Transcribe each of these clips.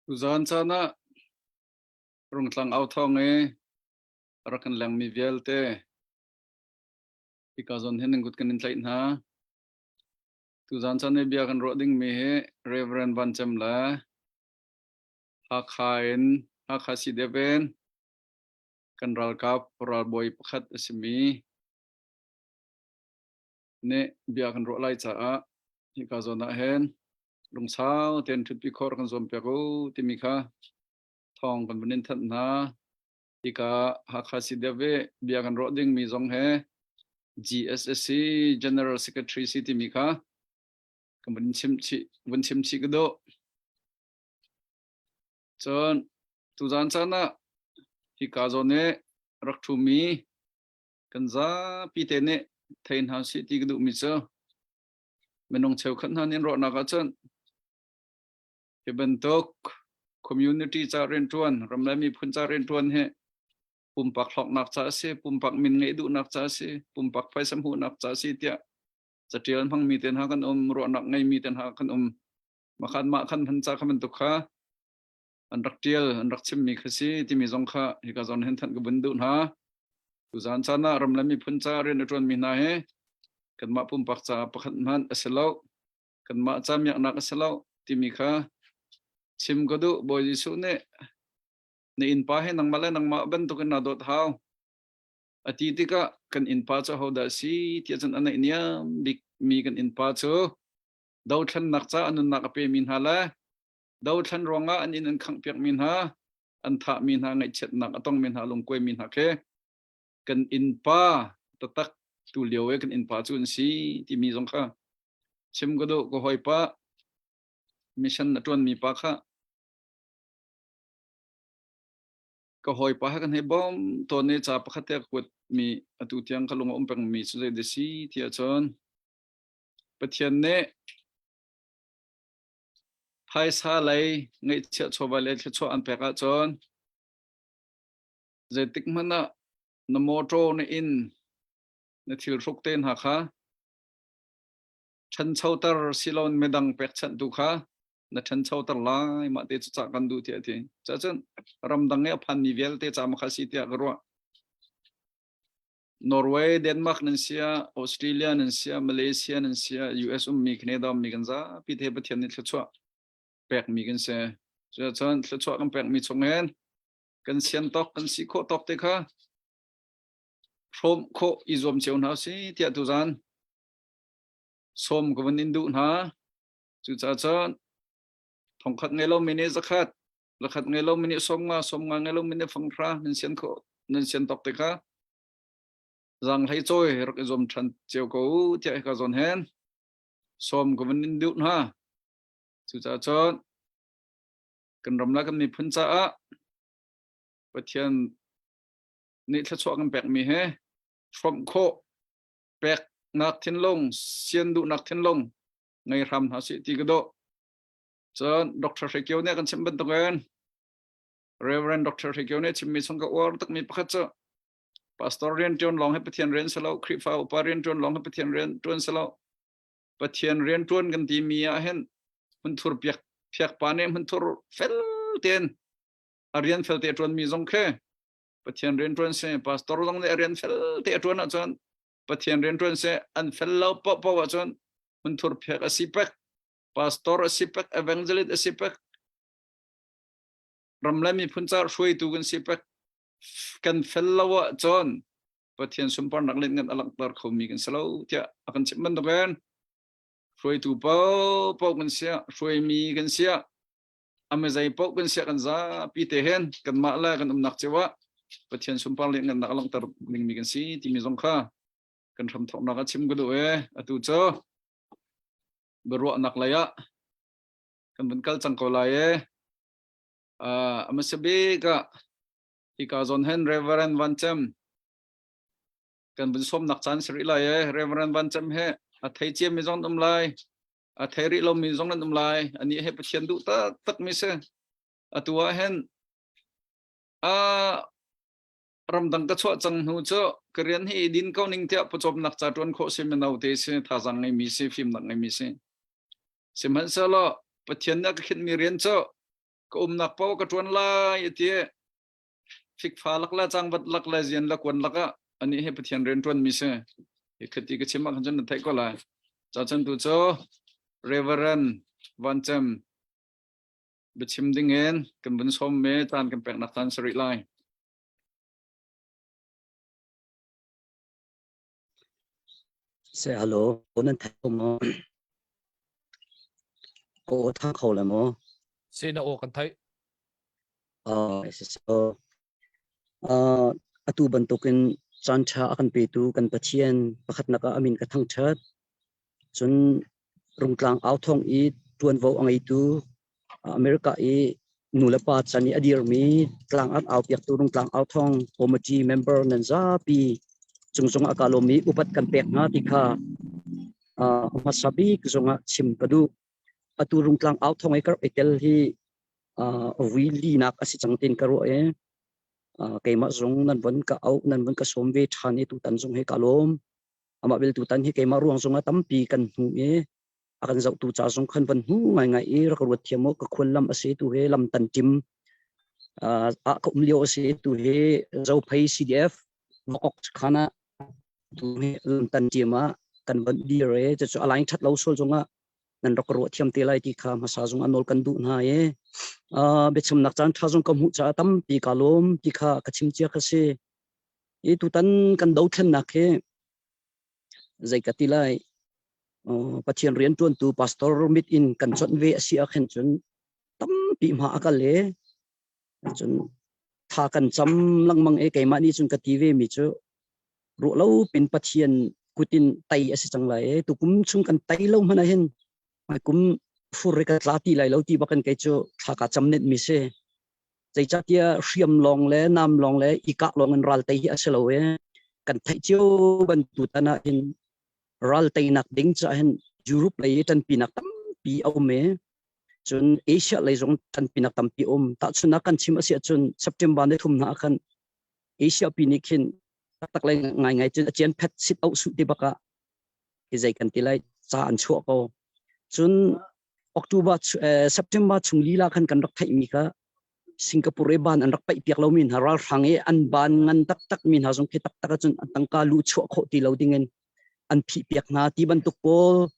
Tuzan sana rung tlang au thong rakan lang mi velte ikazon hen ngut kan insight na tuzan sana bia kan roding mi he Reverend Banchem la ha khain ha khasi deven kan ral kap ral boy pakhat asmi ne bia kan ro lai cha a ikazon na hen lung sao ten thut pi khor kan zom pe ko timika thong kan benin that na ika ha khasi deve bia kan roding mi zong he GSSC General Secretary City Mika kemudian chimchi kedo chon tuzan sana hikazone raktumi kanza pitene thein ha city kedo miso menong cheu khan hanin ro na ka chon bentuk community cha ren tuan ramlami phun cha ren tuan he pumpak hlok nak cha se pumpak min ngei du nak cha se pumpak phai sam hu nak cha se tia chatian phang mi ten ha kan ro nak ngai mi ten ha kan makhan ma khan phan cha khaman tu kha an raktial an rakchim mi khasi ti mi zong kha hika zon hen than ka bundu na tu zan chana ramlami phun cha ren tuan mi na he kan ma pumpak cha pakhat man aselo kan ma cha myak nak aselo ti mi kha chim godu boy jisu ne in pa he nang mala nang ma ban to kan na dot haw ati tika kan in pa cha ho da si ti chan ana inia big mi kan in pa cho dau than nak cha anun nak pe min hala dau than ronga an in an khang pek min ha an tha min ha ngai chet nak atong min ha long koi min ha ke kan in pa tatak tu liowe kan in pa chun si ti mi jong kha chim godo ko hoi pa mission na tuan mi pa kha ko hoi pa kan he bom to ne cha pakhat ya kut mi atu tiang khalung peng mi chu de si tia chon pathian ne phai sa lai ngai che choba le che cho an pe ka chon je tik mana na moto ne in na thil ruk ten ha kha chan chautar silon medang pek chan du kha na chan chautar lai ma te cha kan du tia ti cha chen ram dang nge phan ni vel te cha ma kha si tia gro Norway Denmark nan sia Australia nan sia Malaysia nan sia US mi Canada mi ganza pi the pathian ni thchwa pek mi gan se cha chan thchwa kan pek mi chung hen kan sian tok kan si kho tok te kha from kho izom cheun ha si tia tu zan som ko ban indu na chu cha chan thong khat nge lo mini zakhat la khat nge lo mini som nga nge lo mini phang thra nan sian kho nan sian tok te kha rằng thấy trôi rồi dòng trần chiều cố chạy cả dòng hen xóm của mình điệu ha chú cha chọn cần rầm la cần mi phun cha bất thiện nị thất chọn cần bẹt mi he from kho bẹt nạc thiên long xiên đu nạc thiên long ngày ram hả sĩ tì cái độ chọn doctor phải kêu nè cần xem bên tông en Reverend doctor phải kêu nè chim mi xong cái war tắc mi bắt cho pastor rian tuan long he pathian rian salo krifa uparian tuan long he pathian rian tuan salo pathian rian tuan kan ti mi a hen hun thur piak panem hun thur fel ten arian fel te tuan mi zong khe pathian rian tuan se pastor long le arian fel te tuan a chon pathian rian tuan se an fel lo po wa chon hun thur piak asipek pastor asipek evangelist asipek ramlami phunchar shui tu kan sipek kan fellow chon pathian sumpar nak len ngan alak tar khomi kan salo tia akan chimman to kan roi tu pau kan sia roi mi kan sia amazai pau kan sia kan za pi te hen kan ma la kan nak chewa pathian sumpar len ngan alak tar ning mi kan si ti mi zong kha kan tham thok nak chim go do atu cho berwa nak laya kan benkal changko lai amasabe ka ikazon hen Reverend Banchem kan bun som nak chan sri lai Reverend Banchem he a thai chem mi jong dum lai a thai ri lo mi jong dum lai ani he pathian du ta tak mi se atua hen a ram dang ka chwa chang hu cho korean hi din ko ning tia pachop nak cha ton kho se menau te se tha jang ngai mi se film nak ngai mi se simhan sa lo pathian na ka khin mi rian cho ko nak pau ka tuan la itie fik pha lak la chang bat lak la zian la kwan laka ani he pathian ren tuan mi se e khati ka chima khan jan thai ko la cha chan tu cho reverend wancham bichim dingen kan bun som me tan kan pek nak tan sari lai say hello onan thai ko mo o thang khâu là mo say na o kan thai so atu bantukin chan cha akan pe tu kan pathian pakhat naka amin ka thang chat chun rungtlang out thong I tuan vo angai tu America I nulapa chani adir mi tlang at out yak tu rungtlang out thong committee member nan za pi chung akalomi upat kan pek nga tikha masabi kuzonga chim padu atu rungtlang out thong ekar etel hi really nak asi changtin karo keima zong nan von ka au nan von ka somve thani tu tan zong he kalom ama bel tu tan hi keima ruang zonga tampi kan hu akan zau tu cha zong khan van hu ngai ra rawat thiamo ka khullam ase tu he lam tan tim a ko mlio ase tu he zau phai CDF vokok khana tu he lam tan tima kan van di re cha alain that lo sol zonga nan rak ro thiam te lai ti kha ma sa zong anol kan du na be cham nak chan tha zong kam hu cha tam pi kalom ti kha kachim chia khase e tu tan kan do thlen nak he zai ka ti lai pathian rian tuan tu pastor mit in kan chon ve asia khen chun tam pi ma akal le chun tha kan cham langmang e keima ni chun ka ti ve mi chu ro lo pin pathian kutin tai ase chang lai tu kum chung kan tai lo mana hen mai kum fur ka tlati lai lo ti bakan kai chu tha ka chamnet mi se chai cha tia hriam long le nam long le ika long an ral tai aselo kan thai chiu ban tu tana in ral tai nak ding cha hen Europe lai tan pinak tam pi aume chun Asia lai zong tan pinak tam pi ta chuna kan chim asia chun September ne thum na kan Asia pinikhin tak lai ngai chun chen phet sit au su ti baka ki zai kan ti lai cha an chu ko chun October September chung lila kan rak thai mi ka Singapore ban an rak pai piak lo min haral range an ban ngan tak min ha zong ki tak chun tangka lu chu kho ti lo dingen an phi piak na ti ban tuk pol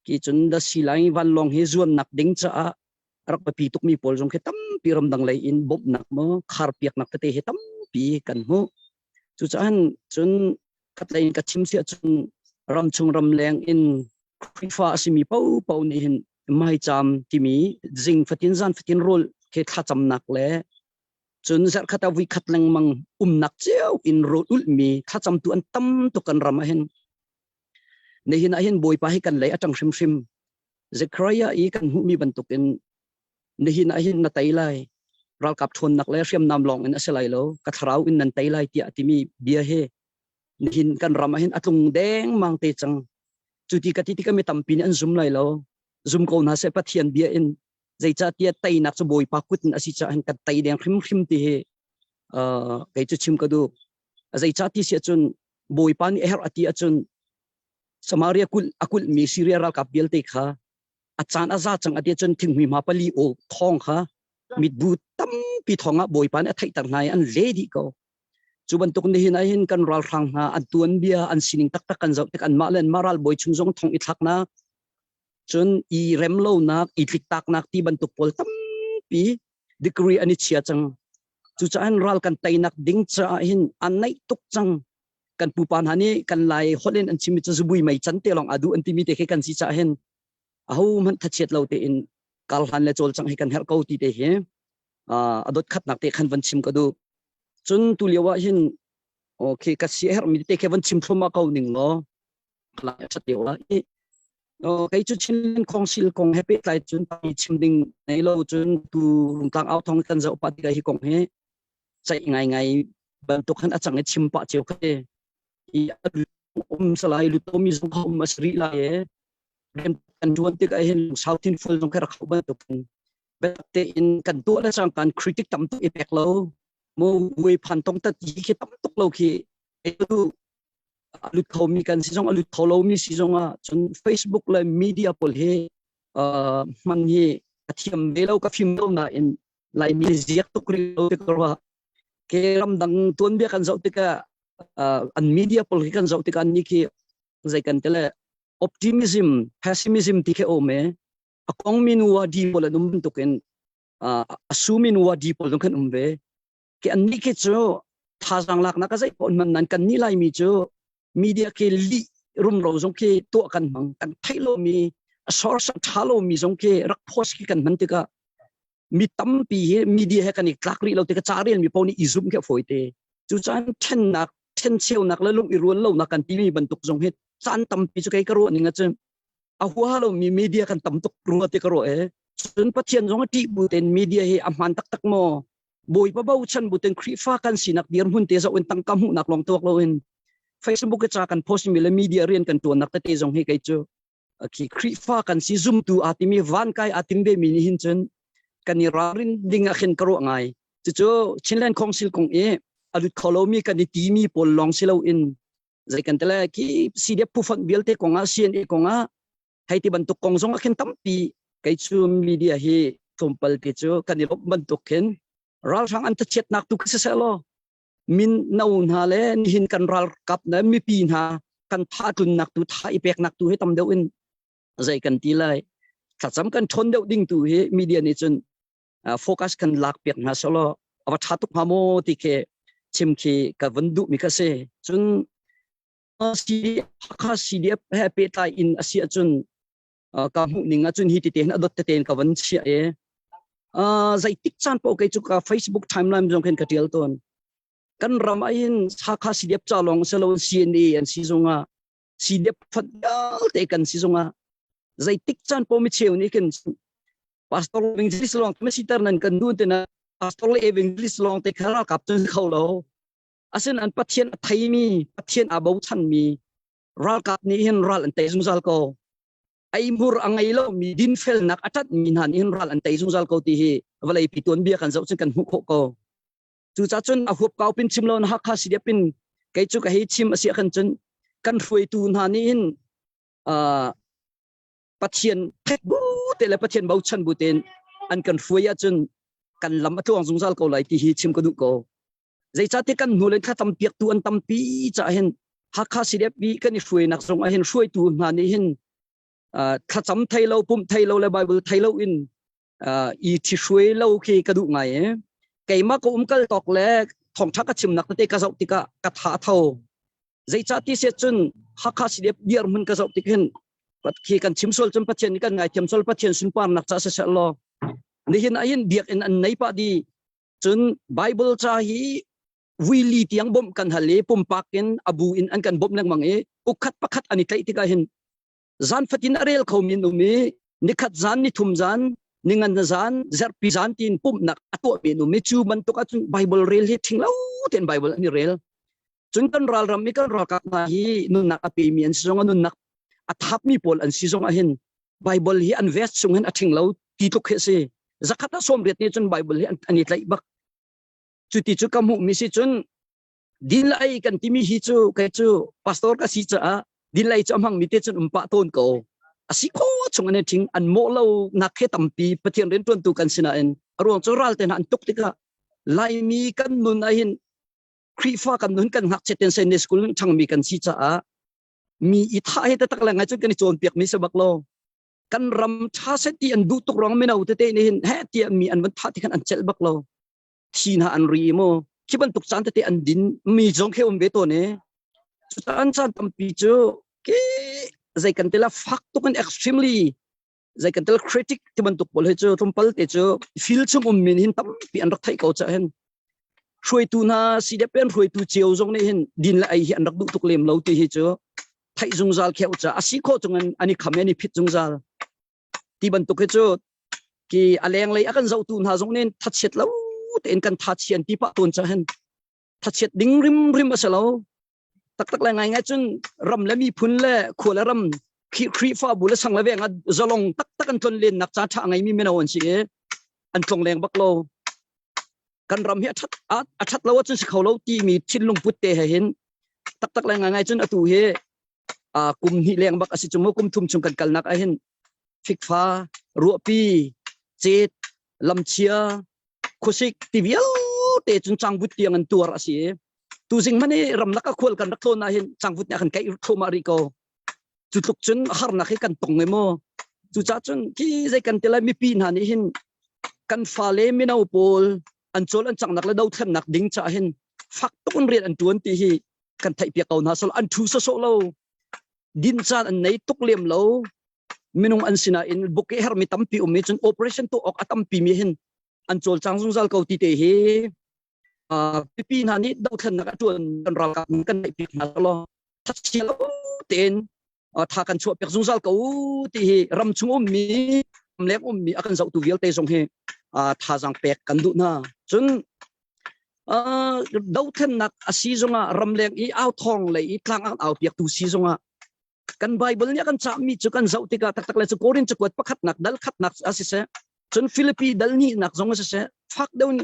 ki chun da silai van long he zuan nak ding cha rak pa pi tuk mi pol jong ke tam pi ram dang lai in bob nak mo khar piak nak te he tam pi kan ho chu chan chun kat lai ka chim sia chun ram chung ram leng in khifa asimi pau ni hin mai cham ti mi jing fatin zan fatin rol ke kha cham nak le chun zar khata wi khat lang mang nak cheu in rol ul mi kha cham tu an tam to kan ram hen ne hin a hin boy pa hi kan lei atang shim Zechariah I kan hu mi bantuk in ne hin a hin na tai lai ral kap thon nak le hriam nam long in aselai lo ka tharau in nan tai lai ti atimi bia he ne hin kan ram a hin atung deng mang te chang chuti ka ti ka mi tampin an zum lai lo zum ko na se pathian bia in zai cha tia tai nak chu boy pa kut in asi cha han ka tai deng hrim ti he kai chu chim ka du zai cha ti se chun boy pa ni her ati achun Samaria akul mi Syria ral kapiel te kha achan aza chang ati chon thing mi ma pali o thong kha mit bu tam pi thonga boy pan a thai tak nai an lady ko chuban tuk ni hin a hin kan ral rang na an tuan bia an sining tak kan zau tek an malen maral boy chungjong thong i thak na chun I remlo na I tik tak nak ti ban tuk pol tam pi degree ani chia chang chu cha an ral kan tai nak ding cha hin an nai tuk chang kan pupan hani kan lai holen an chimi chu bui mai chan te long adu an ti mi te kan si cha hen ahu man thachet lo te in kal han le chol chang he kan hel ko ti te he adot khat nak te khan van chim ka du chun tu lewa hin okay ka si her mi te ke van chim thoma ko ning lo la chat te wa kai chu chin council kong happy lai chun pi chim ding nei lo chun tu rung tang out thong kan zo pa ti ga hi kong he chai ngai ban tu khan achang e chim pa cheu khe I salai lu to mi zong hom masri la ye rem kan juan te ka hin south in full zong kha rakh ba to bete in kan to la sang kan critic tam to epek lo mo we phan tong ta ji ke tam tok lo ki e tu lu tho mi kan si zong lu tho lo mi si zong a chun Facebook la media pol he man hi athiam be lo ka phim lo na in lai mi ziak tu kri lo te korwa ke ram dang tuan bia kan zau te ka an media pol kan zau te kan ni ki zai kan tele optimism pessimism ti ke ome akong minua di pol num tu ken assuming wa di pol kan umbe ke an ni ke cho tha sang lak na ka zai pon man nan kan ni lai mi cho media ke li rum ro jong ke to kan mang kan thailo mi source thalo mi jong ke rak phos ki kan man te ka mi tam pi media he kan ik tlakri lo te ka charel mi poni izum ke foite chu chan ten cheu nak la lung i ruan lo na kan ti mi ban tuk jong het chan tam pi chu kai ka ro ni nga chen a hua lo mi media kan tam tuk ru te ka ro chun pathian jong ti bu ten media he amhan tak tak mo boi pa bau chan bu ten khri fa kan sinak dir hun te za un tang kam hu nak long tok lo in Facebook ke cha kan post mi le media rian kan tu nak te jong he kai chu ki khri fa kan si zoom tu atimi van kai atim be mi ni hin chen kan ni rarin ding a khen karo ngai chu Chinland Council kong alut kholomi kan ni ti mi pol long silo in zai kan tela ki CDF pu fan bilte konga CNA konga haiti bantuk kong jong a khen tampi kai chu media hi tumpal ke chu kan ni rob bantuk ken ral sang an ta chet nak tu ka sa lo min naun ha le ni hin kan ral kap na mi pin ha kan tha tun nak tu tha ipek nak tu he tam deu in zai kan ti lai thacham kan thon deu ding tu he media ni chun focus kan lak pek na solo awa thatuk hamo ti ke chim ki ka vandu mi ka se chun CDF happy tai in asia chun ka mu ninga chun hi ti te na dot te ten ka van sia zai tik chan po kai chu ka Facebook timeline jong ken ka tial ton kan ram ain sakha CDF cha long selo CNA an si zonga CDF phat dal te kan si zonga zai tik chan po mi cheu ni ken pastor evangelist long me sitar nan kan du te na pastor evangelist long te khara kap tu khau lo asen an pathian thai mi pathian abau chan mi ral kap ni hin ral an te zung ko ai mur angai lo mi din fel nak atat min han hin ral an te zung ko ti hi walai pitun bia kan zau chen kan hu ko chu cha chun a hup kau pin chim lo na kha si pin kai chu ka hi chim asia kan chen kan hrui tu na ni in pathian thek bu te le pathian bau chan bu ten an kan hrui a chun kan lam a thuang zung ko lai ti hi chim ko du ko zai cha te kan nu le kha tam piak tu an tam pi cha hen ha kha si bi kan ni hrui nak song a hen hrui tu na ni hin kha cham thai lo pum thai lo le bible thai lo in i thi hrui lo khi ka du ngai cái mà cũng cái tóc lẽ thòng thắc cái chim nặc te cái dậu tika cái thả thâu dây cha ti sẽ chun hắc hắc xịt điệp mình cái dậu tik hen bắt khi kan chim sol chum patchen kan ngai chim sol patchen sun pan nak cha se lo ni hin ayin biak in an nei pa di chun bible cha hi wili tiang bom kan hale pum pakin abu in an kan bom nang mange ukhat pakhat ani tai tika hin zan fatin arel khomin umi nikhat zan ni thum zan ningan na zan zer pi zan tin pum nak ato be no mechu man to ka chun bible rel hi thinglo ten bible ani rel chun kan ral ram mi kan ra ka na hi nun nak api mi an song nun nak athap mi pol an si song a hin bible hi an vest sung hen a thinglo ti to khe se zakata som ret ni chun bible hi ani tlai bak chu ti chu kam hu mi si chun din lai kan ti mi hi chu kai chu pastor ka si cha din lai chu amhang mi te chun umpa ton ko asiko chung ane ting an mo lo nakhe tampi pathian ren tuan tu kan sina en arong choral ten an tuk tika lai mi kan nun a hin khri fa kan nun kan hak cheten sen school thang mi kan si cha mi i tha he ta tak la ngai chu kan chon piak mi sa bak lo kan ram tha se ti an du tuk rong me nau te te ni hin he ti mi an van tha ti kan an chel bak lo thina an ri mo kiban tuk chan te an din mi jong khe be to ne chan chan tampi chu ke zai kan tela fak to kan extremely zai kan tel critic ti ban tuk bol he chu thumpal te chu feel chung min hin tam pi an rak thai ko cha hen hroi tu na si de pen hroi tu cheu jong ne hin din la ai hi an rak du tuk lem lo ti hi chu thai jung zal kheu cha asi kho chung an ani khame ni phit jung zal ti ban tuk he chu ki aleng lei akan zau tu na jong nen that chet lo ten kan that chian ti pa ton cha hen that chet ding rim asalo tak la ngai chun ram la mi phun le khola ram khri fa bula sang la venga zalong tak an ton len nak cha tha ngai mi mena won si an tong leng bak lo kan ram hi athat lo chun sikhau lo ti mi thin lung put te hen tak la ngai chun atu he kum hi leng bak asi chumo kum thum chung kan kal nak a hen fik fa ru pi chet lam chia khosik tivial te chun changbut tiang an tur asi tu jing mani ram laka khol kan rakthon na hin changbut nya kan kai thoma ri ko chutuk chun har na kan tong emo chu cha chun ki zai kan tela mi pin han hin kan fale minau pol an chol an chang nak la dau then nak ding cha hin fak ton rian an tuan ti hi kan thai pia kaun ha sol an thu so lo din chan an nei tuk lem lo minung an sina in buke her mi tampi umi chun operation to ok atam pi mi hin an chol chang jung zal ko ti te hi pi na ni dau then nak tuan kan ral ka kan thai pi na lo thach chi lo ten tha kan chu pek jung zal ko ti hi ram chung mi lek mi akan zau tu vial te jong he tha jang pek kan du na chun dau then nak asi zonga ramleng I aw thong le I tlang ang aw piak tu si zonga kan bible nya kan cha mi chu kan zau tika tak tak le chu korin chu kwat pakhat nak dal khat nak asi se chun philippi dal ni nak zonga se phak daun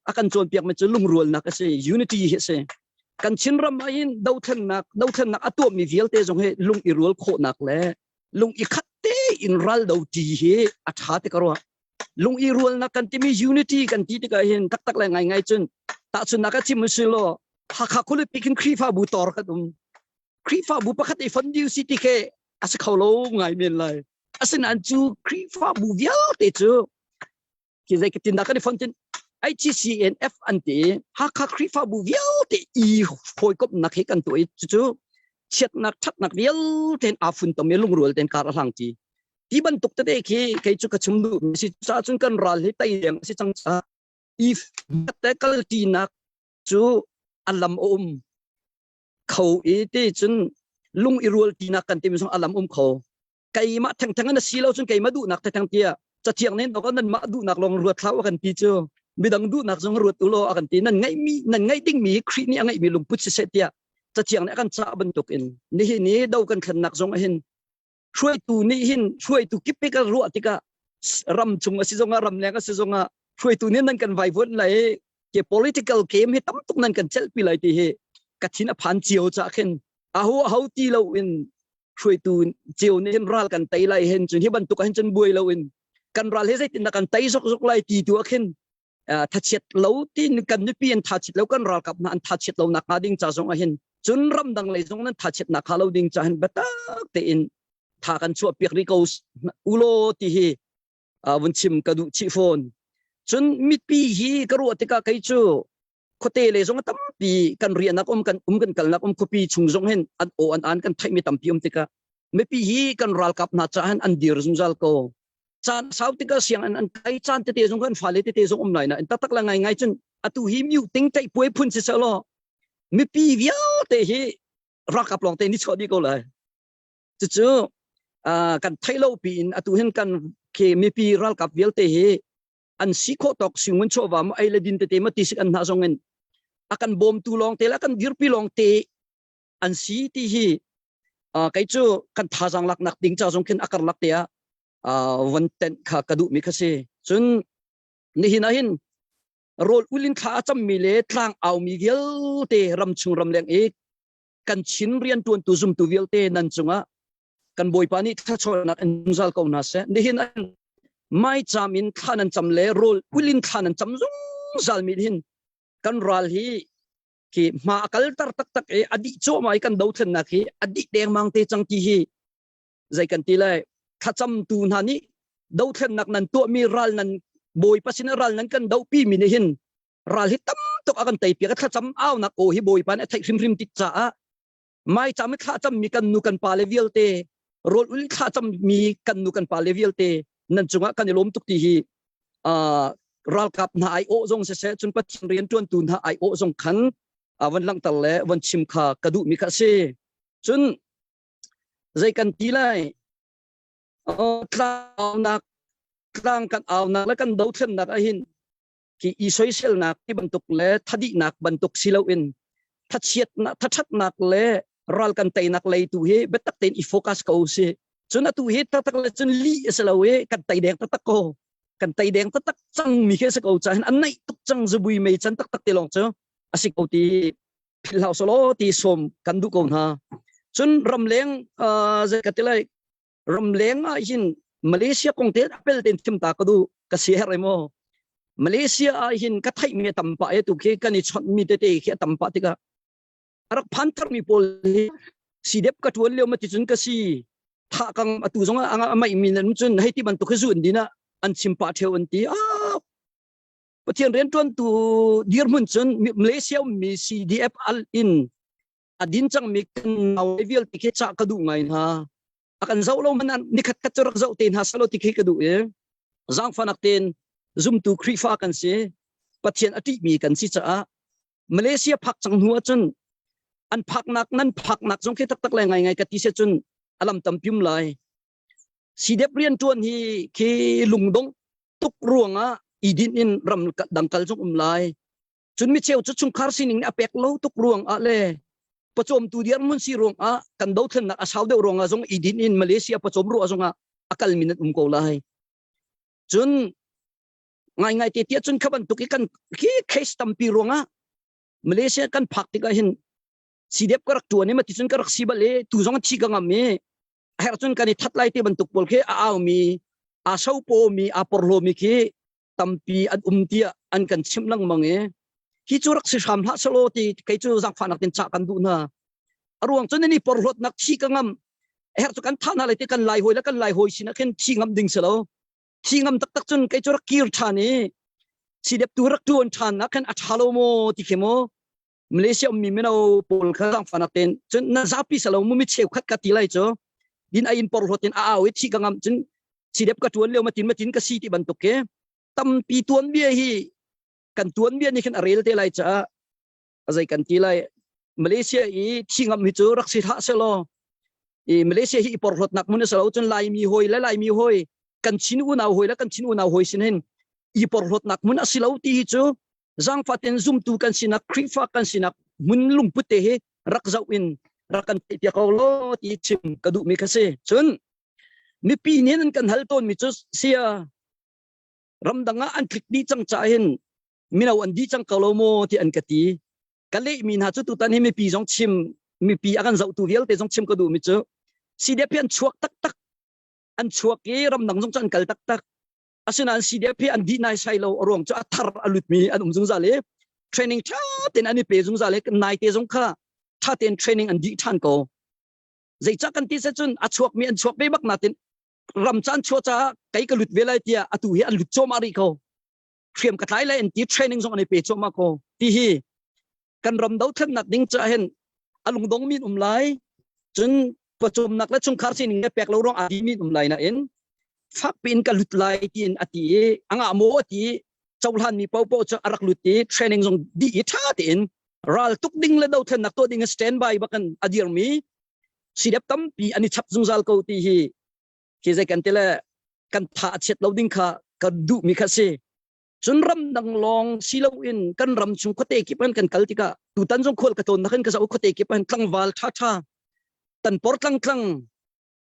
akan chon piak me chu lung rual nak se unity he se kan chin ram ain dau then nak atu mi vial te zong he lung I rual kho nak le lung I khat te in ral dau ti he atha te karo lung I rual nak kan ti mi unity kan ti tika hin tak tak le ngai chun ta chun naka chi musilo hakha khule pikin khrifa bu tor ka dum khrifa bu pakhat I fun diu city ke as kholo ngai men lai asin an chu khrifa bu vial te chu ki zai kitin da ka fun tin IGCNF anti hakha khrifa bu vial te I khoi kop nak he kan tu chu chet nak that nak vial ten afun to me lung rual ten kar hlang ti ti ban tuk te ke kai chu ka chum du si cha chun kan ral he tai yang si chang cha if takal tinak chu alam khâu ite chun lung irul tinak kan tim song alam kho kai ma thang thang na silo chun kai ma du nak thang tia cha thiang nen ko nan ma du nak long ruat thlau kan pi chu bidang du nak jong ruat ulo akan ti nan ngai ding mi khri ni ngai mi lung put se tia cha thiang ne kan cha ban tuk in ni hi ni dau kan khan nak jong hin chuai tu ni hin chuai tu kip ka ru atika ram chung asi jonga ram leng asi jonga chuai tu nen nan kan vai vot lai ke political game he tam tuk nan kan chel pi lai ti he kathina phan chiao cha khen aho ti lo in chuai tu chiao nen ral kan tai lai hen chun hi ban tuk hen chen buai lo in kan ral he zai tin kan tai sok lai ti tu khen tha chet lo tin kan ni pian tha chet lo kan ral kap na an tha chet lo nak ding cha jong a hen chun ram dang lai jong nan tha chet na kha lo ding cha hen batak te in tha kan chu piak ri ko ulo ti hi won chim ka du chi phone chun mit pi hi karu atika kai chu khote le jong tam pi kan rian nak kan kal nak khopi chung jong hen an kan thai mi tam pi tika me pi hi kan ral kap na cha han an dir jung zal ko chan sau tika siang an kai chan te jong kan fale te jong lai na ta tak la ngai chun atu hi mu ting tai poi phun se sa lo me pi viao te hi rak kap long te ni chodi ko lai chu kan thai lo pi in atu hen kan ke me pi ral kap vial te hi an sikho tok singun chowa ma ai ladin te ma tisik an na zongen akan bom tu long te la kan dir pi long te an si ti hi kai chu kan tha jang lak nak ding cha jong khen akar lak te wan ten kha kadu mi khase chun ni hina hin rol ulin kha cham mi le tlang au mi gel te ram chung ram leng e kan chin rian tuan tu zum tu vial te nan chunga kan boi pani tha chon na an zal ko na se ni hina mai chamin khanan cham le rol ulin khanan cham zung zal mi hin kan ral hi ki ma kal tar tak e adi cho mai kan dau then na khi adi deng mang te chang ti hi zai kan ti lai khacham tu na ni dau then nak nan to mi ral nan boi pasin ral nan kan dau pi mi ni hin ral hi tam tok akan tai pi ka khacham aw nak o hi boi pan thai rim ti cha mai cham khacham mi kan nu kan pa le vial te rol ul khacham mi kan nu kan pa le vial te nan chunga kan lom tuk ti hi ral kap na ai o jong se chun pat rian tuan tu na ai o jong khan awan lang tal le wan chim kha kadu mi kha se chun zai kan ti lai tlang kan aw na la kan dau then nak a hin ki I social nak ti bantuk le thadi nak bantuk silo in thachiat na thathat nak le ral kan tai nak lei tu he betak ten I focus ka o se chun atu he tatak le chun li esalawe kan tai deng tatak ko kan tai deng tatak chang mi khe se ko cha an nai tuk chang zubui mei chan tak te long cho asik ko ti philau solo ti som kan du ko na chun ramleng ze katilai ramleng a hin Malaysia kong te apel ten tim ta ko du ka share mo มาเลเซียหินก็ไทยมีตั้มปะตุเคกันนี่ชนมีเตะเขียตั้มปะติกะรักพันธมีโพลสีเด็บกระทวนเลี้ยวมาติจุนก็สีถ้ากังอตุจงอ่างไม่มีนั่นจุนให้ที่มันตุกสุนดีนะอันชิมปะเทวันตีประเทศเรียนจวนตัวเดียร์มุนจุนมาเลเซียมี CDF อัลอินอดินจังมีกันเอาเวิลติเคจักกระดูไงนะakan zau lo manan nikat kacurak zau ten hasalo tikhe kadu zang fanak ten zoom tu krifa kan se pathian ati mi kan si cha Malaysia phak chang huwa chun an phak nak nan phak nak jong khe tak tak lai ngai ka ti se chun alam tampim lai sidep rian tuan hi ke lungdong tuk ruanga idin in ram dangkal jong lai chun mi cheu chu chung khar sining apek lo tuk ruang a le pachom tu diar mun si rong a kan do thlen nak asaw de rong a jong idin in Malaysia pachom ru a jong a akal minute ko lai chun ngai te tia chun khaban tu ki kan ki case tampi rong a Malaysia kan phak ti ka hin sidep karak tu ani ma ti chun karak sibale tu jong chi ka ngam me her chun kan that lai te ban tuk pol khe a aw mi a sau po mi a porlo mi ki tampi an tia an kan chimlang mange ki churak si sham ha salo ti kai chu zang fanak tin cha kan du na aruang chun ni porhlot nak thi ka ngam her chu kan thana le ti kan lai hoi la kan lai hoi sina khen thi ngam ding salo thi ngam tak tak chun kai churak kir thani sidep turak tuon than na kan athalo mo ti khemo Malaysia mi meno pol kha zang fanak tin chun na zapi salo mu mi cheu khat ka ti lai cho din ain porhlot tin a awi thi ka ngam chun sidep ka tuon leo matin ka si ti ban tuk ke tam pi tuon bia hi kan tuan bian ni kan arel te lai cha azai kan ti lai Malaysia i thingam hi chu rak si tha selo i Malaysia hi por hlot nak mun selo chun lai mi hoi kan chin u naw hoi la kan chin u naw hoi sin hen i por hlot nak mun asilo ti hi chu zang faten zoom tu kan sina krifa kan sina mun lung pute he rak zau in rakan ti ko lo ti chim kadu mi kase chun mi pi nen kan halton mi chu sia ramdanga an klik di chang cha hen minaw andi chang kalomo ti an kati kale min ha chu tu tan hi mi pi jong chim mi pi akan zau tu vial te jong chim ko du mi chu sidep an chuak tak tak an chuak ke ram nang jong chan kal tak tak asina an sidep an di nai sai lo rong chu athar alut mi an jong zale training tha ten ani pe jong zale nai te jong kha tha ten training an di than ko zai cha kan ti se chun a chuak mi an chuak be bak na ten ram chan chua cha kai ka lut velai tia atu hi an lut chomari ko khiam ka thai lai an ti training zong ani pe choma ko ti hi kan ram dau thlen nak ding cha hen alung dong min lai chun pachom nak la chung khar sin nge pek lo rong adi min lai na en phak pin ka lut lai tin ati anga mo ati chawlan mi pau cha arak lut ti training zong di tha tin ral tuk ding la dau thlen nak to ding stand by bakan adir mi sidep tam pi ani chap zung zal ko ti hi ki zai kan tele kan tha chet lo ding kha ka du mi kha se chun ram dang long silo in kan ram chung khote ki pan kan kaltika tu tan jong khol ka ton na kan ka sau khote ki pan tlang wal tha tha tan por tlang tlang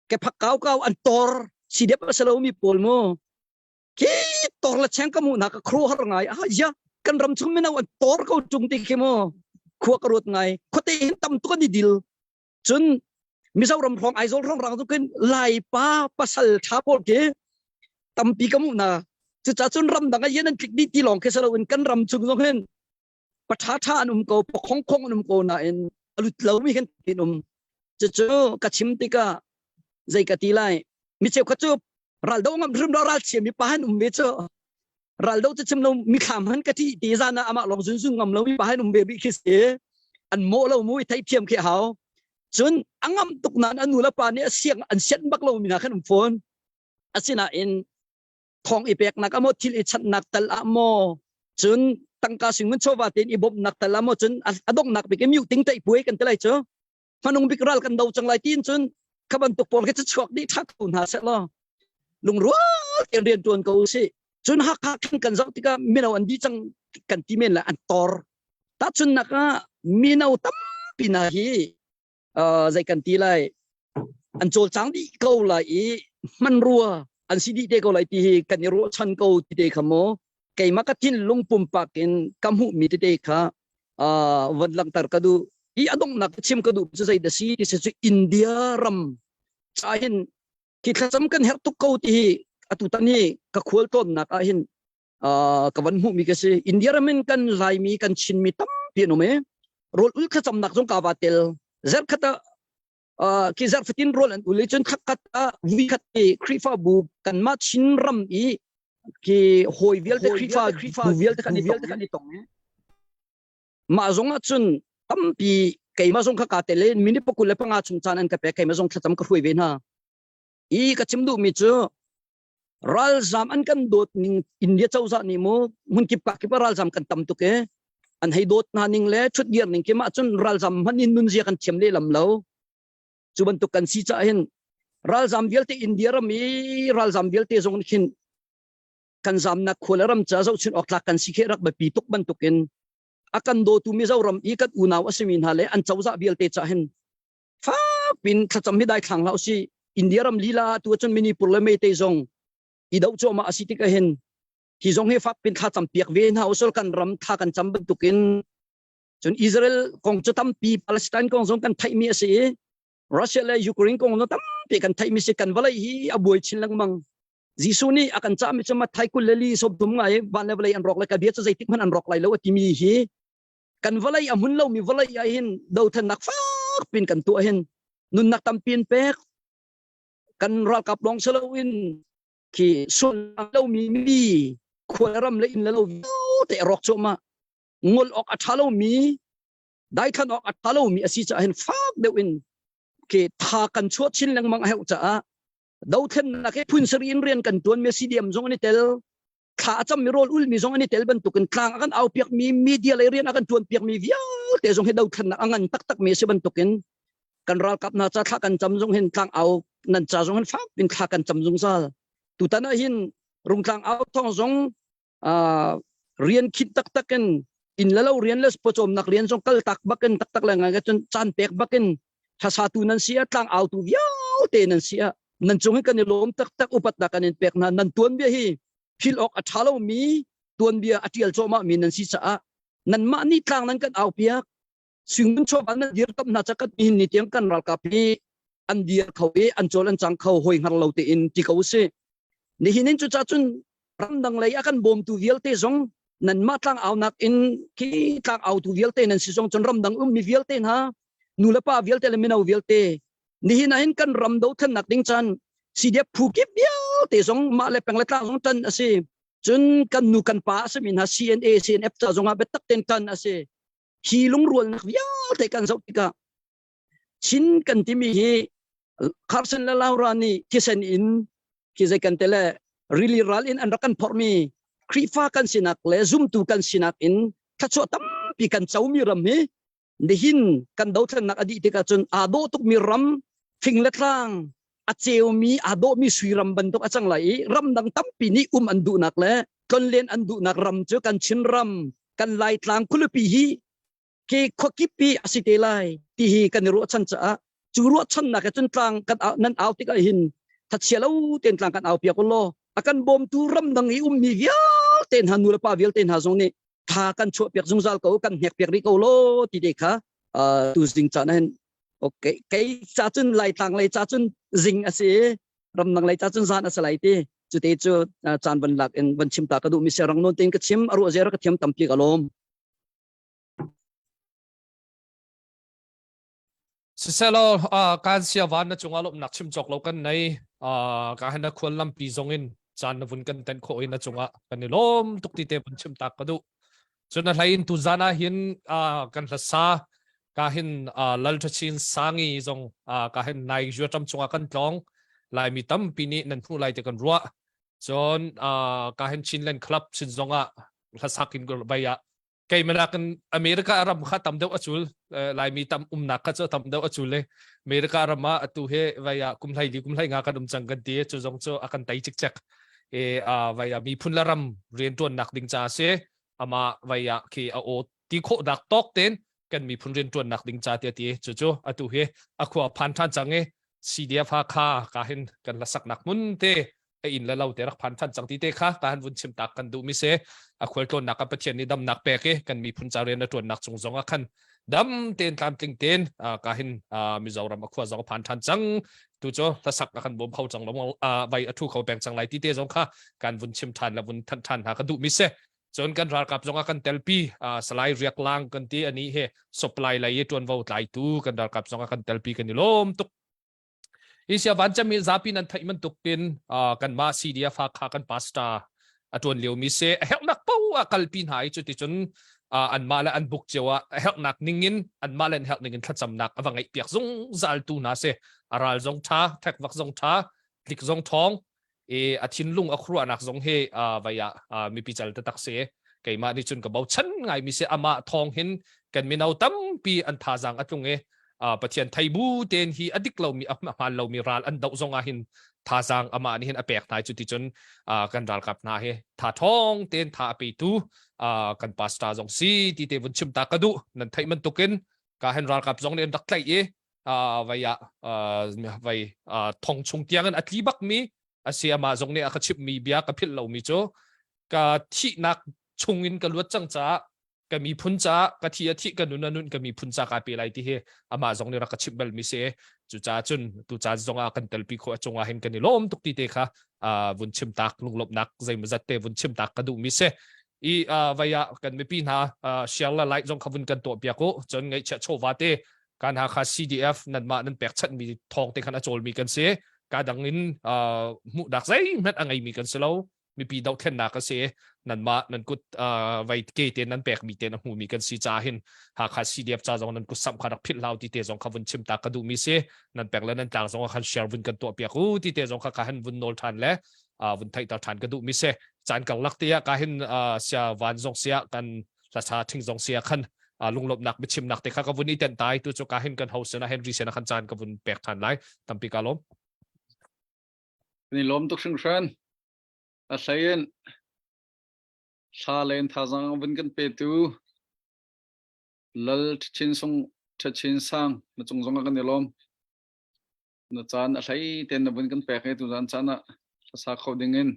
ke phak kaw an tor sidep asalo mi pol mo ki tor la chang ka mu na ka khro har ngai ya kan ram chung me na an tor ko chung ti ke mo khwa ka rot ngai khote hin tam tu kan di dil chun mi sau ram phong ai zol rong rang tu kan lai pa pasal tha pol ke tam pi ka mu na chu cha chun ram dang yen an klik di ti long ke salo in kan ram chung jong hen patha tha anum ko khong khong anum ko na en alut lo mi hen tinum chu ka chim ti ka zai ka ti lai mi cheu kha chu ral do ngam rum do ral che mi pa han me chu ral do chu chim lo mi kham han ka ti ti za na ama long sun ngam lo mi pa han be bi khis e an mo lo mu thai thiam khe hao chun angam tuk nan anu la pa ne siang an set bak lo mi na khan phone asina in thong ipek nak amo thil i chat nak tal amo chun tangka singun chowa ten ibob nak tal amo chun adok nak be mu ting tai puai kan telai cho manung bikral kan dau chang lai tin chun khaban tuk pol ke chok di thak kun ha se lo lung ro ten rian tuan ko si chun hak hak kan zau tika minaw andi chang kan ti men la an tor ta chun naka minaw tam pinahi zai kan ti lai an chol chang di ko lai man rua an sidi te ko lai ti kan ro chan ko ti te khamo kai makatin lung pum pakin kamhu mi te kha wan lang tar kadu i adong nak chim kadu sai da si ti se India ram chahin ki thasam kan her tu ko ti atu tani ka khol ton nak a hin kawan mu mi kasi India ramen kan lai mi kan chin mi tam pi no me rol ul kha cham nak jong ka batel zar khata ki zar fitin rol an ul chon khata vi khat ki krifa bu kan ma chin ram i ki hoi vial te krifa bu vial te kan ni tong ma zong a chun tam pi kai ma zong kha ka tele mini pokul le panga chung chan an ka pe kai ma zong thacham ka hui ve na i ka chim du mi chu ral zam an kan dot ning India chauza ni mo mun kip ka kip ral zam kan tam tu ke an hei dot na ning le chut yer ning ke ma chun ral zam han in nun zia kan chem le lam lo chu ban tu kan si cha hen ral zam vial te India ram mi ral zam vial te zong khin kan zam na kholaram cha zo chin ok la kan si khe rak ba pi tuk ban tu ken akan do tu mi zo ram i kat unaw asimin hale an chauza vial te cha hen fa pin thacham mi dai khang lau si India ram lila tu chun mini problem te zong i dau cho ma asiti ka hen hi zong he fak pin kha cham piak ve na usol kan ram tha kan cham ban tukin chun Israel kong chutam pi Palestine kong zong kan thai mi ase Russia le Ukraine kong no tam pi kan thai mi se kan walai hi aboi chin lang mang jisu ni akan cha mi chama thai kul leli sob dum ngai ban le walai an rok le ka bia cha zaitik man an rok lai lo ti mi hi kan walai amun lo mi walai a hin dau than nak fak pin kan tu hen nun nak tam pin pek kan ral kap long selawin ki sun lo mi kholaram le in lo te rok cho ma ngol ok athalo mi dai khan ok athalo mi asi cha hen fak de win ki tha kan chot chin lang mang heu cha dau then na ke phun sari in rian kan tuan me cdm zong ani tel kha cham mi rol ul mi zong ani tel ban tu kan tlang akan au piak mi media le rian akan tuan piak mi vial te zong he dau then na angan tak tak me se ban tu kan ral kap na cha kha kan cham zong hen tlang au nan cha zong hen fak bin kha kan cham zong sa tu tana hin rung tlang au thong zong rian khit tak taken in lalo rian les pochom nak rian zong kal tak baken tak tak la nga chon chan pek baken tha sa tu nan sia tlang au tu viau te nan sia nan chung kan lom tak tak upat da kan pek na nan tuan bia hi phil ok athalo mi tuan bia atial choma mi nan si cha nan ma ni tlang nan kan au piak sing cho ban na dir tam na chakat mi ni tiang kan ral ka pi an dir khawe an chol an chang khau hoi ngar lo te in ti kau se ni hinin chu cha chun ram dang lai akan bom tu vial te zong nan ma tlang au nak in ki tlang au tu vial te nan si zong chon ram dang mi vial te ha nu la pa vial te le minau vial te ni hin kan ram do than nak ding chan si dia phu ki vial te zong ma le peng le tlang zong tan ase chun kan nu kan pa ase min ha CNA CNF cha zong ha betak ten tan ase hilung rual nak vial te kan zau tika chin kan ti mi hi Carson la laura ni kisen in kizai kan tele really ral in an rakan pormi krifa kan sinak le zoom tu kan sinak in khacho tam pi kan chaumi ram he dehin kan dau than nak adi te ka chun ado tuk mi ram phing le tlang a cheu mi ado mi suiram ban tok achang lai ram dang tam pi ni andu nak le kon len andu nak ram chu kan chin ram kan lai tlang khulupi hi ke khokipi asite lai ti hi kan ro chan cha chu ro chan na ka chun tlang kan nan au tik a hin thật xia lâu tên tlang kan au pia ko lo akan bom tu ram dang i mi vial ten hanul pa vial ten ha zong ni tha kan chu piak zung zal ko kan hek piak ri ko lo ti de kha tu jing cha nan okay cái cha chun lai tlang lai cha chun jing ase ram dang lai cha chun zan ase lai te chu te chu chan ban lak en ban chim ta ka du mi serang non ten ka chim aru zera ka thiam tam pi ka lom Selo kan sia van na chunga lop nak chim chok lo kan nei ka hana khol lam pi zong in chan na vun kan ten kho in na chunga kan ni lom tuk ti te ban chim tak ka du chuna lain tu zana hin kan la sa ka hin lal tha chin sangi zong ka hin nai ju tam chunga kan tlong lai mi tam pi ni nan thu lai te kan ruwa chon ka hin chinland club chin zonga la sakin go baya kay manakan Amerika Arab kha tam deu achul lai mi tam nak ka cho tam deu achul le Amerika Arab ma atu he vaya kumlai nga ka dum chang kan ti chu jong cho akan tai chik chak vaya mi phun laram rian tuan nak ding cha se ama vaya ki a o ti kho dak tok ten kan mi phun rian tuan nak ding cha ti chu chu atu he akwa phan than change CDF kha ka hin kan la sak nak mun te in la lau te rak phan than chang ti te kha ka han vun chim tak kan du mi se a khwel ton nak a pathian ni dam nak pe ke kan mi phun cha ren na tuan nak chung zonga khan ดำเต็นตามติงเต็นกาหินมิจารามาขวาจงผ่านทันจังตัวโจถ้าสักนักขันบ่มเขาจังลงใบทุกเขาแบ่งจังไรที่เตจงค่ะการวุ่นชิมทันและวุ่นทันหากระดูมิเซจนกันรากลับจงกันเตลปีสไลด์เรียกลางกันที่อันนี้เฮสปไลไหลจวนวาวไหลตู้กันรากลับจงกันเตลปีกันนี่ล้มตุกอีเสียวันจะมีซาปีนันไทยมันตุกตินกันมาซีเดียฟ้าขากันพาสตาอตวนเลียวมิเซเฮกนักเป้ากัลปีนหายจุดที่จนอันมาและอันบุกเจวะเฮกนักนิ่งินอันมาและเฮกนิ่งินทัดจำนักอวังไอเปียกซงจัลตูนาเซอาราลซงท้าแท็กวักซงท้าลิกซงทองอาทินลุงอครัวนักซงเฮวายมีพิจัลตะตักเซไก่มาดิจุนกับเบาชันไงมิเซอามาทองเห็นกันมีนาวตั้มปีอันทาจังอัตรงปะเทียนไทยบูเตนฮีอดิกเรามีมาเรามีรัลอันดาวซงอาหินทาจังอามานี่เห็นอเปกนายจุดที่จนกันรัลกับนาเฮทาทองเตนทาไปตูกันพาสตาจงซีที่เตวันชิมตากระดูนั่นไทยมันตุกินกาเห็นรัลกับจงเรียนดักไลไว้ไว้ทองชงเตียงกันอัตลีบักมีอาเซียมาจงเนี่ยก็ชิบมีเบียกับพิลเรามีโจก็ที่นักชงอินกันลวดจังจ้าก็มีพุนจ้าก็ที่ที่กันนุ่นก็มีพุนจ้ากับปีไรที่เฮอามาจงเนี่ยก็ชิบเบลมีเสจุจ้าจุนตุจ้าจงอากันเตลปีโคจงอาเห็นกันนี่ล้มตุกตีเตค่ะวุ่นชิมตักลุงลบนักใจมันจัดเตวุ่นชิมตักกระดูมีเสไว้กันไม่ปีนาเชียงละไลจงขบุนกันตัวเปียกจนไงเชโชวาเตการหาค่า CDF นั่นมานั่นแปลกชัดมีทองเตขันอโจลมีกันเสียการดังนินมุดักใจนั่นอะไรมีกันเสียแล้วมีปีดาวเทนนักเสียนั่นมานั่นกุดไว้เกตนั่นแปลกมีเตนหูมีกันสีจ้าเห็นหาค่า CDF จ้าจงนั่นกุดสำคัญพิลเราที่เตจงขบุนชิมตากระดูมีเสียนั่นแปลกแล้วนั่นต่างจงขันเชียร์วุนกันตัวเปียกที่เตจงขันวุนโนลทันและวุนไทยตาทันกระดูมีเสียจานกังลักเตียการเห็นเสียวันจงเสียกันราชาทิ้งจงเสียขันลุงลบนักไปชิมนักแต่ข้ากับวันนี้เต็นตายตัวโจกาเห็นกันเฮาเซนะเฮนรี่เซนะขันจานกับวันแปลกทันไลตั้มปีกาล้มนี่ล้มตุกชิงชันอาศัยชาเลนท่าจังวันกันเปตูลลชินซงชินซังมาจงกันนี่ล้มนจานอาศัยเต็นวันกันแปลกให้ตัวจานนะภาษาเขาดึงเงิน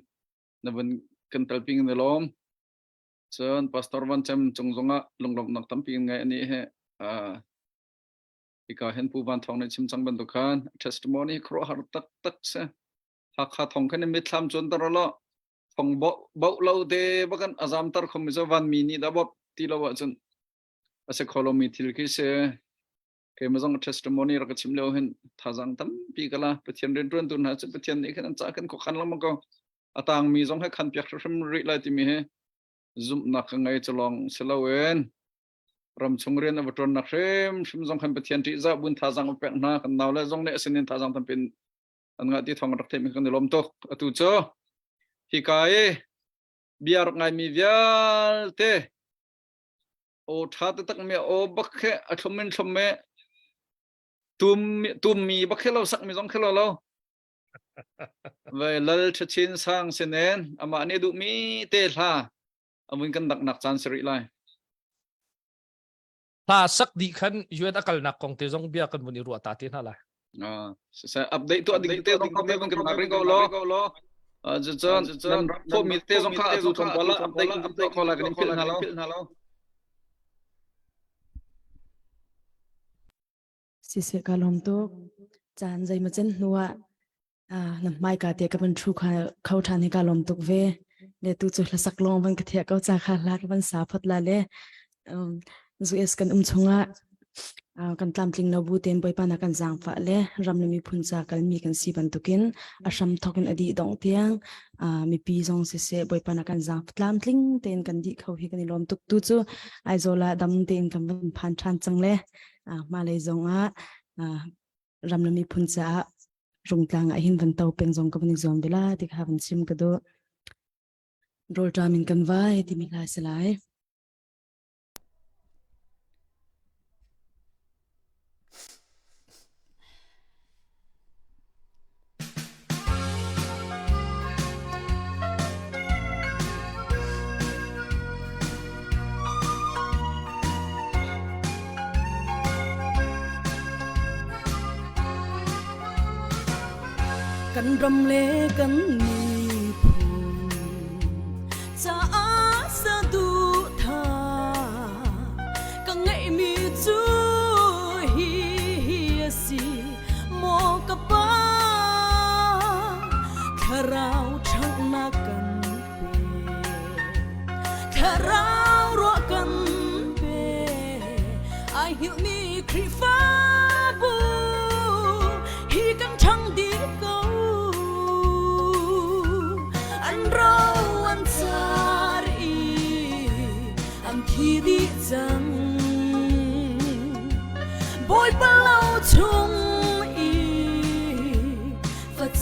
นวันกันตลปิงนี่ล้มจนพาสตอร์วันจำจงลงนักตั้มปีไงอันนี้เฮอีกาเห็นผู้บันทองในชิมจังบันตุกัน testimony ครัวหาตักเสหากขาทองกันมิตรทำจนตลอดทองบ่เราเดบักันอาจามตร์คมมิจวันมีนี่ดับที่เราว่าจนอาศัยคอลมีทิลกิเสเคยมาจง testimony เราก็ชิมเลี้ยวเห็นท่าจังตั้มปีกันละประเทศเรียนรุ่นตุนหาจะประเทศนี้กันจากกันก็ขันละมันก็อาตางมีจงให้ขันเปียกทำริไลที่มีเฮซุมนักไงจะลองเสลาเวนรำชงเรียนอวตารนักเรียนชิมจงคันเปทียนที่จะบุญท่าจังเป็กนากันนาวและจงเนี่ยสินินท่าจังทำเป็นอันงาที่ทองรักเทมีกันในลมตกอตุโจฮิกายบิอาร์ไงมีวิาลเตโอท่าตักมีโอบักเขอชมินชมเมตุมมีบักเขเราสักมีจงเขเราเวลลชินสังเสนนอามาเนี่ยดูมีเตท่าอามุนกันนักจานสิริไลถ้าสักดีขันยูเอ็ดอักลนักของเตจงเบียกันวันนี้รัวตาตีน่าไรsaya update tu adik kita orang kami mungkin nak ring kau lo jajan po mite jong kha tu thong pala update kau lagi pil halo sisi kalom tu chan jai machen nuwa nam mai ka te ka ban thu kha khau than ka lom tuk ve le tu chu hlasak long ban ka thia ka cha kha la ka ban sa phat la le zu es kan chunga kan tlam tling no bu ten boi pa na kan jang fa le ram mi phun cha kal mi kan si ban tukin asham thokin adi dong tiang mi pi jong se boi pa na kan jang tlam tling ten kan di khau hi kan lom tuk tu chu ai zola dam ten kan ban phan than chang le ma le jong ram mi phun cha rung tlang a hin van tau peng jong ka ban zom dela ti kha ban sim ka do rol ta min kan vai ti mi la selaiกันรำเลกันมีผูจะอาสะดูท่าก็ไงมีจู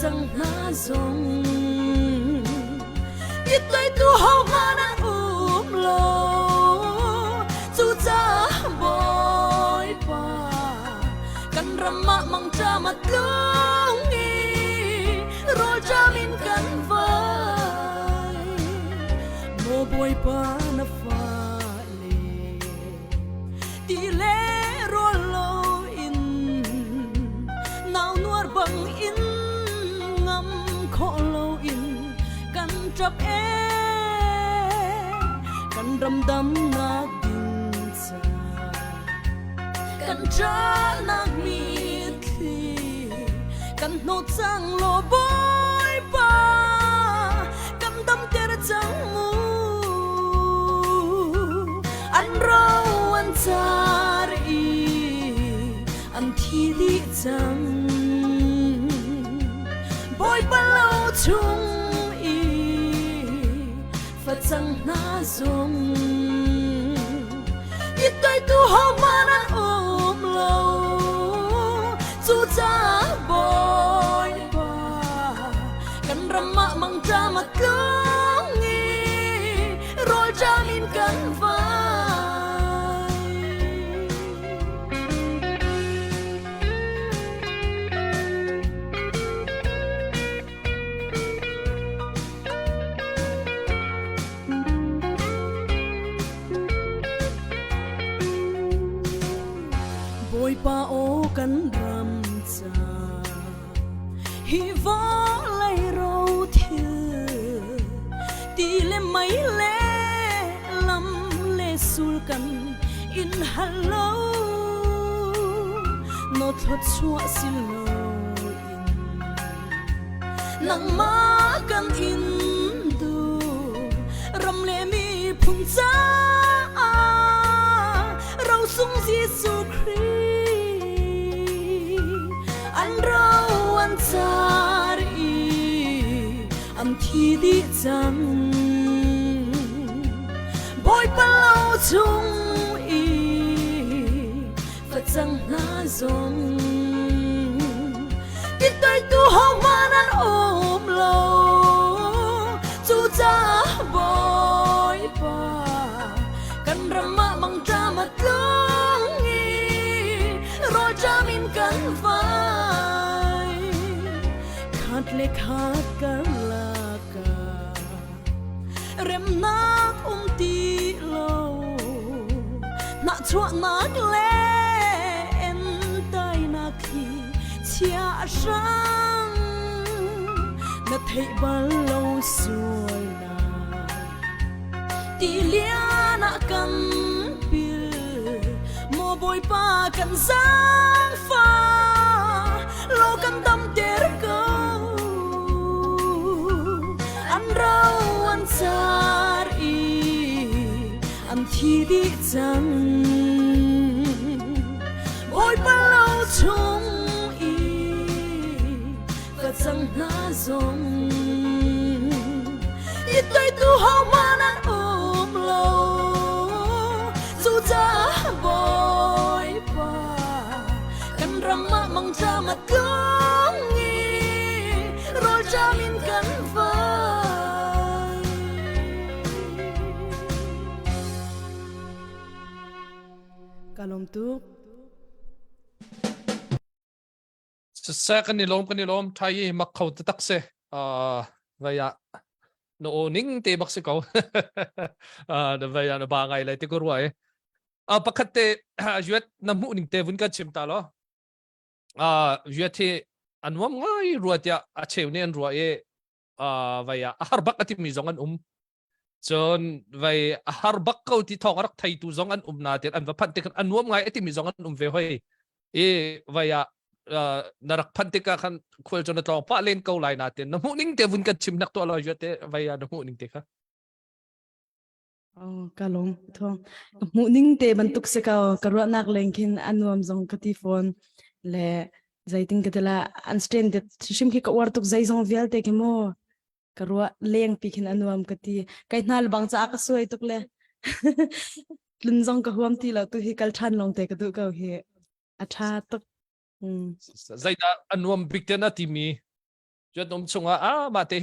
chăng na zong ít tay tu hao ma na lo chu cha boy pa kan rama mang cha mat lungi ro cha min kan vai mo boy pa na fa le ti le ro lo in nào nuar bang in ngam kho lo in kan trap e kan ram dam na din cha kan cha na mi thi kan no chang lo boy pa kan dam ter chang mu an rau an char i an thi di chang boy pa lo chung i fa chang na zong ít tay tu hao ma na lo chu cha boy pa kan rama mang cha mat lungi rol cha min kan vai boy pa o kan ram cha hi vo lai ro thiu ti le mai le lam le sul kan in hello no thot chua sil lo in nang ma kan in du ram le mi phung cha rau sung Giêsu an rau an char i am thi di chang boy pa lo chung i fa chang na zong ít tay tu hao ma na lo chu cha boy pa kan rama mang cha mat lungi ro cha min kan vai khat le khat kan la ka rem nak ti lo na chua nak le en tai na khi chia sang na thei ban lo suai na ti lia na kan pil mo boy pa kan sang fa lo kan tam ter ko an rau an char i am thi di chang boy pa lo chung i ka chang na zong ít tay tu hao ma na lo chu cha boy pa kan rama mang cha mat lungi rol cha min kan vai kalom tu sa kan nilom thai mak khau ta tak se vaya no ning te bak se ko da vaya no ba ngai lai te ko ruai pakhat te juat na mu ning te vun ka chim ta lo juat te anwam ngai ruat ya a cheu ne an ruai vaya har bak ati mi zongan chon vai har bak ko ti thong rak thai tu zongan na te an va phan te kan anwam ngai ati mi zongan ve hoi vaya narak phanti ka kan khol chon to pa len ko lai natin namu ning te vun ka chim nak to lo jate vaya namu ning te ka kalong thong mu ning te ban tuk se ka karwa nak lengkin anuam zong kati phone le zaiting katela unstand shim ki ka war tuk zai zong vial te ke mo karwa leng pikin anuam kati kai nal bang cha ka suai tuk le lun zong ka huam ti la tu hi kal than long te ka du ka hi acha tuk zaida anuam big te na ti mi จุดนมชงมาเตะ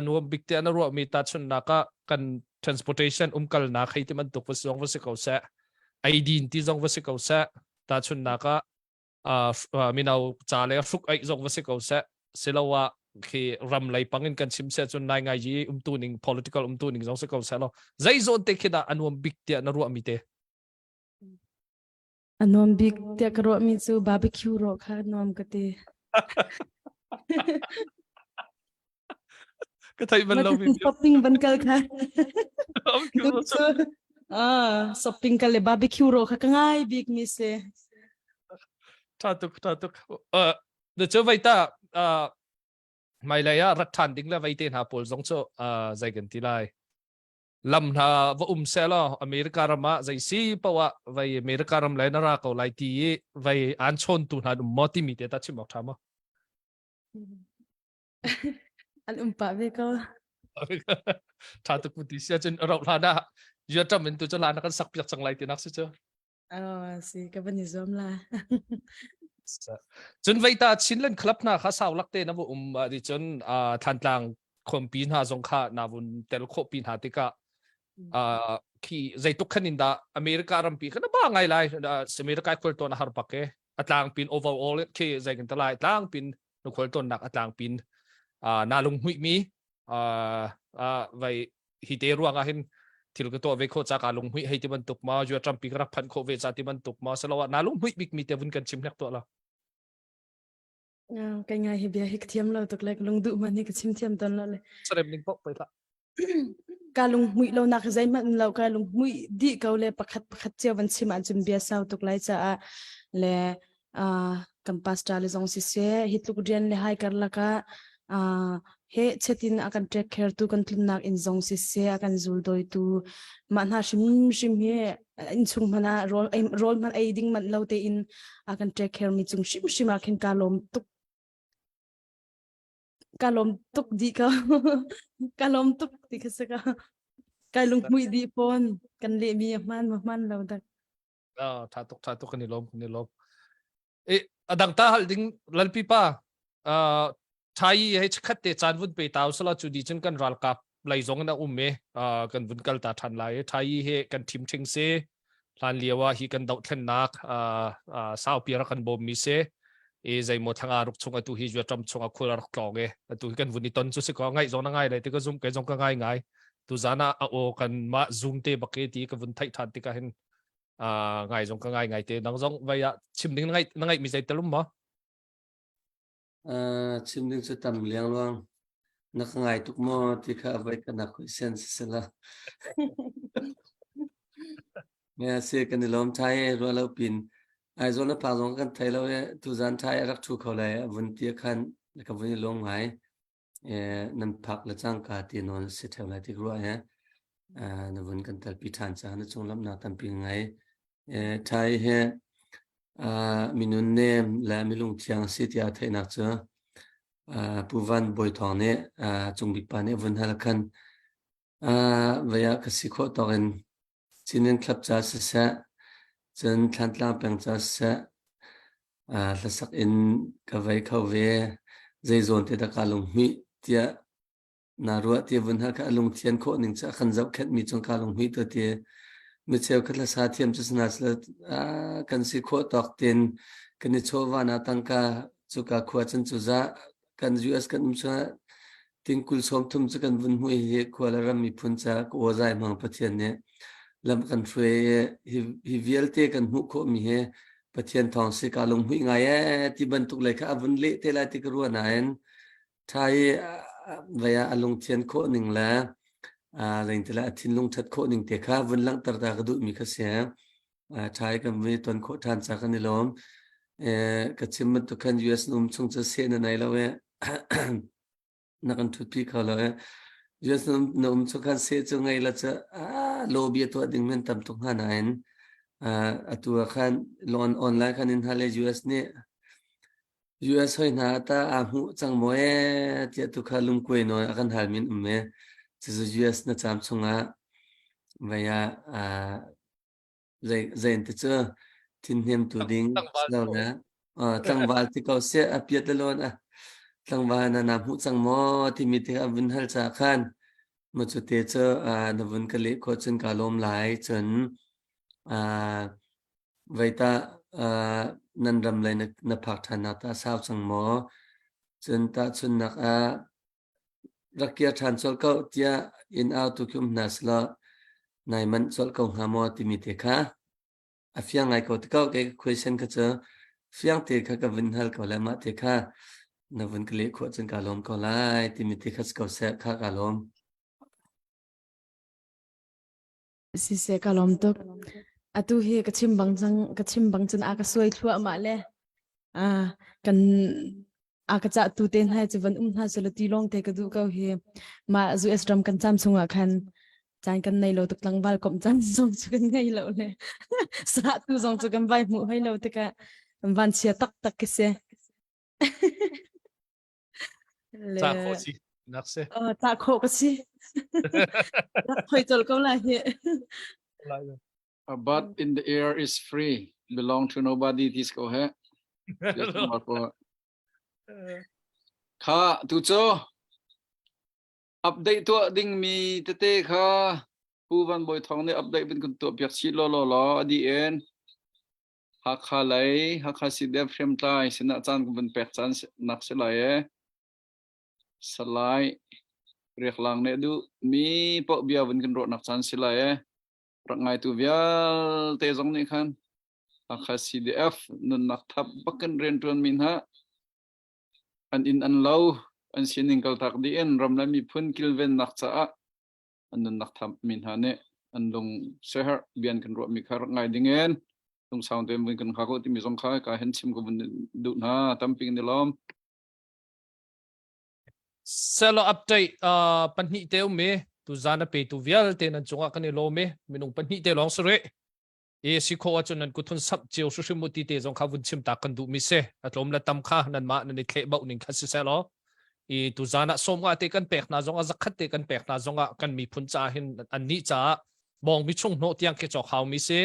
นวมบิ๊กเตนรัวมีตาชนนักกัน transportationกัลนักให้ที่มันตกวัสดุวัสดุเสะไอดีนที่จงวัสดุเสะตาชนนักมีเอาจ่าเลยฟุกไอจงวัสดุเสะเสลว่าคือรำไหลปังเงินกันชิมเสะจนนายไงยีตัวหนึ่ง political ตัวหนึ่งจงวัสดุเสะแล้วใจโซนเตะคิดนวมบิ๊กเตนรัวมีเตะ นวมบิ๊กเตียกระโดดมีซูบาร์บีคิวโรค่ะนวมกะเต ก็ไทยมัน มา เรา ถึ มี งช้อปปิ้งบันเกลค่ะ คิว ดู เรา ซูช้อปปิ้งกันเลยบาร์บีคิวโรค่ะก็ง่ายบิ๊กมิเซ ท่าตุกเดี๋ยวเจอไว้ตาไม่เลยรัฐทันดิ้งแล้วไว้เตนหาพอลสงโซใจกันทีไรลำหาว่าเซลล์อเมริการมาใจซีเพราะว่าไว้อเมริการมเลยนารักเอาไล่ทีไว้อันชนตุนหาดุมอติมิเตตัดชิมออกทำอ่ะ อันปะเวก็ ท่าตุกมุติเสียจนเราลาดาเยอะจำเป็นตัวจะลานักสักเปียกสังไล่ทีนักสิเจ้า สิก็เป็นนิซอมละ จนไว้ตาชินเล่นคลับนะข้าสาวลักเตนะว่าดิจนทันตังคอมปีนหาสงข้านาบุนเตลโคปีนหาติกะที่ใจตุกขันินดาอเมริการัมปีกันบ้างไงไล่อเมริกาควรตัวนะฮาร์ปักเกอัตลางปีนโอเวอร์ออลที่ใจกันตลายตลางปีนนุควรตัวนักอัตลางปีนนาลุงหุยมีไว้ฮิเตรัวงาหินที่เราตัวเวโคจากาลุงหุยให้ที่มันตุกมาอยู่ทรัมปีกรับพันโคเวจาที่มันตุกมาสละว่านาลุงหุยบิ๊กมีเตวุนกันชิมเล็กตัวละ cái ngày hi bia hik thiam lo tok lek lung du man ni ka chim thiam ton lo le แสดงหนึ่งบอกไปละ ka lung mui lo nak zai man lo ka lung mui di ka le pakhat che van chim an chim bia sau tok lai cha a le kampas ta le zong si se hitluk dian le hai kar la ka he chetin akan take care tu kan tlin nak in zong si se akan zul doi tu man ha shim he in chung mana rol man ai ding man lo te in akan take care mi chung shim akin kalom tuk di ka kalom tuk di ka saka kalung mui di pon kan le mi man lo dak ท่าตุกกันนี่ลมดังตาหัลดิ้งลัลปีป้าไทยให้ชัดเตจานวุ้นไปตาวสละจุดีจนกันรัลกับไหลจงนะเมกันวุ้นกัลตาทันไหลไทยให้กันทิมเชงเซลานเลียวว่าฮีกันดาวเทนนักสาวปีรักันบ่มีเซใจหมดทางอารุกชงตัวฮีจวดจำชงคุลรักกองตัวฮีกันวุ้นนี่ตอนสุดสิก็ง่ายจงง่ายเลยที่ก็ซุ่มกันจงก็ง่ายตัวจานะโอกันมาซุ่มเตบักเกตีกันวุ้นไทยทันที่กันเห็นง่ายจงก็ง่ายเตนังจงไว้ชิมดิ้งง่ายมีใจตลุ่มมั้ ชิมดึงจะตำเลี้ยงล่วงนักง่ายทุกโมที่ข้าไว้กันนักคุยเซนสิละเนี่ยเสียกันในลมไทยรัวเราปินไอ้โซนพาลงกันไทยเราเนี่ยทุจานไทยรักชูเขาเลยวันเตียขันแล้วก็วันนี้ลงหายนั่นพักและจ้างกาตีนอนเสียแถวไรที่รัวเนี่ยในวันกันแต่ปีฐานจานจงรับนาตันปีไงไทยเฮมีนุ่นเนมและมีลุงเทียงสิทยาไทยนักเจอผู้วันบอยทองเนี่ยจงบิปานเนี่ยวันฮัลคันวิยากสิโคตอกันจินเนคลับจ้าเสะจนทันตลางเป็นจ้าเสะละสักอินกับไว้เขาเวใจโซนที่ตะการลงมิเตียนารัวเตียวันฮัลคันลงเทียนโคหนึ่งจะขันจับแค่มีจงการลงมิตัวเตียมิเชลคัลสาเทียมจะสนับสนุนกันสิโคตอกเต็นกันนิชวานาตังกาจุกาขวดจันจุจ้ากันยูเอสกันมุชาติงคุลสมทุมจะกันวุ่นหุ่ยเฮขวาลารมีพุนจากโอใจมังปะเทียนเนี่ยลำกันช่วยฮิวิลเตกันหุโคมีเฮปะเทียนทองสิกาลงหุ่ยไงที่บรรทุกเลยค่ะวุ่นเละเทลาติกรัวนันไทยวิยาลงเทียนโคหนึ่งแล้วอะไรที่ละทิ้งลงชัดโคหนึ่งเตะข้าวันหลังตระกระดุมีกระเสียใช้กันมีตอนโคทานจากกันในล้อมกระชิมมันตุกันยูเอสนุ่มชงจะเสียในแล้วนักการทุบปีเขาเลยยูเอสนุ่มชงกันเสียจงไงละจะโลบีตัวดิ่งมันต่ำตรงหาไหนตัวขันลอนออนไลน์ขันอินทาเลยูเอสเนี่ยยูเอสให้หน้าตาหูจังมวยเจ้าตุกขาลุงกุยน้อยกันหามินจะยูเอสนะจำชงวิยาใจที่เจอทิ้งเหียมตัวดิ่งเรานะตั้งวันที่เขาเสียอภิยตลอด tlang ba na nam hu chang mo ti mi te avun hal cha khan mo chu te cho na vun ka le ko chen ka lom lai chen vậy ta nan ram lai na phak than na ta sao chang mo chen ta chun nak rakia than chol ko tia in out to kum nasla nai man chol ko ha mo ti mi te kha a fiang ngai ko ko ke question ka cha fiang te kha ka vin hal ko la ma te kha na vun ka le ko chen ka lom ko lai ti mi te kha ko se kha ka lom si se kalom tok atu hi kachim bang chan aka soi thua ma le kan aka cha tu ten hai chuan ha sala ti long te ka du ka hi ma zu esram kan cham sunga khan chan kan nei lo tuk lang bal kom chan song chu kan ngai lo le sa tu song chu kan vai mu hai lo te ka van chia tak ke se le cha kho si nak se ta kho ka si khoi chol ko la hi A butt in the air is free, belong to nobody. This go ahead. Just more for kha tu cho update to ding mi te kha pu van boy thong ne update bin kun to piak si lo di en ha kha lai ha kha si de frame tai sina chan kun bin pek chan nak se lai salai rek lang ne du mi po bia bin kun ro nak chan se lai rak ngai tu vial te zong ni khan ha kha CDF nun nak thap bakan ren tuan min ha an in an low an sining kal tak di en ram na mi phun kilven nak cha an nun nak thap min ha ne an long seher bian kan ro mi khar ngai dingen tung sound tem bin kan kha ko ti mi zong kha ka hen chim ko bun du na tamping ni lom selo update panhi teu me tu zana pe tu vial te nan chunga kan lo me minung panhi te long sore e si kho achun nan kuthun sap cheu su su muti te jong kha vun chim ta kan du mi se atlom la tam kha nan ma nan ni khle bau ning kha si selo e tu zana som nga te kan pek na jong a zakhat te kan pek na jong a kan mi phun cha hin an ni cha bong mi chung no tiang ke chok haw mi se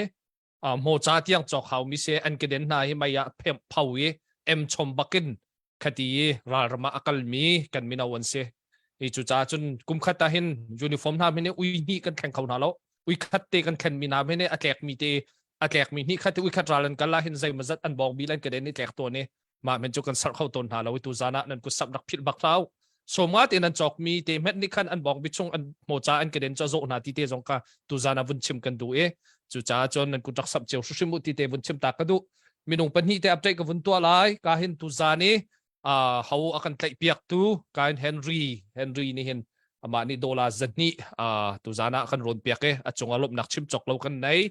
mo cha tiang chok haw mi se an ke den na hi maya phem phawi em chom bakin khati ra rama akal mi kan mina wan se e chu cha chun kum khata hin uniform na mine ui ni kan khang khau na lo ui khat te kan khan mi na mine atlek mi te atlek mi ni khat ui khat ralan kala hin zai mazat an bong bi lan ka den ni tlek to ne ma men chu kan sar khau ton na lo tu zana nan ku sap dak phil bak tau so ma te nan chok mi te met ni khan an bong bi chung an mo cha an ka den cha zo na ti te jong ka tu zana vun chim kan du e chu cha chon nan ku tak sap cheu su simu ti te vun chim ta ka du minung pan hi te update ka vun to lai ka hin tu zani how akan tlai piak tu kain Henry ni hin ama ni dola zadni tu zana kan ron piak e achung alop nak chim chok lo kan nei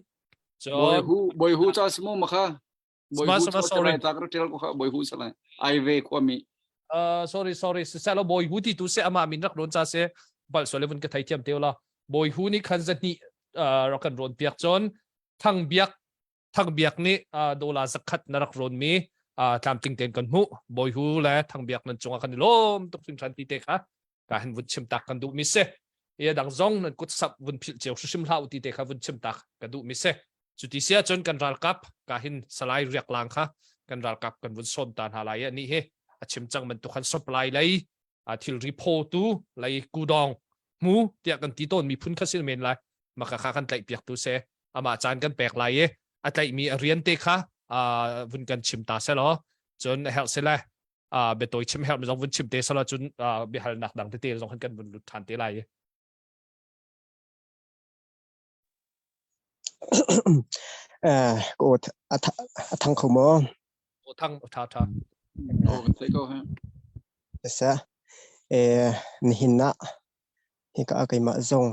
boy hu cha simu makha boy hu cha sorry ta kro tel ko boy hu sala ai ve ko mi sorry selo boy hu ti tu se ama min rak ron cha se bal so level ka thai thiam teula boy hu ni khan zadni rakan ron piak chon thang biak ni dola zakhat narak ron mi tam ting ten kan mu boy hu la thang biak nan chunga kan lom tok sim chan ti te kha ka han vun chim tak kan du mi se ye dang zong nan kut sap vun phil cheu su sim hlau ti te kha vun chim tak ka du mi se chu ti sia chon kan ral kap ka hin salai riak lang kha kan ral kap kan vun son tan halai ni he a chim chang man tu khan supply lai thil report tu lai ku dong mu tia kan ti ton mi phun khasil men lai maka kha kan tlai piak tu se ama chan kan pek lai ye atlai mi rian te kha vun kan chim ta se lo chon hel se la be toy chim hel mi jong vun chim te sala chun be hal nak dang te jong kan vun lut than te lai cô thằng không mò o thang tha sai ko ha sa hinna hi ka kai ma zong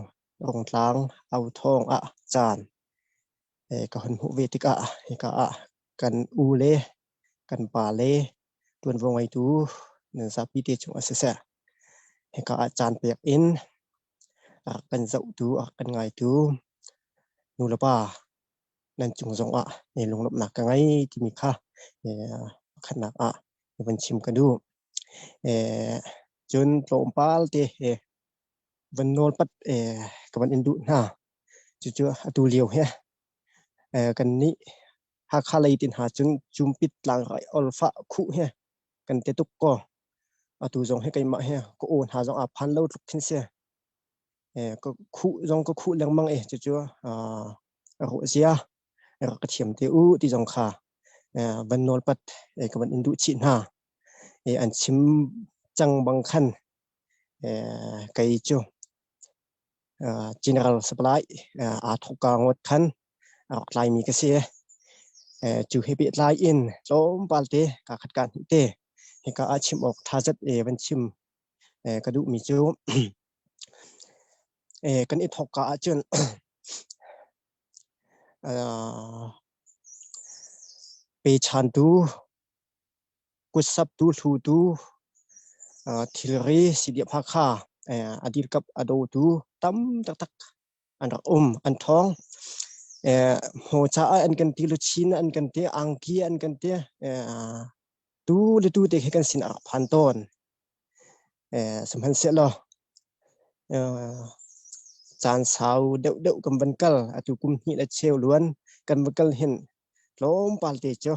rong tlang au thong chan ka hun hu ve tika hi ka kan u le kan pa le tuan vong ai tu nên sa pi te chung asa hi ka chan pek in kan zau tu kan ngai tu nu la pa nên chung zong ne long lop nak ka ngai ti mi kha khan nak vẫn chim kan du chun tlom pal te vẫn nol pat ka van indu na chu atu liu he kan ni ha kha lai tin ha chun chumpit lang alpha khu he kan te tuk ko tu zong he kai ma he ko on ha zong a phan lo tluk thin se ko khu zong ko khu lang mang chu chu ro zia ro ka thiam te u ti zong kha ban nol pat ka ban indu chi na an chim chang bang khan kai chu general supply a thok ka ngot khan klai mi ka se chu he bi lai in chom palte ka khat kan te he ka a chim ok thazat ban chim ka du mi chu kan i thok ka a chun pe chan tu kusap tu thu tu thilri sidia pha kha adir kap ado tu tam tak tak an an thong ho cha an kan ti lu chin an kan te angki an kan te tu le tu te kan sin a phan ton samhan se lo chan sau deuh deuh kam ban kal atu kum hi la cheu luan kan bakal hin lom palte cho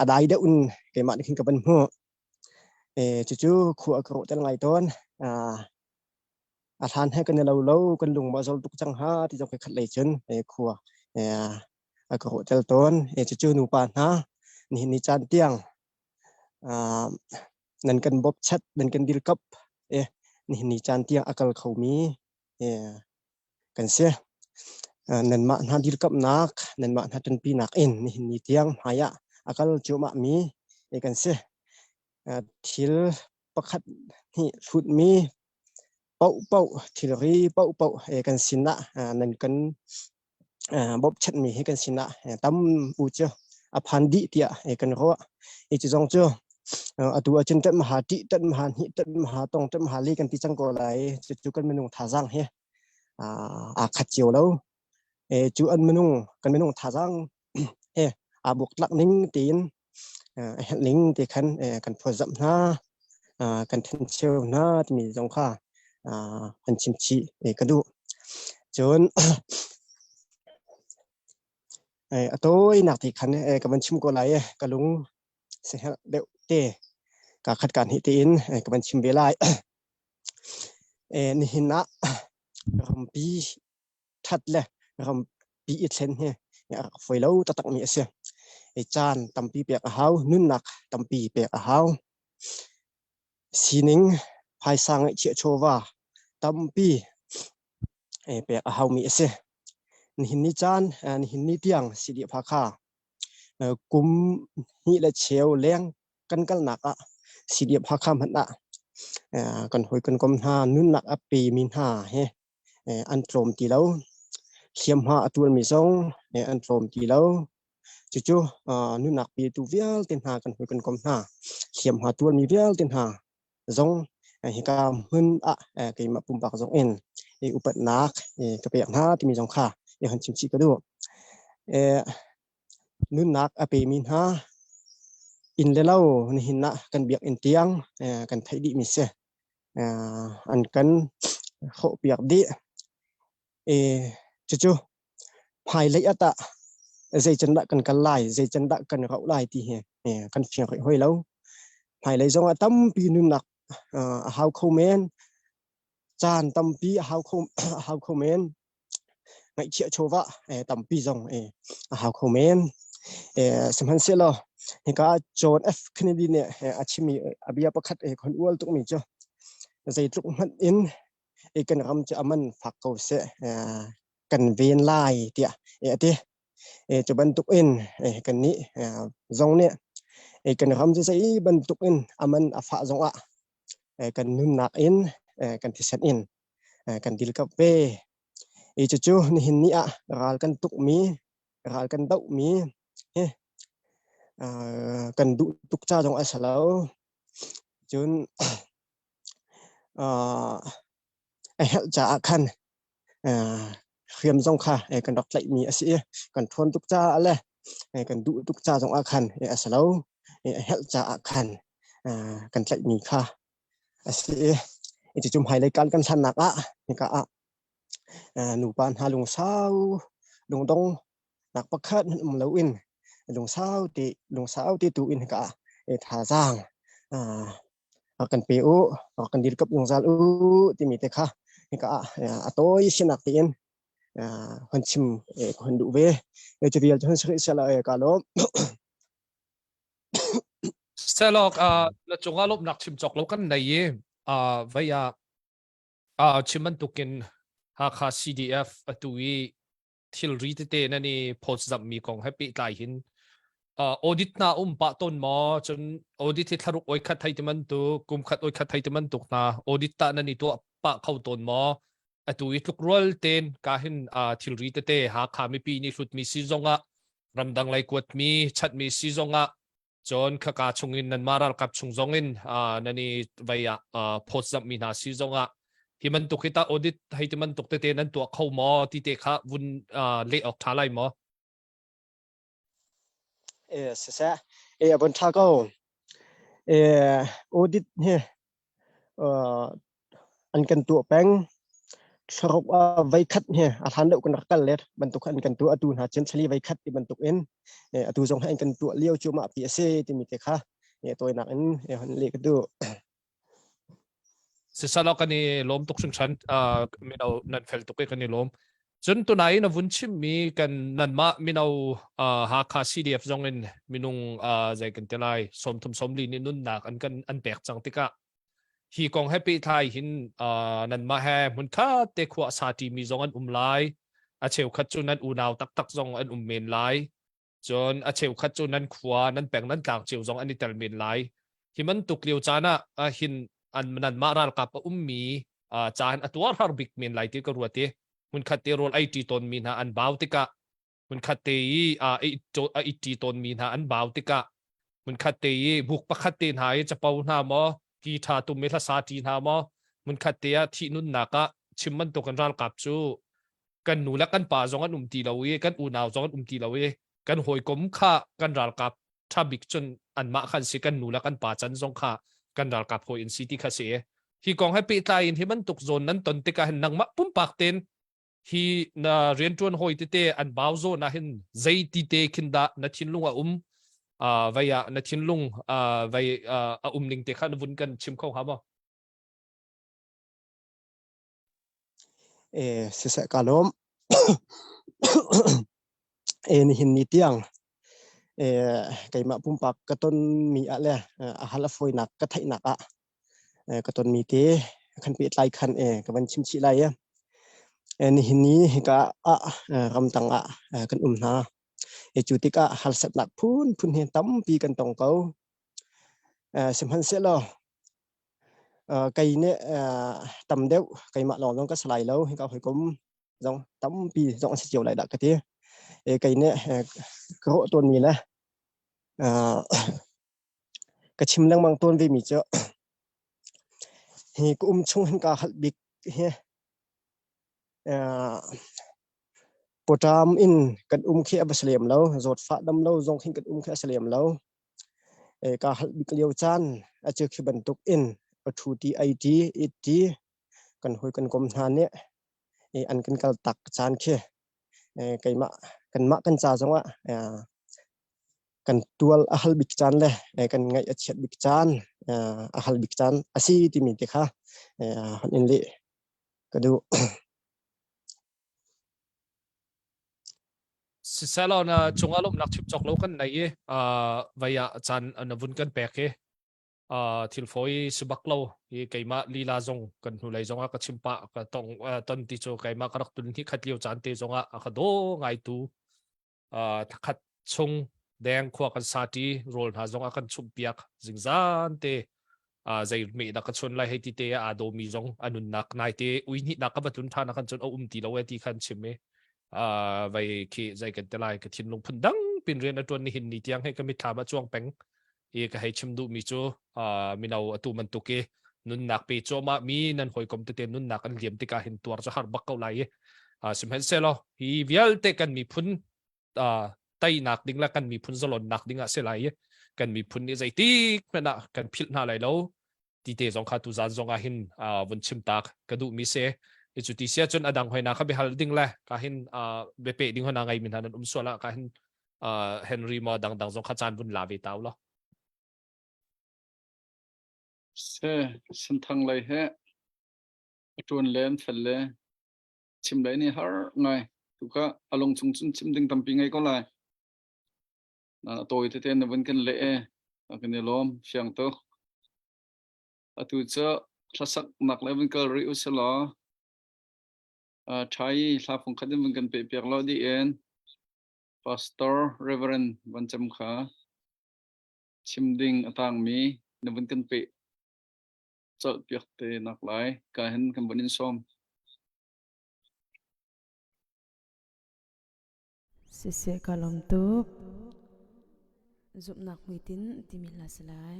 adai da un ke ma khin ka ban hu chu chu khu akro tel ngai ton than he kan lo lo kan lung ma zol tuk chang ha ti jok khat le chen khu akro tel ton chu chu nu pa na ni chan tiang nan kan bob chat nan kan dil kap ni chan tiang akal khau mi kan se nan ma na dil kap nak nan ma na tan pi nak in ni tiang haya akal chu ma mi kan se thil pakhat ni thut mi pau pau thil ri pau pau kan sinna nan kan bob chat mi he kan sinna tam u chu a phan di tia kan ro chu jong chu atu a chen tat ma ha ti tat ma ha hi tat ma ha tong tat ma ha li kan ti chang ko lai chu kan menung tha jang he a khat chiu lo chu an menung kan menung tha jang he a buk lak ning tin ning te khan kan pho zam na kan thin cheu na ti mi jong kha an chim chi ka du chon atoi nak ti khan ka ban chim ko lai ka lung se ha de te ka khat kan hi tin ka ban chim be lai ni hina ram pi that le ram pi i thlen he foi lo ta tak mi ase chan tampi pek a hau nun nak tampi pek a hau sining phai sang che chowa tampi pek a hau mi ase ni chan ni tiang sidi pha kha kum ni la cheu leng kan kal nak a sidi pha kha man na kan hoi kan kom ha nun nak a pe min ha he an trom ti lo khiam ha atul mi song an trom ti lo chu chu nun nak pi tu vial ten ha kan hoi kan kom ha khiam ha tul mi vial ten ha zong hi ka hun a ke ma pum pak zong en upat nak ka pe na ti mi zong kha han chim chi ka du nun nak a pe min ha in le lo ni hin na kan biak in tiang kan thai di mi se an kan kho biak di chu chu phai le ata zai chen da kan kal lai zai chen da kan rau lai ti he kan phiang hoi lo phai le zong a tam pi nun nak hau kho men chan tam pi hau kho men ngai chia chowa tam pi zong hau kho men samhan se lo hi ka John F Kennedy ne achimi abia pakhat khon ual tuk mi cho zai tuk man in kan ram cha aman phak ko se kan ven lai tia ate cho ban tuk in kan ni zong ne kan ram cha sai ban tuk in aman afa zong a kan nun nak in kan thisan in kan dil kap ve chu chu ni hin ni a ral kan tuk mi ral kan dau mi kan du tuk cha jong asalo chun hel cha khan khiam jong kha kan dok lai mi asi kan thon tuk cha ale kan du tuk cha jong khan asalo hel cha khan kan lai mi kha asi chu chum hai lai kan san nak a ka nu pan ha lung sau lung dong nak pakhat lo in lung sau ti tu in ka tha jang akan PU akan dirkap yung zal ti mi te kha ka atoi sinak tin hon chim hon du ve ti rial hon sri sala ka lo Selok na chungalop nak chim chok lo kan nei vaya chiman tukin ha CDF atui thil ri te na ni post zam mi kong happy tai hin audit na pa ton mo chun audit thi tharuk oi khat thai timan tu kum khat oi khat thai timan tuk na audit ta na ni tu pa khau ton mo atui tluk rol ten ka hin thil ri te ha kha mi pi ni hlut mi si zonga ramdang lai kwat mi chat mi si zonga chon khaka chungin nan maral kap chung zongin nani vaya post zam mi na si zonga hi man tuk kita audit hay ti man tuk te nan tu khau mo ti te kha vun le ok thalai mo sa abon tha ko audit he an kan tu peng sarok vai khat he athan deuh kan rakal let bentuk an kan tu atu na chen chali vai khat ti bentuk en atu jong han kan tu liau chu ma pi se ti mi te kha toy nak en han le ka du si salo kani lom tuk sing chan minaw nan fel tuk kani lom chun tu nai na vun chim mi kan nan ma minaw ha kha CDF zong in minung zai kan telai som thum som li ni nun nak an pek chang tika hi kong happy thai hin nan ma he mun kha te khwa sa ti mi zong an lai a cheu khat chu nan u naw tak zong an men lai chon a cheu khat chu nan khwa nan pek nan tlang cheu zong an tel men lai hi man tuk liu chana hin an nan maral ka pa mi chan atwar har big men lai ti ka ruati mun khate rol IT ton min ha an bautika mun khate IT ton min ha an bautika mun khate buk pakhatin ha cha pau na mo ki tha tu me tha sa ti na mo mun khate ya thi nun na ka chimman to kan ral kap chu kan nu la kan pa zong an ti lawi kan u naw zong an ti lawi kan hoi kom kha kan ral kap tha big chun an ma khan si kan nu la kan pa chan zong kha kan ral kap hoi in city kha se hi kong happy tai in himan tuk zon nan ton te ka nang ma pum pak ten hi na rian tuan hoi te an bao zo na hin zai ti te kinda na thin lunga vaya na thin lung vai ning te khan vun kan chim khau ha mo se sa kalom ni hin ni tiang kai ma pum pak ka ton mi ale a hala foi nak ka thai nak ka ton mi te khan pi lai khan ka ban chim chi lai ni hin ni ka ram tang kan na chu ti ka hal sat nak phun he tam pi kan tong ko sim han se lo cây nè tầm đeo cây mạ lò nó có slide lâu hay có phải cũng giống tấm pi giống sẽ chiều lại đặt cái thế cây nè cái hộ tuần mì nè cái chim lăng mang tuần về mì chợ thì cũng chung hình cả hạt bịch he potam in cái kia bớt slim lâu rồi phát đâm lâu giống hình cái kia slim lâu cả hạt bịch liều chan ở trước khi bận tục in thu ti IT IT kan hoi kan kom than ne an kan kal tak chan khe kai ma kan cha zonga kan tual ahal bik chan le kan ngai achet bik chan ahal bik chan asi ti mi te kha han in le kadu si salo na chungalom nak chip chok lo kan nai vaya chan na vun kan pek he thil foi subak lo hi keima lila zong kan hu lai zonga ka chimpa ka tong ton ti cho keima karak tun hi khat liu chan te zonga ka do ngai tu khat chung deng khwa kan sati rol ha zonga kan chum piak jingzan te zai me da ka chon lai heti te a do mi zong anun nak nai te ui ni da ka batun thana kan chon ti lo ti khan chimme vai ki zai kan te lai ka thin lung phun dang pin ren atun ni hin ni tiang he ka mi thama chuang peng ka hay chim du mi chu minaw atu man tu ke nun nak pe cho ma mi nan hoi kom te nun nak an liam te ka hin tuar cha har bak ko lai sim hen selo hi vial te kan mi phun tai nak ding la kan mi phun zalon nak ding a se lai kan mi phun ni zai tik na kan phil na lai lo ti te zong kha tu zan zong a hin vun chim tak ka du mi se chu ti sia chun adang hoi na kha be hal ding la ka hin be pe ding hona ngai min han so la ka hin Henry mo dang zong kha chan vun la ve taw lo se san thang lai he atun lem fel le chim lai ni har ngai tu ka along chung chung chim ding tampi ngai ko lai na toi te ten van kan le e kan ne lom fiang to atu cha thlasak mak le van ka ri usala thai hla phong khadim van kan pe pek lo di en pastor reverend van cham kha chim ding atang mi na van kan pe chal pek te nak lai ka hen kan bonin som Sisi kalom tuk Zup nak muitin timila selai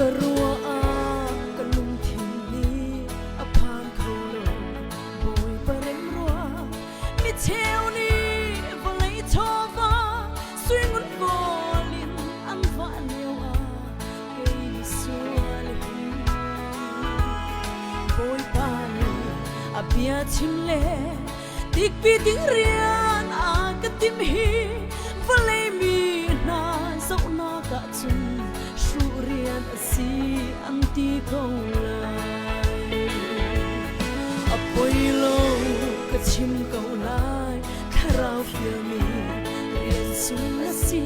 Kerua kalung thini apam kholo boy parem rua mi theo ni volei thova swing un volin ang van yawa kay suali boy pani apia chimle tik pi ting rian akatim hi volei mi na so na ka chung Rian si anti kaulai apoy lo kachim kaulai kharau fiami rian sung na si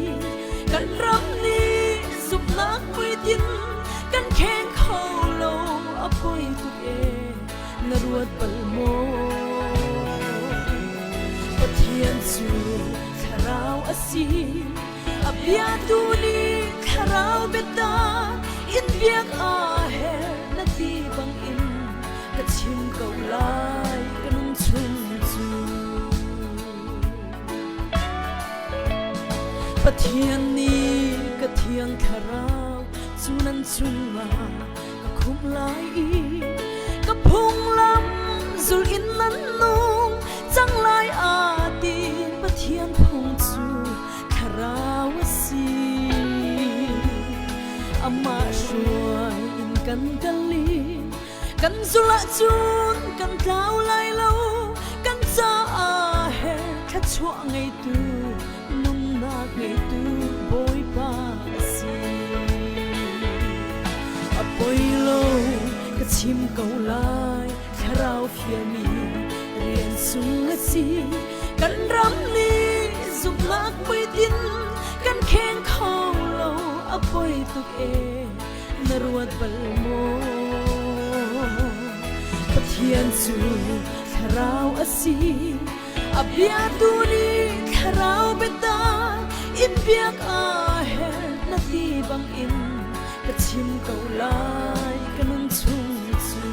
kan ram ni zup lak puitin kan khen kholo apoy tu e naruat balmo pathian su kharau asi abia tu ni kharau beta in biak a he na ti bang in ka chim kau lai kanung chung chu pathian ni ka thiang kharau chunan chunga ka khum lai i ka phung lam zul in nan nung chang lai a ti pathian phung chu kharau si ama shuai in kan kali kan zula chun kan tau lai lâu kan cha a he kha chua ngai tu nung na ngai tu boy pa si apoi lo ka chim kau lai kharau fiami rian sung na si kan ram ni zup lak pui tin kan khen khâu lâu apoi tuk e naruat balmo pathian su kharau asi abia tu ni kharau beta in biak a he na ti bang in kachim kau lai kanun chung chu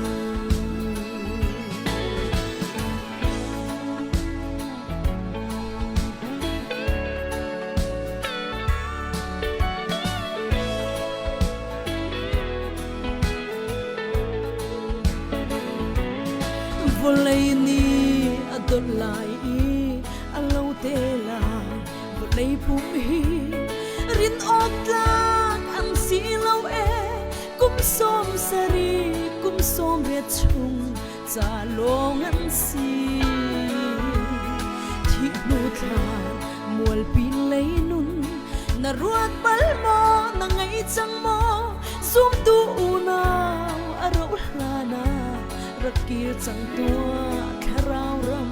volei ni adol lai i alo te lai volei pum hi rin ok lak ang silaw e kum som sari kum som het chung cha longan si thi nu than mual pin lei nun na ruat bal mo na ngai chang mo sum tu una aro hlana rakir chang tua kharau ram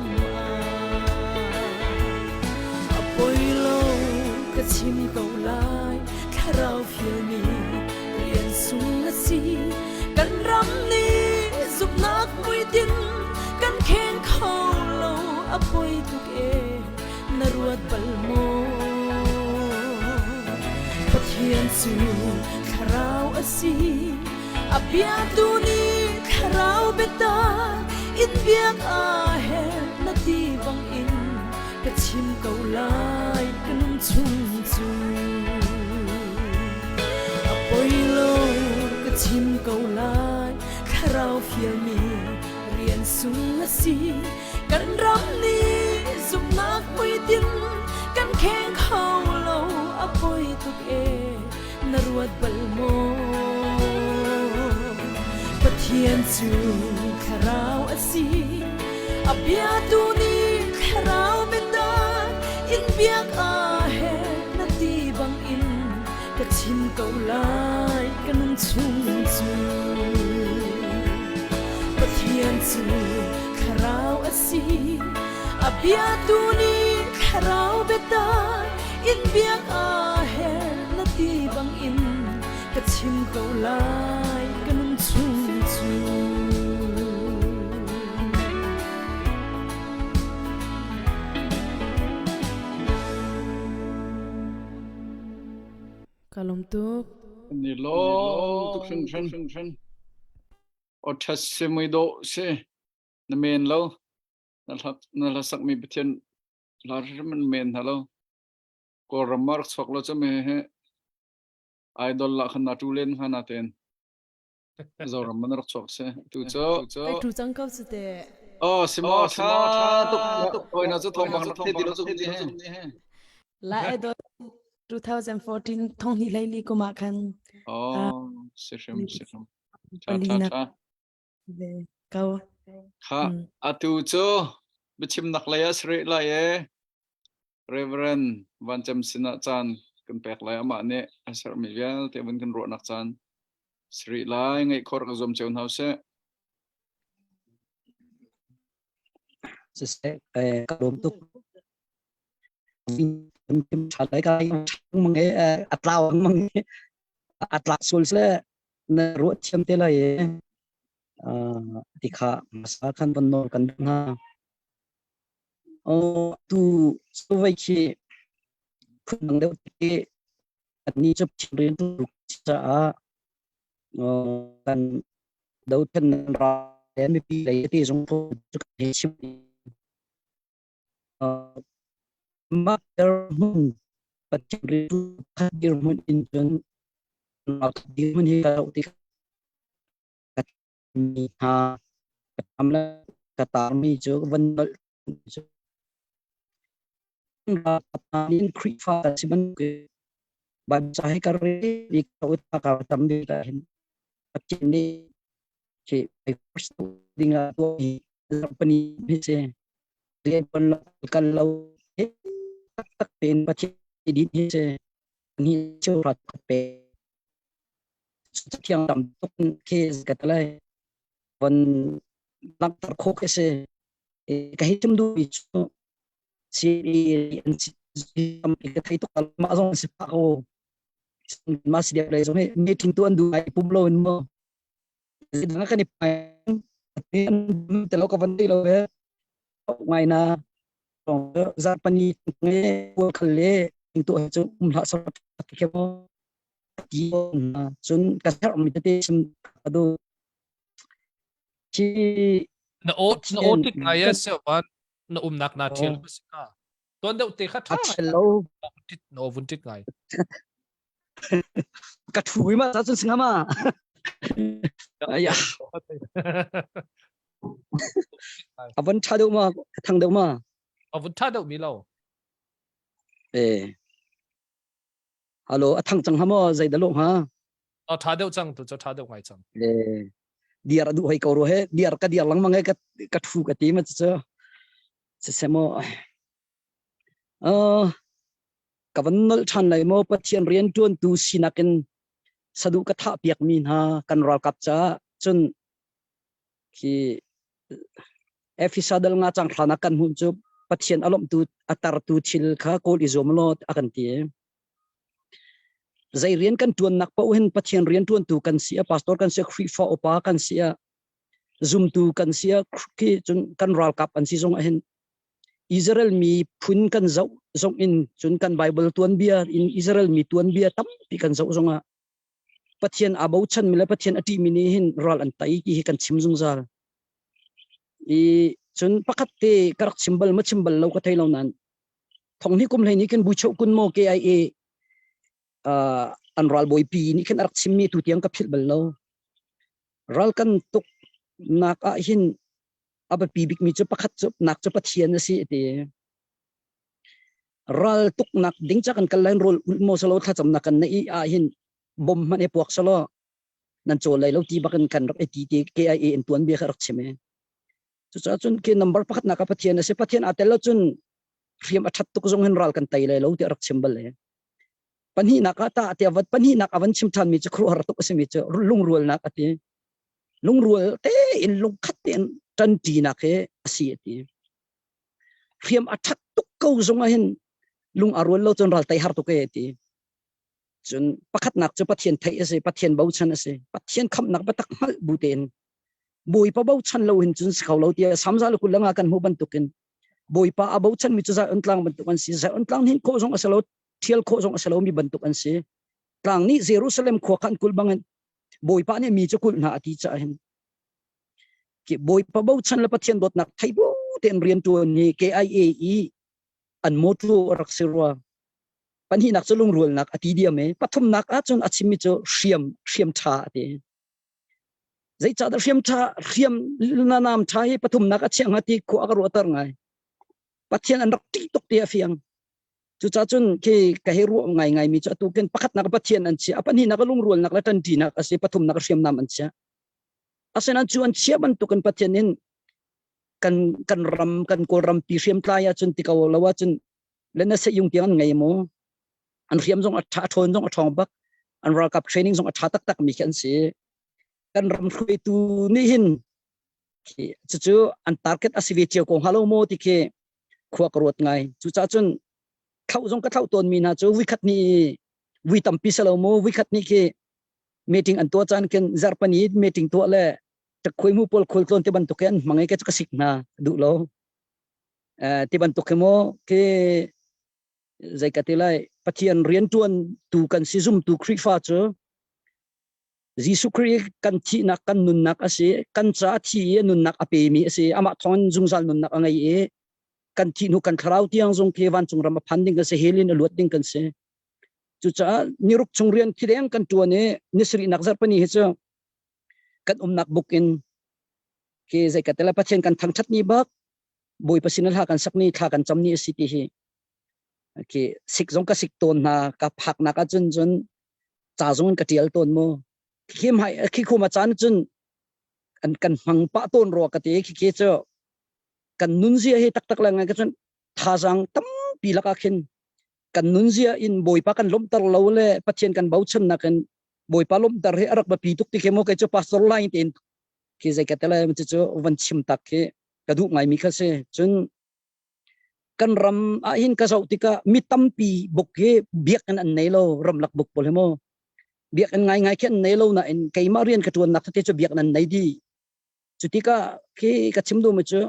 apoi lo kachim kau lai kharau fiami rian sung na si kan ram ni zup nak pui tin kan khen khâu lo apoi tuk e naruat balmo pathian su kharau asi abia tu ni kharau beta in biak a he na ti bang in kachim kau lai kanung chung chu apoi lo kachim kau lai kharau fiami rian sung na si kan ram ni zup nak pui tin kan khen khâu lo apoi tuk e na ruat bal mo pathian chu kharau asi abia tu ni kharau beta in biak a he na ti bang in ka chin ko lai kanung chung chu pathian chu kharau asi abia tu ni kharau beta in biak a he na ti bang in ka chin ko lai kanung chung chu kalom tuk ni lo tuk shen o thas se mai do se na men lo na la sak mi bethen la man men halo ko ramar chok lo chame he idol la khana tu len khana ten zo ram man rak chok se tu cho ai tu chang kau chu te simo tha tuk oi na chu thong bang nak the dilo chu ni he la ai do 2014 thong ni lai li ko ma khan sesam Alina. tha ve kau kha atu cho bichim nak laya sri la ye reverend vancham sina chan kan pek lai ama ne asar mi vel te bun kan ro nak chan sri lai ngai khor ka zom cheun house sẽ kalom tuk tim chalai ka mangai atlaw sul se na ro chem te la ye tikha masa khan ban nor kan na tu so vai ki khung de ke ani chap chrin tu cha kan dau thân ra mi pi lai ti jong po ke chim Mother Moon, but Kadir Moon in Jun, not given here out the Katmiha, Katamla, Katami, Jovan, in Krifa, Simon, but Sahikari, the Kawatambi, a kidney, she first thing a company, dia pun kalau tak pen baca di se ni curhat pe setiang tam tuk kes katalai wan nak terkho kese kahitum du itu si am ikatai tu kalma azong sipako mas dia play zone ni tintuan du ai pumlo mo sedang kan ni telo ka vanti lo ngoài na ra pani nghe qua khale tu chu umla so ke mo ti na chun ka thar mi te sim adu chi na otik na ya se ban na nak na thil basika ton de te kha tha hello tit no vuntit ngai ka thui ma sa chun singa ma aya avan thado ma thang do ma avun tha do mi lo hello athang chang hamo zai da lo ha tha do chang tu cho tha do ngai chang diar du hai ko ro he diar ka diar lang mangai ka thu ka ti ma cha se mo ka van nol than lai mo pathian rian tuan tu sinakin sadu ka tha piak min ha kan ral kap cha chun ki efisadal nga chang thana kan hun chu pathian alom tu atar tu thil kha kol izom lot akan ti zai rian kan tuan nak pa uhen pathian rian tuan tu kan sia pastor kan sia khri fa opa kan sia zoom tu kan sia ki chun kan ral kap an si jong hen Israel mi phun kan zong in chun kan bible tuan bia in Israel mi tuan bia tam pi kan zonga pathian abau chan mila pathian ati mini hin ral an tai ki kan chim jung zal i chun pakat te karak chimbal ma chimbal lo ka thailo nan thong ni kum lai ni kan bu chau kun mo ke ai an ral boy pi ni kan arak chimmi tu tiang ka phil bal lo ral kan tuk nak a hin aba pi bik mi chu pakhat chu nak chu pathian si te ral tuk nak ding cha kan kal line roll mo salo tha cham nak kan nei a hin bom man e puak salo nan cho lai lo ti bakan kan rak ti ti KIA in tuan bi kharak chime chu cha chun ke number pakhat na ka pathian ase pathian atel chun riam athat tuk zong hen ral kan tai lai lo ti rak chimbal le panhi na ka ta te wat panhi na awan chim than mi chu khru har tuk ase mi chu lung rual na ka ti lung rual te in lung khat ten tan ti na ke asi ti riam athat tuk ko zong hen lung arwal lo chon ral tai har tuk ke ti chun pakhat nak chu pathian thai ase pathian bau chan ase pathian kham nak batak mal buten boi pa bau chan lo hin chun khau lo tia samza lu kulanga kan hu ban tukin boi pa abau chan mi chu za untlang ban tukan si za untlang hin ko jong asalo thial ko jong asalo mi ban tukan si tlang ni Jerusalem kho khan kul bangan boi pa ne mi chu kul na ati cha hin ki boi pa bau chan la pathian dot nak thai bo ten rian tu ni KIA an motu raksirwa panhi nak cholung rul nak ati dia me pathum nak a chon achimi cho hriam tha te zai cha da hriam na nam tha hi pathum nak a chang ati ko agar watar ngai pathian an rak ti tok te afiang chu cha chun ke ka he ru ngai mi cha tu ken pakhat nak pathian an chi apani nak lung rul nak la tan ti nak ase pathum nak hriam nam an cha asen an chu an chia ban tu kan pathian in kan ram kan ko ram pi hriam tla ya chun ti ka lawa chun lena se yung tiang ngai mo an riam zong atha thon zong athong bak an world cup training zong atha tak mi khan se kan ram khui tu ni hin ki chu an target asive che ko halo mo ti ke khwa karot ngai chu cha chun thau zong ka thau ton mi na chu wi khat ni wi tam pi salo mo wi khat ni ke meeting an to chan ken zarpani meeting to le ta khoi mu pol khol ton te ban to ken mangai ke ka sik na du lo te ban to ke mo ke zai katilai pathian rian tuan tu kan sizum tu khrifa chu Jisu Kri kan thi nak kan nun nak ase kan cha thi nun nak ape mi ase ama thon jungzal nun nak angai e kan thi nu kan kharau tiang jong ke wan chung ram phanding ase helin aluat ding kan se chu cha niruk chung rian khireng kan tuane nisri nak zar pani he cha kan nak bukin ke zai katela pathian kan thang that ni bak boi pasinal ha kan sakni tha kan chamni city hi ke sik jong ka sik ton na ka phak na ka chun cha jong ka tial ton mo khim hai khi khuma chan chun kan hang pa ton ro ka te khi ke cho kan nunzia he tak la nga ka chun tha jang tam pi la ka khin kan nunzia in boi pa kan lom tar lo le pathian kan bau chan na kan boi pa lom tar he arak ba pi tuk ti ke mo ke cho pastor line tin ki zai ka tela mi cho van chim tak ke ka du ngai mi kha se chun kan ram a hin ka zau tika mi tampi bokke biak an nei lo ram lak bok pol mo biak an ngai khen nei lo na en kai ma rian ka tuan nak te cho biak nan nei di chutika ke ka chim do ma cho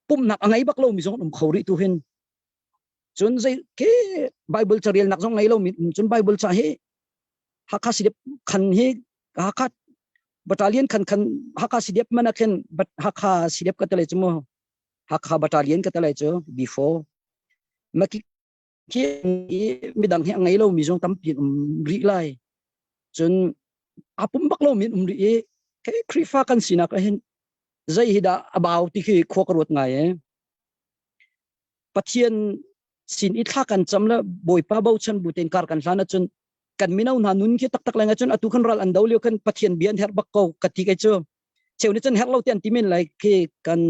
pum nak angai bak lo mi jong um khori tu hin chun zai ke bible charial nak jong ngai lo mi chun bible cha he hakha sidep khan he hakha battalion khan hakha sidep mana khen hakha sidep ka tele chmo hakha battalion ka tele cho before maki ke mi dang he ngai lo mi jong tam pi ri lai chun apum bak lo min ri e ke krifa kan sina ka hen zai hida about ti khi khok rot ngai e pathian sin i thla kan chamla boi pa bau chan buten kar kan hlana chun kan minau na nun ki tak langa chun atu khan ral an dawlio kan pathian bian her bak ko kati kai chu chewni chun her lo ten timin lai ke kan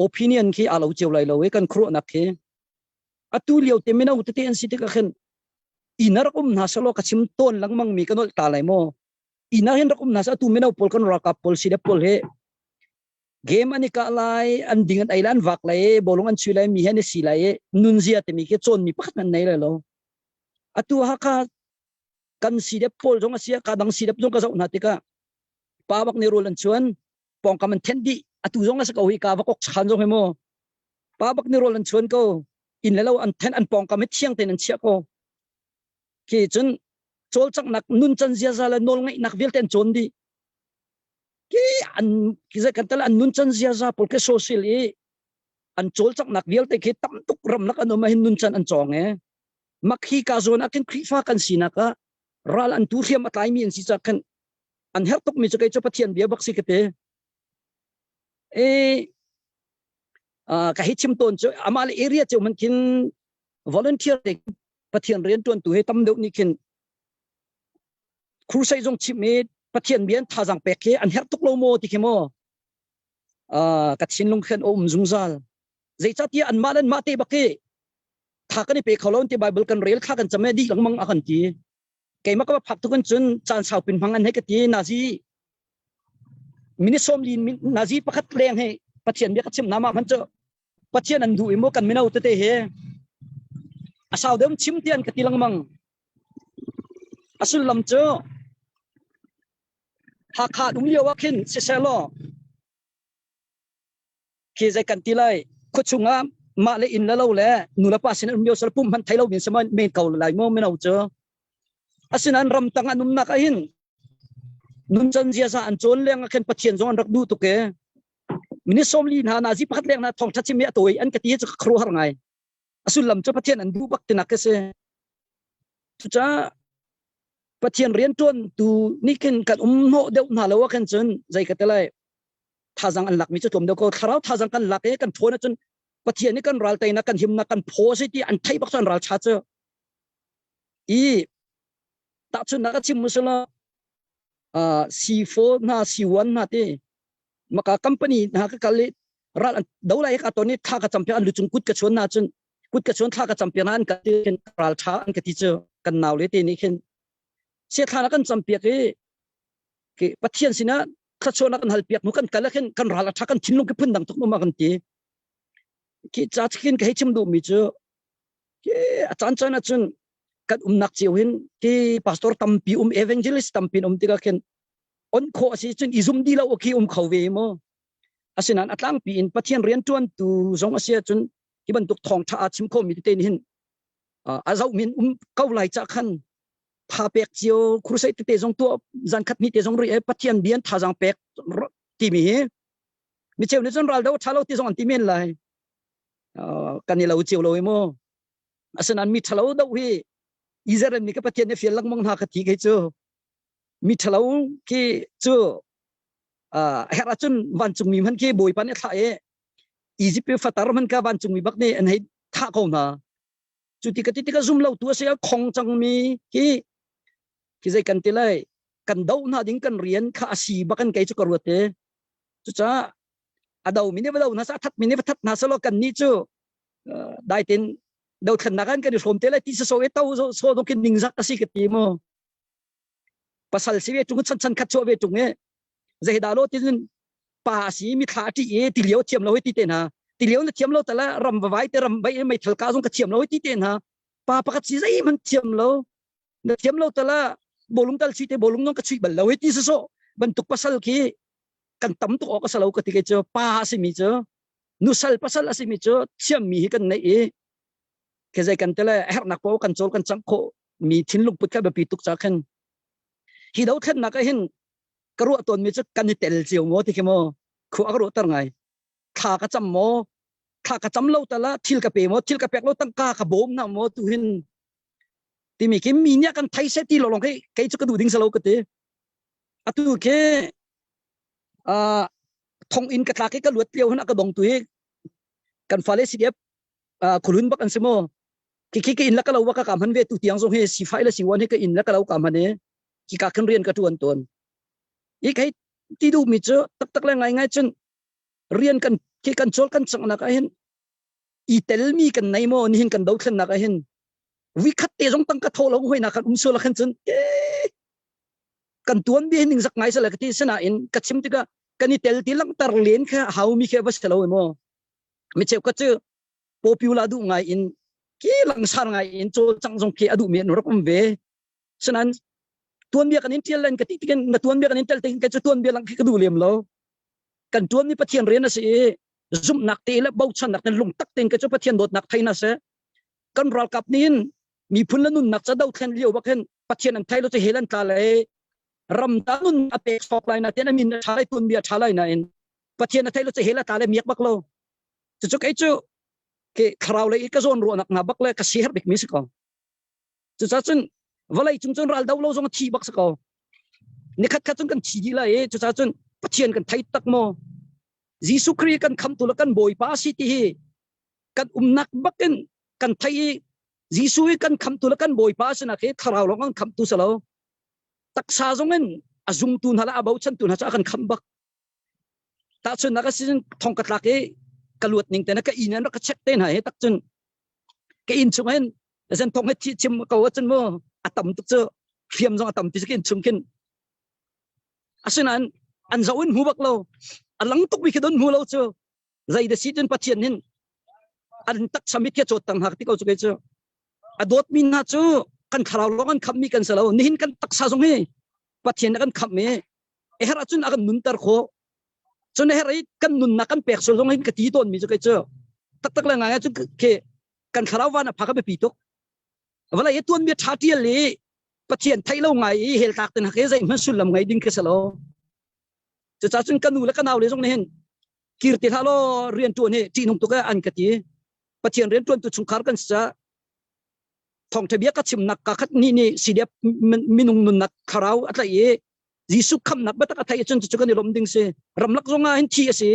opinion ki alo chew lai lo e kan khro na ke atu lio te minau te ten si te ka khan inar na salo ka chim ton langmang mi kanol ta lai mo ina hen rakum na sa tu minau pol kan raka pol si de pol he game ani ka lai an dingan ailan wak lai bolong an chulai mi hen si lai nunzia te mi ke chon mi pakhat nan nei la lo atu ha ka kan si de pol jong asia ka dang si de jong ka zau na te ka pawak ni rol an chuan pong kaman thendi atu jong asa ka hui ka wakok khan jong he mo pawak ni rol an chuan ko in la lo an then an pong kam thiang ten an chia ko ki chun chol chak nak nun chan zia za la nol ngai nak vel ten chon di ki an ki za kan tal an nun chan zia za pol ke social e an chol chak nak vel te ke tam tuk ram nak an ma hin nun chan an chong e makhi ka zon akin krifa kan sina ka ral an tu riam atlai mi an si cha kan an her tuk mi cha kai cho pathian bia bak si ke te e ka hichim ton cho amal area cho man kin volunteer pathian rian tuan tu he tam deuh ni kin khu xây dòng chim mê phát triển biến thà rằng bẹt kia anh hẹn tục lâu mô thì kia mô cắt xin lông khen ôm dung zal dây chát tia anh lên mát tê bạc kia thà cái này bẹt khẩu lon tia Bible cần rail khác cần chấm đi lăng măng akan tia cái mà các bạn thuần chân chan sao pin phăng anh hay cái tia nazi mini som lin nazi pakat leng hay phát triển biết cắt chim nama phân cho phát triển anh đuổi mô cần minau tê he sao đếm chim tiền cái tia lăng măng asul lam cho hakha đúng liêu wakin se se lo khi dây cần tí lại có chung á mà lại in là lâu lẽ nụ là pasin um liêu sal pum han thấy lâu biến sama men cầu lại mo men nào cho asin an ram tang anum na kahin nun chan zia sa an chon leng a khen pathian zong an rak du tu ke mini som li na na ji pat leng na thong thachi me toi an ka ti cha khru har ngai asul lam cho pathian an du bak te na ke se tu cha pathian rian tuan tu nikin kan no deuh na lo kan chun zai ka telai tha jang an lak mi chu tom deuh ko tharau tha jang kan lak e kan thona chun pathian ni kan ral tai na kan him na kan pho se ti an thai bak chan ral cha chu i ta chun na ka chim musala C4 na C1 na te maka company na ka kali ral dau lai ka to ni tha ka champion lu chung kut ka chon na chun kut ka chon tha ka champion an ka ti ral tha an ka ti chu kan naw le te ni khen se thana kan champion ke pathian sina kha chona kan halpiak nu kan kala khen kan ral tha kan thinlung ke phun dang tok no ma kan ti ki cha chikin ke chim do mi chu ke achan chana chun kan nak chiu hin ki pastor tampi evangelist tampin tika khen on kho si chun izum di la o ki khawve mo asinan atlang pi in pathian rian tuan tu zong asia chun ki ban tuk thong tha chim kho mi te ni hin azau min kau lai cha khan pha pek chiu khurusai te zong tu zan khat mi te zong ri pathian bian tha jang pek ti mi mi cheu ni chon ral do thalo ti zong an ti men lai kan ni lo chiu lo mo asinan mi thalo do hi Israel ni ka pathian ne fial lang mong na ka ti ke chu mi thalo ki chu hera chun van chung mi man ki boi pan tha e Egypt fatar man ka van chung mi bak ne an hai tha ko na chu ti ka zoom lo tu se khong chang mi ki zai kan ti lai kan dau na ding kan rian kha asi bakan kai chu ka ruate chu cha adau mi ne ba dau na sa that mi ne that na sa lo kan ni chu dai tin đâu thần nakan cái phom tele ti so e tau so do kin ningzak asi ke ti mo pasal siwe chung chan khat cho ve chung e zai da lo tin pa si mi tha ti e ti liao thiam lo ti ten ha ti liao na thiam lo tala ram vai te ram bai mai thal ka jong ka thiam lo ti ten ha pa pakat si zai man thiam lo na thiam lo tala bolung tal si te bolung nong ka chui bal lo ti so ban tuk pasal ki kan tam tu ka salo ka ti ke cho pa si mi cho nu sal pasal asi mi cho thiam mi kan nei e cái gì cần tới là hết nạp bao cần chôn cần trắng khổ mi thiên lục bứt cái bề tục cha khen khi đâu khen là cái hình cái ruột tuần mi chứ cần đi tel chiều ngó thì cái mò khu cái ruột tao ngày thà cái chấm mò thà cái chấm lâu ta là thiêu cái bề mò thiêu cái bẹc lâu tăng ca cái bom nào mò tu hình thì mi cái mi nhá cần thấy sẽ ti lòng cái chỗ cái đủ đinh sao lâu cái thế à tu cái thông in cái luật tiêu hơn cái đồng tuổi cần phải lấy xí đẹp kulun bak an semo ki in la kalaw ka kam han ve tu tiang jong he si fai la si wan he ka in la kalaw kam han he ki ka kan rian ka tuan ton i kai ti du mi cho tak la ngai chen rian kan ki kan chol kan chang na ka hen i tel mi kan nai mo ni hin kan do khan na ka hen vi khat te jong tang ka tho lo hoi na kan so la khan chen kan tuan bi ning zak ngai sa la ka ti sana in ka chim ti ka kan i tel ti lang tar len kha how mi khe bas lo mo mi cheu ka chu popular du ngai in ki lang sar ngai in cho chang jong ki adu me nor kom ve sanan tuan bia kan in tel len ka ti kan na tuan bia kan in tel te ka tuan bia lang ki du lem lo kan tuan ni pathian ren na se zum nak te la bau chan nak na lung tak ten ka cho pathian dot nak thaina se kan ral kap nin mi phun la nun nak cha dau khen liu ba khen pathian an thailo che helan ta le ram ta nun ape stop line na ten min thalai tuan bia thalai na in pathian an thailo che hela ta le miak bak lo chu kai chu cái khảo lấy cái zone ruộng nặng nà bắc lấy cái xí hết bị miss con, chứ sao chun vậy chúng chun ra đâu lâu trong thi bắc sao, nếu khát chun cần thi lại, chứ sao chun phát triển cần thay tắc mo, Jesus Christ cần khăm tu là cần bồi ba sĩ thì, cần nặc bắc cần thay Jesus cần khăm tu là cần bồi ba sĩ na cái khảo lòng cần khăm tu sao, taksa zongen azung tun hala abau chan tun ha akan khambak ta chun na ka sin thongkat lake kaluat ning te na ka inan ka check ten ha he tak chun ka in chung hen zen thong he chi chim ka wa chun mo atam tu chu fiam jong atam ti kin chung kin asinan an zawin hubak lo alang tuk bi kedon hu lo chu zai da si chun pathian hin an tak samit ke chot tang hak ti ko chu ke chu adot min na chu kan kharau lo kan khammi kan salo nihin kan taksa jong he pathian kan khamme e hera chun akan nun tar kho chun herai kan nun na kan pek sol jong hin ka ti ton mi chu ke chu tak la nga chu ke kan kharau wa na phaka be pi tok wala ye tuan mi thati le pathian thailo ngai hel tak ten ke zai man sulam ngai ding ke salo chu cha chun kan nu la kan aw le jong ne hen kirti halo rian tuan he ti nong to ka an ka ti pathian rian tuan tu chung khar kan sa thong thebia ka chim nak ka khat ni sidep minung nun nak kharau atla ye jisu kham nak bata ka thai chun chu kan lom ding se ramlak zonga hin thi ase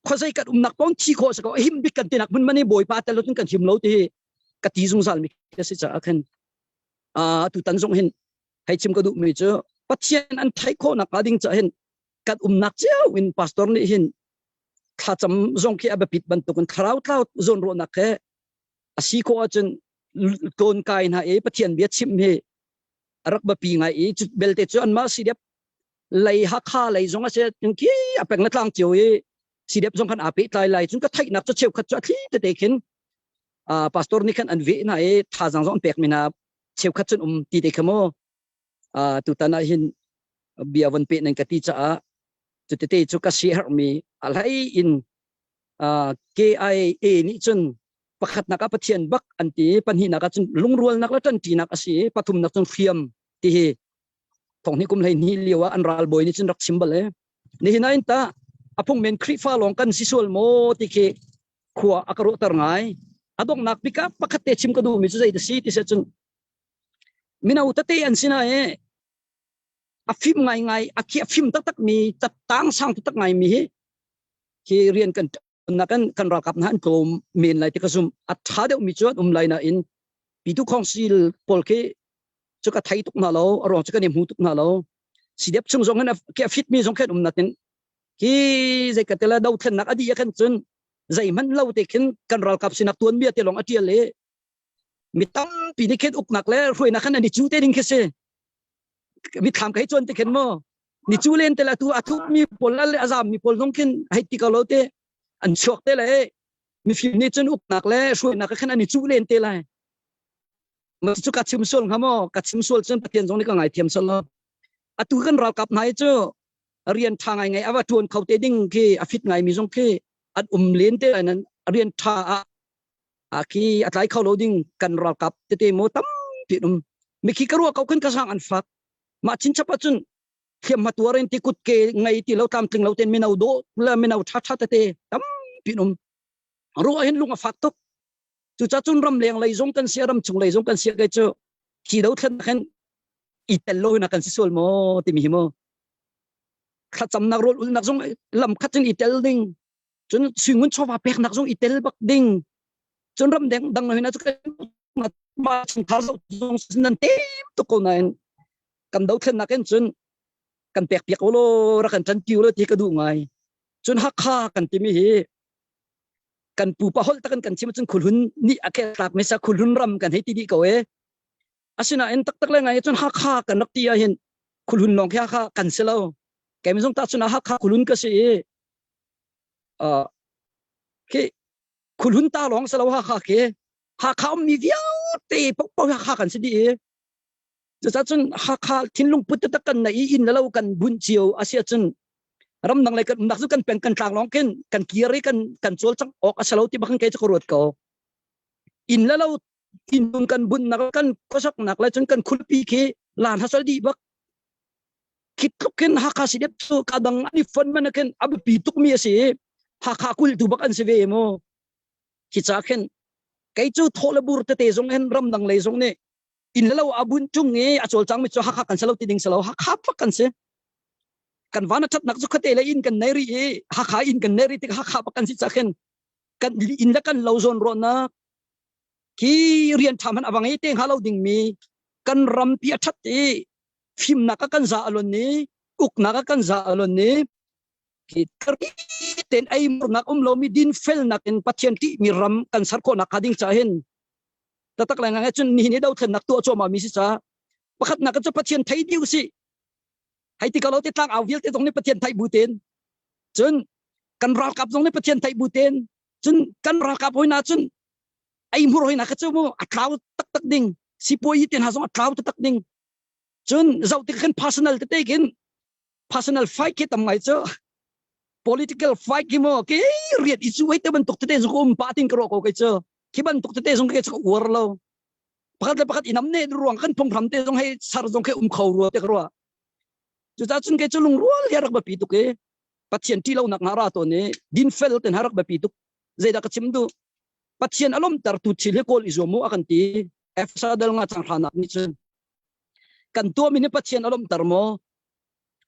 khosai kat nak pon thi kho sa ko him bik kan tinak mun mani boy pa ta lo tun kan him lo ti ka ti zung sal mi ka se cha khan tu tan zong hin hai chim ka du mi chu pathian an thai kho nak ka ding cha hin kat nak cheu in pastor ni hin kha cham zong ki abapit ban tu kan kharau tlau zon ro nak ke asi ko chun ton kai na e pathian bia chim he arak ba pi ngai e chu belte chu an ma sidep lai ha kha lai zong a se ki apeng na tlang cheu e sidep zong kan ape tlai lai chun ka thai nak chu cheu khat chu athli te te khin pastor ni khan an ve na e tha jang zong pek mina cheu khat chun ti te khamo tu ta na hin bia van pe nan ka ti cha a chu te te chu ka share mi alai in KIA ni chun pakhat naka pathian bak anti panhi naka chun lungrol nak la tan ti nak asi pathum nak chun fiam ti hi thong ni kum lai ni liwa anral boy ni chun rak symbol e ni hinain ta apung men khri fa long kan sisol mo ti ke khua akaro tar ngai adok nak pika pakhat te chim ka du mi chu zai da si ti se chun mina utate an sina e afim ngai akhi afim tak mi tat tang sang tak ngai mi hi ki rian kan nakan kan rakap na an kom min lai ti kasum atha de mi chuat lai na in pitu council polke chuka thai tuk na lo arong chuka nem hu tuk na lo sidep chung zong na ke fit mi zong khet natin ki zai katela dau then nak adi kan chun zai man lo te khin kan rakap sinak tuan bia te long atial le mi tam pi ni khet uk nak le roi na khan ani chu te ding khese mi tham kai chon te khen mo ni chu len te la tu athu mi pol la le azam mi pol zong khin hai ti ka lo te an chok te le mi film ni chun up nak le shoi nak khan ani chu len te lai ma chu ka chim sol ngamo ka chim sol chun pathian jong ni ka ngai thiam sol lo atu kan ral kap nai chu rian thangai ngai awa tuan khau te ding ki afit ngai mi jong ke at len te nan rian tha a ki atlai khau lo ding kan ral kap te mo tam pi mi ki karu ka kan ka sang an fak ma chin chapa chun khiam matuarin ti kut ke ngai ti lo tam tling lo ten minau do la minau tha tha te tam pinum ro hin lunga fak tok chu cha chun ram leng lai zong kan sia ram chung lai zong kan sia kai chu ki do thlen khan itel lo na kan si sol mo ti mi mo kha cham nak rol ul nak zong lam khat chen itel ding chun swingun chowa pek nak zong itel bak ding chun ram deng dang na chu ma chung thal zong nan te to ko na kan do thlen nak en chun kan pek pek olo ra kan chan kiu lo ti ka du ngai chun ha kha kan ti mi hi kan pu pa hol ta kan chim chun khulhun ni ake tak me sa khulhun ram kan he ti di ko e asina en tak tak le ngai chun ha kha kan nak ti a hin khulhun long kha kha kan selo ke mi jong ta chun ha kha khulhun ka se ke khulhun ta long selo ha kha mi viau te pok pok ha kha kan se di e cha chun ha kha thinlung put ta kan na in la lo kan bun chiu asia chun ram nang lai kan nak su kan peng kan tlang long ken kan kiri kan chol chang ok asalo ti bakang ke chakurot ko in la lo in dun kan bun nak kan kosak nak la chun kan khulpi ke lan hasal di bak kit kop ken ha kha sidep su kadang ani fon man ken ab pi tuk mi ase ha kha kul tu bak an se ve mo ki cha ken kai chu thola bur te zong hen ram nang lai zong ne in lo abun chung nge achol chang mi chu ha kha kan salo ti ding salo ha kha pak kan se kan wana that nak chu khate la in kan nei ri ha kha in kan nei ri ti ha kha pak kan si cha khen kan in la kan lo zon ro na ki rian tham han awang e teng ha lo ding mi kan ram pi that ti phim naka kan za alon ni uk naka kan za alon ni ki ten ai mur nak lo mi din fel nak in pathian ti mi ram kan sar ko nak hading cha hen tatak lang nga chun ni dau then nak to cho ma mi si cha pakhat nak cha pathian thai diu si hai ti kalau ti tlang awil ti tong ni pathian thai buten chun kan ral kap tong ni pathian thai buten chun kan ral kap hoi na chun ai mur hoi na ka chu mo atlaw tak tak ding si poi ten ha song atlaw tak ding chun zau ti kan personal te kin personal fight ki tam ngai cho political fight ki mo ke riat isu wait ban tok te so patin kro ko ke cho ki ban tok te song ke cho war lo pakat inam ne ruang kan phong pham te song hai sar song ke khau ro te kro chu cha chun ke chulung rual ya rak ba pi tu ke pathian ti lo nak ngara to ne din fel ten harak ba pi tu zeda ka chimdu pathian alom tar tu chile kol izomo akan ti efsa dal nga chang hana ni chun kan to mi ne pathian alom tar mo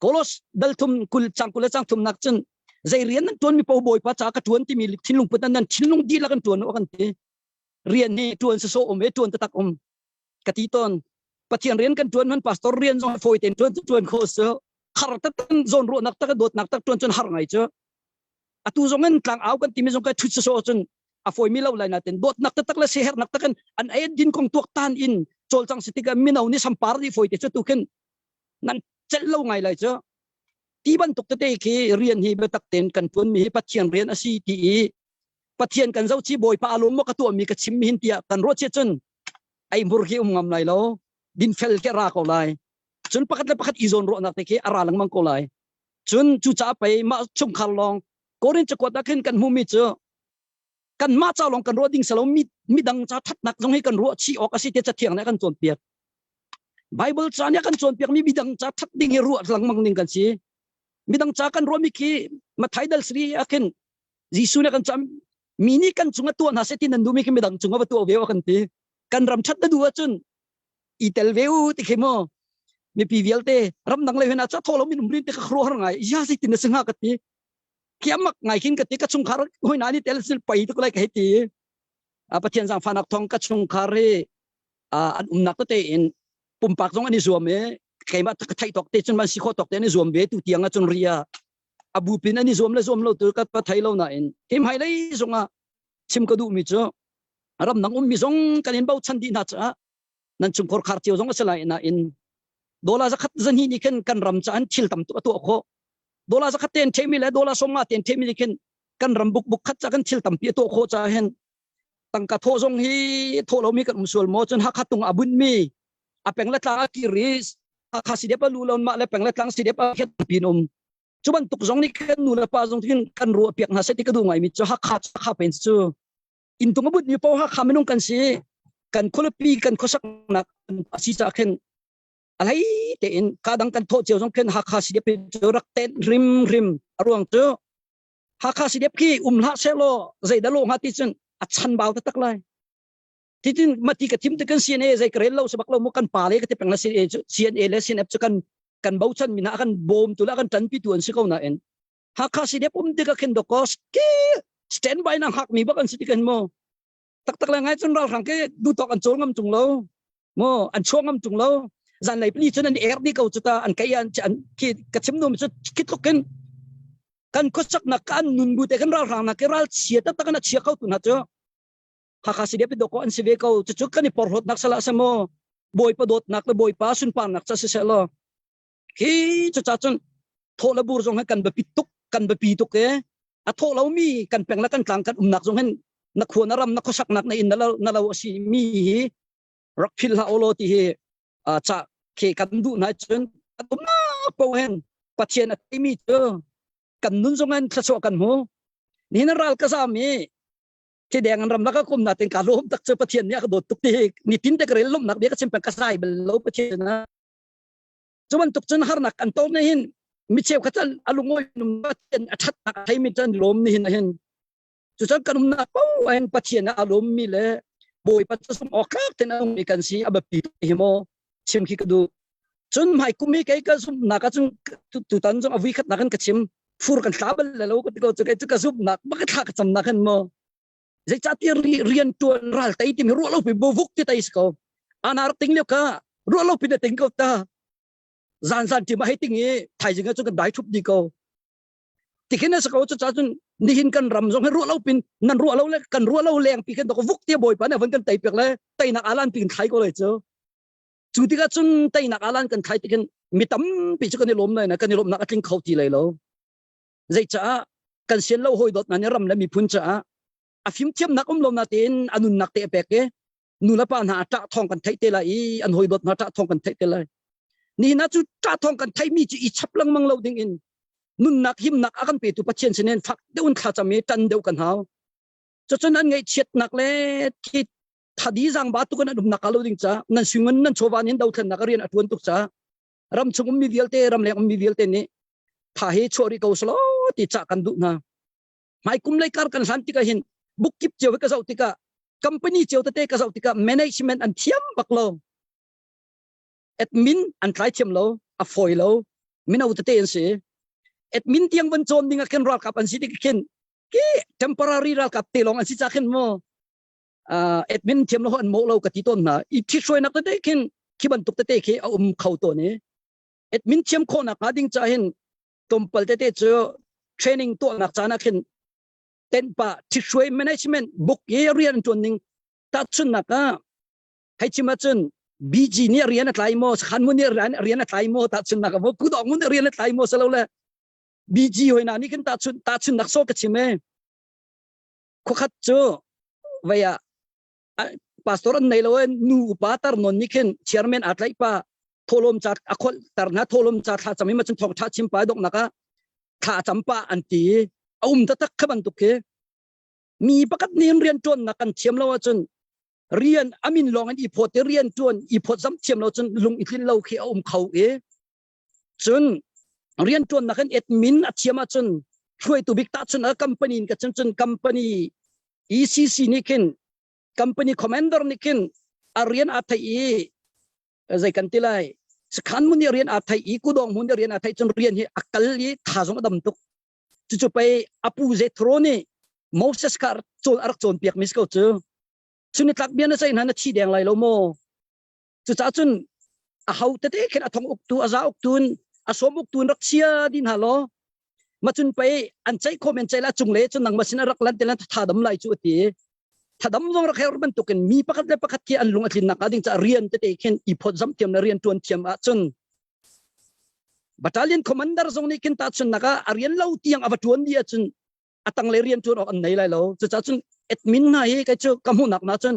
kolos dal thum kul chang thum nak chun zai rian nan tuan mi po boy pa cha ka tuan ti mi thinlung putan nan thinlung di la kan tuan akan ti rian ni tuan so om e tuan tak om kati ton pathian rian kan tuan man pastor rian jong foi ten tuan ko so khar ta tan zon ro nak ta dot nak ta tuan chun har ngai cho atu zong an tlang aw kan ti mi zong ka thu so chun a foi mi lo lai na ten dot nak ta tak la se her nak ta kan an ay din kong tuak tan in chol chang sitika minaw ni sampar di foi te chu tu ken nan chel lo ngai lai cho ti ban tok te ki rian hi be tak ten kan tuan mi pathian rian asi ti pathian kan zau chi boy pa alom mo ka tu mi ka chim hin tia kan ro che chun ai mur hi ngam lai lo din fel ke ra ko lai chun pakat izon ro nak te ki ara lang mang ko lai chun chu cha pai ma chung khal long korin che ko ta khen kan mu mi cho kan ma cha long kan ro ding salom mi dang cha that nak jong hi kan ro chi ok asi te cha thiang na kan chon piak bible cha nya kan chon piak mi bidang cha that ding hi ro lang mang ning kan si midang cha kan ro mi ki ma thaidal sri akin jisu na kan cham mini kan chunga tu na se tin nan du mi ki midang chunga ba tu ve kan ti kan ram chat da du chun itel veu ti khemo mi pi velte ram nang le hena cha tholo mi numrin te khro har ngai ya si tin singa ka ti kiamak ngai kin ka ti ka chung khar hoi na ni tel sil pai to lai ka ti a pathian sang fanak thong ka chung khar re an nak te in pumpak jong ani zuam me kaima ta thai tok te chun man si kho tok te ni zuam ve tu tianga chun ria abu pin ani zuam lo tu ka pa thai lo na in kim hai lai zonga chim ka du mi cho ram nang mi zong kanin bau chan di na cha nan chung khor khar chiu zong asala ina in dola za khat zan hi ni kan ram cha an thil tam tu kho dola za khat ten themi le dola somma ten themi ni kan ram buk khat cha kan thil tam pi to kho cha hen tang ka tho zong hi tho lo mi kan musul mo chun ha khatung abun mi apeng la tla ki ris kha si de pa lu lon ma le peng la tlang si de pa khet pinom chuban tuk zong ni kan nu la pa zong tin kan ro piak na se ti ka du ngai mi cho ha kha pen chu in tung abut ni po ha khamenung kan si kan kholopi kan khosak nak si cha khen alai te in kadang kan tho cheu jong khen ha kha si de pe rak ten rim arwang chu ha kha si de ki la se lo zai da lo ha ti chen a chan baw ta tak lai titin mati ka thim te kan cna zai krel lo sabak lo mo kan pale ka te peng la cna le cnf chu kan bau chan mina kan bom tu la kan tan pi tuan si ko na en ha kha si de pum te ka khen do kos ki stand by nang hak mi ba kan si kan mo tak la ngai chun ral rang ke du tok an chol ngam chung lo mo an chong ngam chung lo zan lai pli chun an er ni ko chuta an kai an chan ki ka chim no mi chu ki tok kan ko sak na kan nun bu te kan ral rang na ke ral chia ta kan chia ko tu na cho haka si depi doko an si veko chuchuk kan ni porhot nak sala sa mo boy pa dot nak le boy pa sun pan nak sa selo ki chucha chun thola bur jong kan ba pituk ke a thola mi kan pengla kan tlang kan nak jong hen na khona ram na khosak nak na in na lo si mi hi rakphil ha olo ti he cha ke kan du na chun na po hen pathian at mi cho kan nun jong an thaso kan mo ni na ral ka sa mi ke deng ram laka kum natin kalom tak sa pathian niya kadot tuk ti ni tin te krel lom nak bi ka simpang kasay belo pathian na chuman tuk chun har nak anto na hin mi cheu khatal alungoy num pathian athat nak thai mi chan lom ni hin chu chan kanum na po en pathian na alom mi le boy pat sum okak ten ang mi kan si abapi hi mo chim ki kadu chun mai kumi kai ka sum na ka chung tu tan jong awi khat nakan ka chim fur kan tabal le lo ko chu kai chu ka sum nak ba ka cham nakan mo zai chati rian tuan ral tai tim ro lo pi bovuk ti tai sko anar ting le ka ro lo pi na ting ko ta zan ti ma hai ting e thai jinga chu kan dai thup di ko tikhin sa ko chu cha chun nihin kan ram jong ru lo pin nan ru lo le kan ru lo leng pi kan to vuk ti boy pa na van kan tai pek le tai na alan pin thai ko le chu ti ka chun tai na alan kan thai tikin mi tam pi chu kan ni lom nai na kan ni lom na ka tling khau ti le lo zai cha kan sian lo hoi dot na ni ram la mi phun cha a phim thiam nak lom na tin anun nak te pek ke nu la pa na ta thong kan thai te la i an hoi dot na ta thong kan thai te la ni na chu ta thong kan thai mi chi i chap lang mang lo ding in nun nak him nak akan pe tu pathian sinen phak deun kha chami tan deu kan hau cho chon an ngai chet nak le ki thadi jang ba tu kan dum nak alo ding cha nan swingon nan chowan in dau than nak rian atun tuk cha ram chungum mi vialte ram leng mi vialte ni tha he chori ko slo ti cha kan du na mai kum lai kar kan santi ka hin book keep chew ka zau tika company chew te ka zau tika management an thiam baklo admin an trai thiam lo a foi lo mina ut te en se admin tiang ban chom dinga ken ral kap an si dik ken ki temporary ral kap te long an si cha ken mo admin thiam lo an mo lo ka ti ton na I thi soi nak te ken ki ban tuk te ke khau to ne admin thiam kho na ka ding cha hin tompal te cho training to nak cha na ken ten pa thi soi management book ye rian chon ning ta chun na ka hai chi ma chun BG ni rian at lai mo khan mun ni rian at lai mo ta chun na ka bo ku dong mun rian at lai mo sa lo le BG hoi na ni ken ta chun nak so ka chi me ko khat cho vaya pastor an nei lo nu pa tar non ni ken chairman at lai pa tholom chat akhol tar na tholom chat tha chami ma chun thok tha chim pa dok na ka tha champa an ti ta tak khaban tu ke mi pakat nin rian chon na kan chiam lo chun rian amin long an I phot rian chon I phot sam chiam lo chun lung itlin lo khi khau e chun rian chon na kan admin a chiama chun throi tu big ta chun a company ka chun company ECC ni kin company commander ni kin a rian a thai zai kan tilai skhan mun rian a thai ku dong mun rian a thai chun rian hi akal hi tha jong dam tuk chu pai apu je throne Moses kar chon arak chon piak mis ko chu chuni tlak bian na sai na chi deng lai lo mo chu cha chun a hau te khen a thong uk tu a za uk tun a som uk tun rak chia din halo ma chun pai an chai comment chai la chung le chun nang masina rak lan telan tha dam lai chu ti tha dam jong rak her ban tuken mi pakat le pakat ki an lung atlin na ka ding cha rian te khen I phot jam tiam na rian tuan tiam a chun battalion commander zong ni kin ta chun naka arian lo tiang avatuan dia chun atang le rian chun an nei lai lo chu cha chun admin na he ka chu kamu nak na chun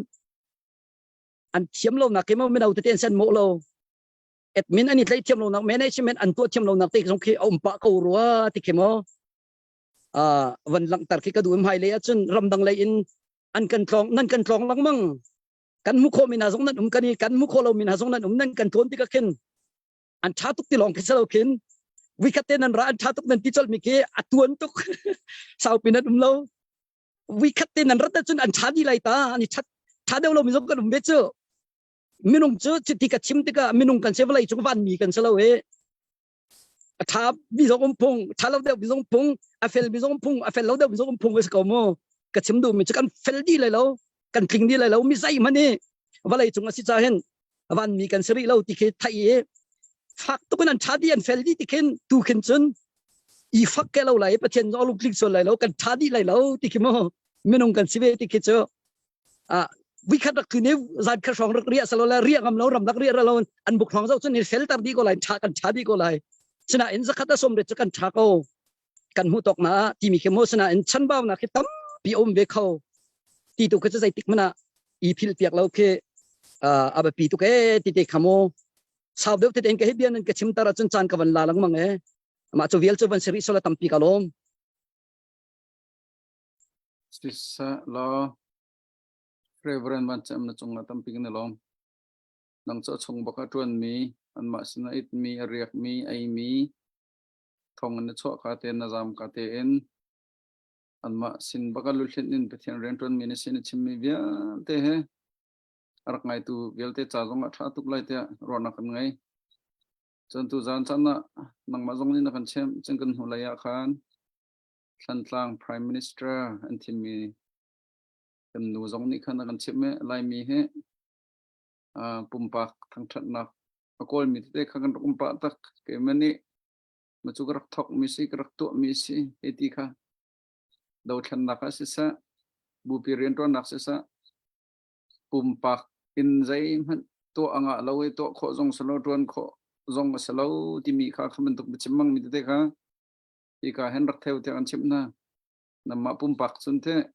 an thiam lo na ke mo me dau te ten sen mo lo admin ani tlai thiam lo na management an to thiam lo na te jong khi pa ko ruwa ti ke mo van lang tar ki ka du hai le chun ram dang le in an kan thlong nan kan thlong lang mang kan mu kho mina jong nan kan ni kan mu kho lo mina jong nan nan kan thon ti ka khen an tha tuk ti long ke salo kin wi ka ten an ra an tha tuk nan ti chol mi ke atuan tuk sau pinat lo wi ka ten an ra ta chun an tha di lai ta ani tha de lo mi jong kan be chu minung chu ti ka chim ti ka minung kan se lai chu van mi kan salo e tha bi jong pung tha lo de bi jong pung a fel bi jong pung a fel lo de bi jong pung wes ko mo ka chim du mi chu kan fel di lai lo kan thing di lai lo mi sai mani walai chung asi cha hen van mi kan seri lo ti ke thai e phak tu kan thadi an fel di ti ken tu ken chun I phak ke lo lai pathian zo lu klik so lai lo kan thadi lai lo ti ki mo minung kan sive ti ke cho wi khat ku ne zat kha song ria salo la ria ngam lo ram dak ria lo an buk thong zo chun ni fel tar di ko lai tha kan thadi ko lai china in zakat som re kan tha ko kan hu tok na ti mi ke mo sina in chan baw na ke tam pi ve kho ti tu ke zai tik mana I phil piak lo ke aba pi tu ke ti te khamo sau deu te den ke bian ke chim tara chun chan ka van la lang mang e ma chu vial chu van seri sola tampi kalom sisa lo reverend ban cham na chung na tampi na lom nang cha chung baka tuan mi an ma sina it mi ariak mi ai mi thong na cho ka te na jam ka te en an ma sin baka lul thin in pathian ren tuan mi ne sin chim mi bia te he arak ngai tu velte cha jong a tha tuk lai te ro na kan ngai chon tu jan chan na nang ma jong ni na kan chem cheng kan hu la ya khan than tlang prime minister an thim mi kan nu jong ni khan kan chem me lai mi he pumpak thang that na akol mi te khakan rumpa tak ke mani machukarak thok misi karak tu misi etika daw than naka sisa bupirian to nak sisa pumpak in zai man to anga lawi to kho jong salo tuan kho jong salo timi kha khaman tuk chimang mi te kha ika hen rak theu te an chimna namma pumpak chun te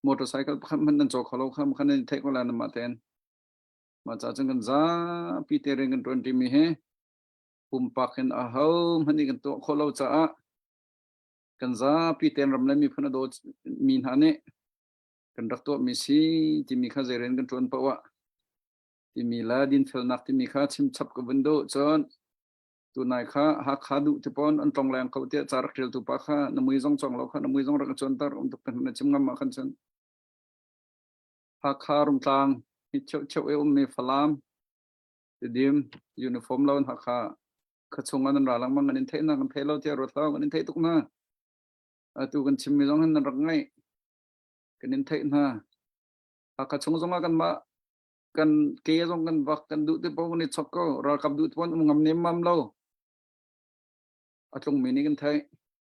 motorcycle kham man chok khalo kham khanen thei ko la namma ten ma cha chang kan za pi te reng kan 20 mi he pumpak hen a hau mani kan to kholo cha a kan za pi ten ram la mi phana do mi na ne kan rak to mi si ti mi kha zeren kan ton pawa ti mi la din fel nak ti mi kha chim chap ko bendo chon tu nai kha ha kha du te pon an tong lang ko te charak tel tu pa kha na mui jong chong lo kha na mui jong rak chon tar um tuk pen na chim ngam ma khan chon ha kha rum tang hi chau chau e mi falam ti dim uniform lawn ha kha khachung an ra lang mang an thei na kan phelo te ro tlaw an thei tuk na tu kan chim mi jong han rak ngai kan thei na ha khachung jong kan ma kan ke jong kan wak kan du te pon ni chok ko ra kap du pon ngam nem mam lo atlong mi ni kan thai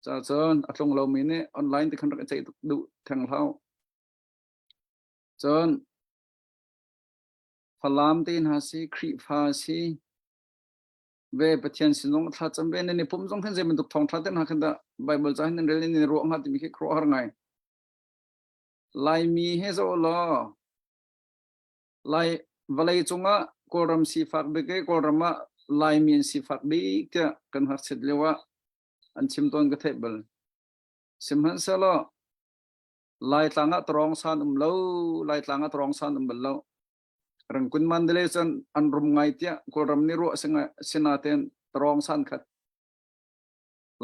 cha chon atlong lo mi ni online te kan rak chei du thang lau chon falam tin ha si khri pha si ve pathian sinong tha cham ve ne pum jong khan je min duk thong tha ten ha khan da bible cha hin rel ni ro nga ti mi ke kro har ngai lai mi he zo lo lai valai chunga koram si fak be ke korama lai min si fak bi ta kan har set lewa an chim ton ka thebal simhan salo lai tlanga trong san lo lai tlanga trong san lo rang kun mandale san an rum ngai tia koram ni ro singa sinaten trong san khat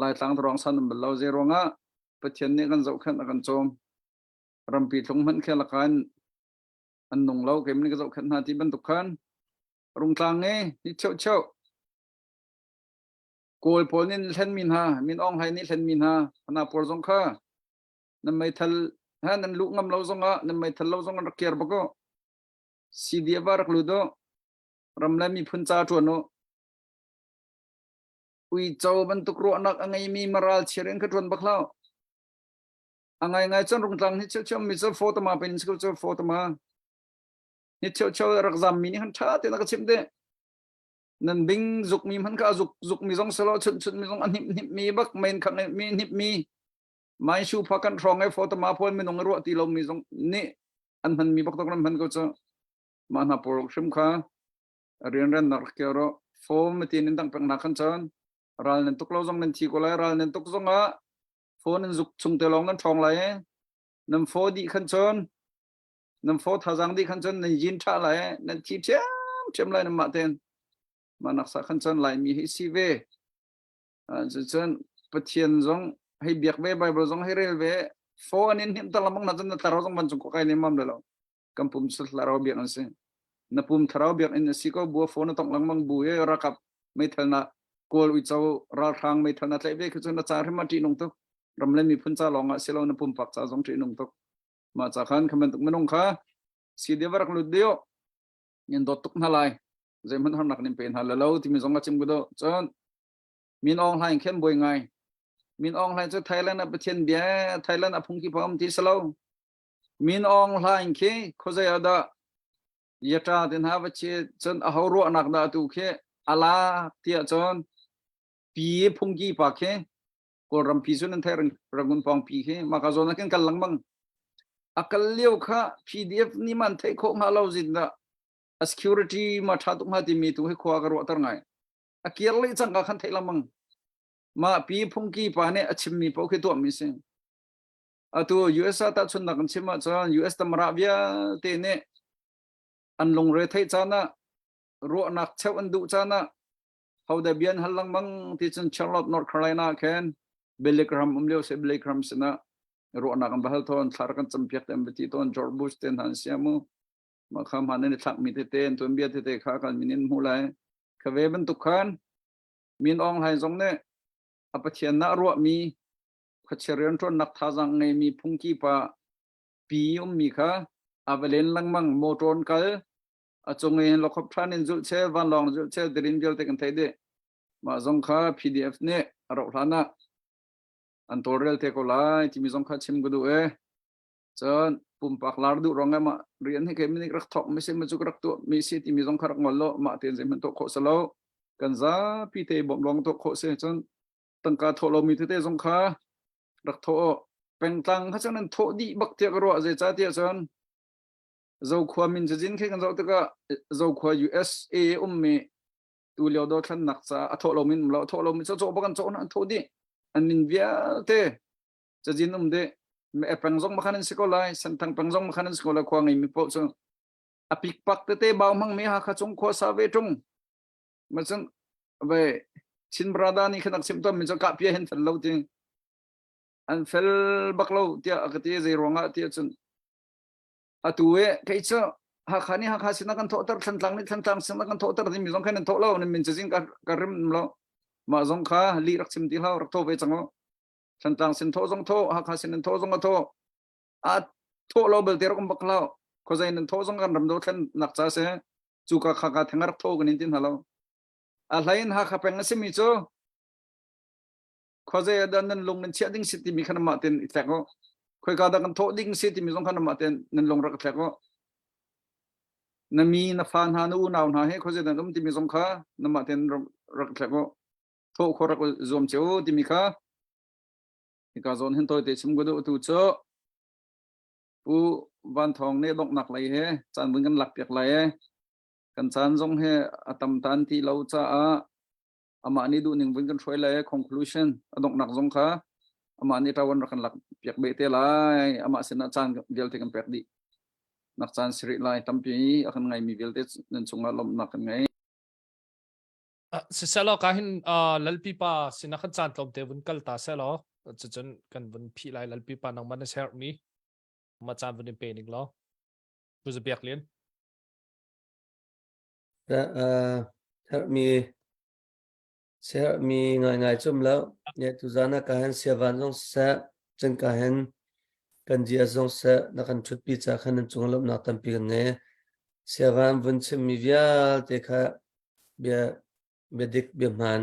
lai tlang trong san lo zero nga pathian ne kan zau khan kan chom rampi thong man khela kan an nong lo kem ni ka zau khan ha ti ban tuk khan rung tlang nge ni chau chau kol pol nin len min ha min ong hai ni len min ha ana por jong kha nam mai thal ha nan lu ngam lo zonga nam mai thal lo zonga rak ker bako si dia barak lu do ram la mi phun cha chuan no ui chau ban tuk ro nak angai mi maral chereng ka chuan baklau angai ngai chon rung tlang ni chau chau mi cho photo ma pen school cho photo ma ni chau chau rak zam mi ni han tha te na ka chim de nan bing zuk mi man ka zuk mi jong salo chun chun mi jong an hip mi bak main khang mi hip mi mai shu phakan rong ai photo ma phone mi nong ro ti lo mi jong ni an han mi bak tok ram han ko cho mana por shim kha rian ran nar kero form ti nin dang pang na khan chan ral nen tuk lo jong nen thi ko lai ral nen tuk jong a phone nen zuk chung te long nan thong lai nam pho di khan chon nam pho tha jang di khan chon nen jin tha lai nen chi chem lai nam ma ten manak sa khan chon lai mi hi si ve chon pathian jong hai biak ve bible jong hai rel ve pho anin him ta lamang na jan ta ro jong ban chung ko kai ni mam le lo kampum sul la ro biak an se na pum tharau biak in si ko bu phone tong lang mang bu e rakap mai thalna kol wi chaw ra thang mai thalna tlai ve khun na char ma ti nong to ram le mi phun cha longa selo na pum pak cha jong ti nong to ma cha khan khaman tuk manong kha si de warak lu dio nyen dot tuk na lai zai man har nak nim pen hal lo ti mi jong chim gudo chon min ong lai khen boi ngai min ong lai cho thailand a pathian bia thailand a phung ki pam ti selo min ong lai ke khozai ada yata den ha che chon a horo anak da tu khe ala tia chon pi phungki pa khe ko ram pi sun thai rangun pong pi khe ma ka zona ken kal lang mang akal leo kha pdf ni man thai kho nga lo jin da security ma tha tu ma ti mi tu he kho ga ro tar ngai a kier le chang ka khan thai lamang ma pi phungki pa ne achim mi po khe to mi se a tu us ta chun na kan chima chon us ta mara bia te ne an long re thai chana ro nak cheu an du chana how the bian halang mang ti chen Charlotte North Carolina ken Bellingham umleo se Bellingham sena ro nak an bahal thon thar kan champion tem ti ton George Bush ten han siamu ma kham han ne thak mi te ten ton bia te kha kan minin mulai khave ban tu khan min ong hai jong ne apathian na ro mi khacherian ton nak tha jang ngai mi phungki pa pi mi kha avalen langmang moton kal chung in lo khop than in zul che van long zul che drin gel te kan thai de ma zong kha PDF ne aro hlana an torrel te ko lai ti mi zong kha chim gudu e chon pum pak lar du ronga ma rian he ke mi rak thok mi se ma chu rak tu mi si ti mi zong kha rak ngol lo ma ten jem to kho salo kan za pi te bom long to kho se chon tang ka tho lo mi te zong kha rak tho peng tang ha chon an tho di bak te ro je cha te chon zo khwa min jin khe kan zo ta ka zo khwa USA me tu leo do than nak cha a tho lo min lo tho lo mi cho ba kan cho na tho di an nin via te cha jin de me pang zong makhanan sikolai santang pang zong makhanan sikola kwa ngai mi po so apik pak te baw mang me ha kha chung kho sa ve tung ma chang ve chin brada ni khanak sim to mi cha ka pia hen thal lo ti an fel bak lo tia akati ze ronga tia chun atuwe kai cha ha khani ha kha sina kan tho tar thantlang ni thantang sina kan tho tar ni mi zong khan tho lo ni min ching ka rim lo ma zong kha li rak sim ti lo rak tho ve chango thantang sin tho zong tho ha kha sin tho zong tho a tho lo bel ter kom baklo ko zain tho zong kan ram do thlan nak cha se chu ka kha ka thangar tho kan tin halo a lain ha kha peng se mi cho ko zai dan nan long nan chia ding sit mi khan ma ten itlak ko khoi ka da kan tho ding sit mi zong khan ma ten nan long rak tlak ko na mi na fan ha nu naw na he ko zai dan ti mi zong kha na ma ten rak tlak ko tho kho rak zom cheu ti mi kha ka zon hen toy te chim go do tu cho pu van thong ne dok nak lai he chan bun kan lak pek lai he kan chan zong he atam tan ti lo cha a ama ni du ning bun kan throi lai conclusion adok nak zong kha ama ni tawan kan lak pek be te lai ama sina chan gel te kan pek di nak chan sri lai tampi akan ngai mi gel te nen chunga lom nak kan ngai si selo kahin lalpi pa sinakhan chan tlom te bun kal ta selo chun kan bun phi lai lalpi pa nang man share mi ma chan bun pe ning lo bu ze biak lien Share mi ngai chum lo ye tu zana ka han sia van zong sa chen ka han kan jia zong sa na kan thut pi cha khan chung lom na tam pi nge sia van bun chim mi vial te kha bia bedik bi man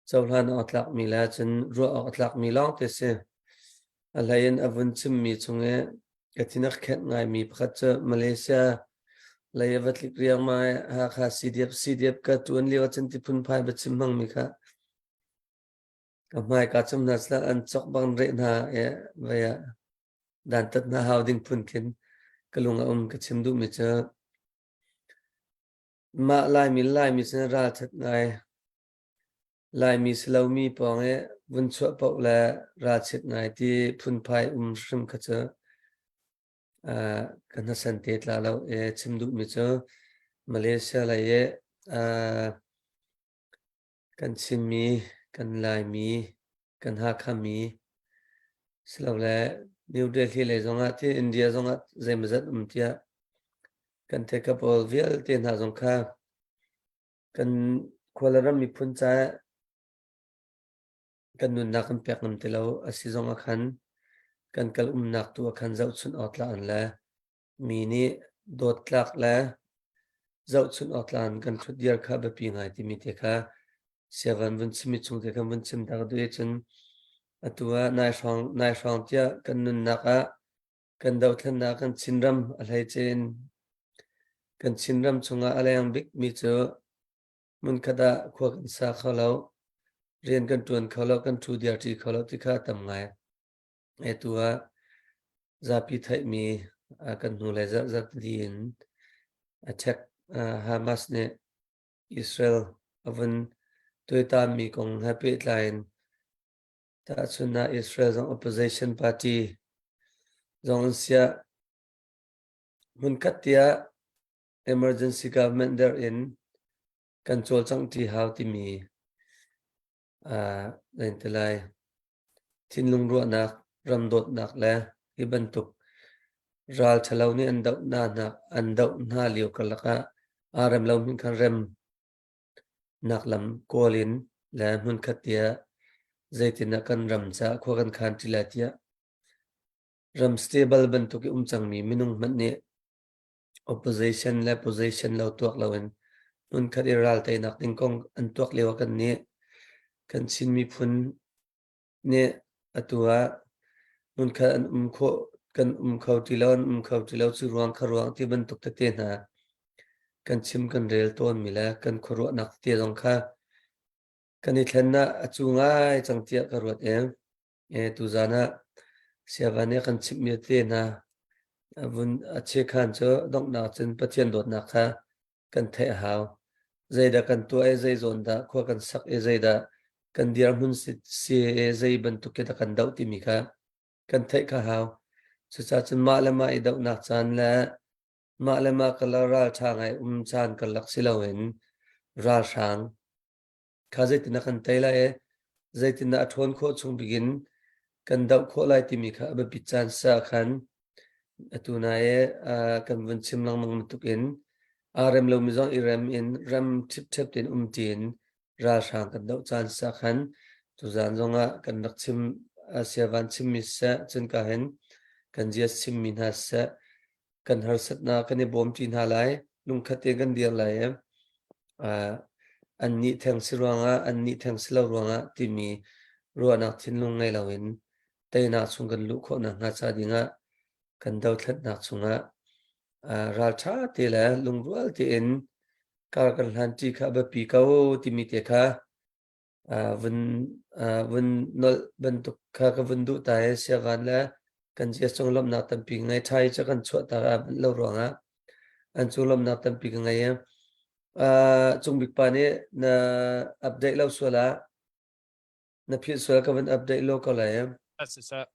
chau hlan atlak mi la chen ro atlak mi long te se alayan avun chim mi chunge katinak khet ngai mi pakhat cha Malaysia lay vat lik riang mai ha kha CDF ka tuan liwa chen ti phun phai ba chim mang mi kha ka mai ka chum na sla an chok bang re na e vaya dan tat na housing phun kin kalunga ka chim du mi cha ma lai mi chen ra that ngai lai mi slow mi pong e bun chwa pau la ra chit ngai ti phun phai shrim kha cha kan na san te tla lo e chim du mi cha Malaysia la ye kan chin mi kan lai mi kan ha kha mi slow la New Delhi le zonga ti India zonga zemzat tia kan te ka pol vial te na zong kha kan kholaram mi phun cha kan nun na kan pek nam te lo asi zonga khan kan kal nak tu khan zau chun otla an la mi ni dot tlak la zau chun otlan kan thut diar kha ba pi ngai ti mi te kha seven bun chimi chung te kan bun chim ta du e chun atua nai rong tia kan nun na ka kan dau thlan na kan chinram alai chen kan chinram chunga alayang big mi chu mun khada khwa kan sa khalo rian kan tuan khalo kan thu diar ti khalo ti kha tam ngai e tua zapi thai mi kan nu le za din attack Hamas ne Israel avun toita mi kong happy line ta chuna Israel zong opposition party zong sia mun katia emergency government there in control chang ti how ti mi lain telai thinlung ro na ramdot nak la ibantuk ral chalau ni andau na liu kalaka aram lau min khan rem naklam kolin la mun khatia zaitina kan ram cha kho kan khan tilatia ram stable ban to ki chang mi minung man ne opposition le position lo tuak lo en nun khat iral te nak ting kong an tuak lewa kan ni kan sin mi phun ne atua nun khat an kho kan khau ti lo chu ruang kharuang ti ban tuk te na kan chim kan rel ton mi la kan khoro nak te jong kha kan I thlenna achunga chang tia ka ruat em tu zana siavane kan chim mi te na vun ache khan cho dok na chen pathian dot na kha kan the haw zaida kan tu ai zai zon da kho kan sak e zaida kan diar mun si e zai ban tu ke da kan dau ti mi kha kan the kha haw chu cha chen ma lama I dau na chan la ma lama kala ra thangai chan kan lak silawen ra sang kha zai tin kan tai la e zai tin na thon kho chung begin kan dau kho lai ti mi kha ba pi chan sa khan atuna e kan vun chim lang mang tukin rem lo mi zong irem in rem tip tip tin tin ra sang kan dau chan sa khan tu zan zonga kan nak chim siavan chim mi sa chen ka hen kan jia chim min ha sa kan har sat na kan e bom tin ha lai lung khate kan dia lai an ni thang siruanga an ni thang silo ruanga ti mi ruana thin lung ngai lawin te na chung kan lu kho na nga cha dinga kan dau thlat nak chunga ral tha te la lung rual te in kar kan han ti kha ba pi ka o ti mi te kha vun nol ban tu kha ka vun du ta e sia van la kan je chong lom na tam pi ngai thai cha kan chwa ta lo ronga an chu lom na tam pi ngai chung big pa ne na update lo swala na phi swala ka van update lo ka la Sa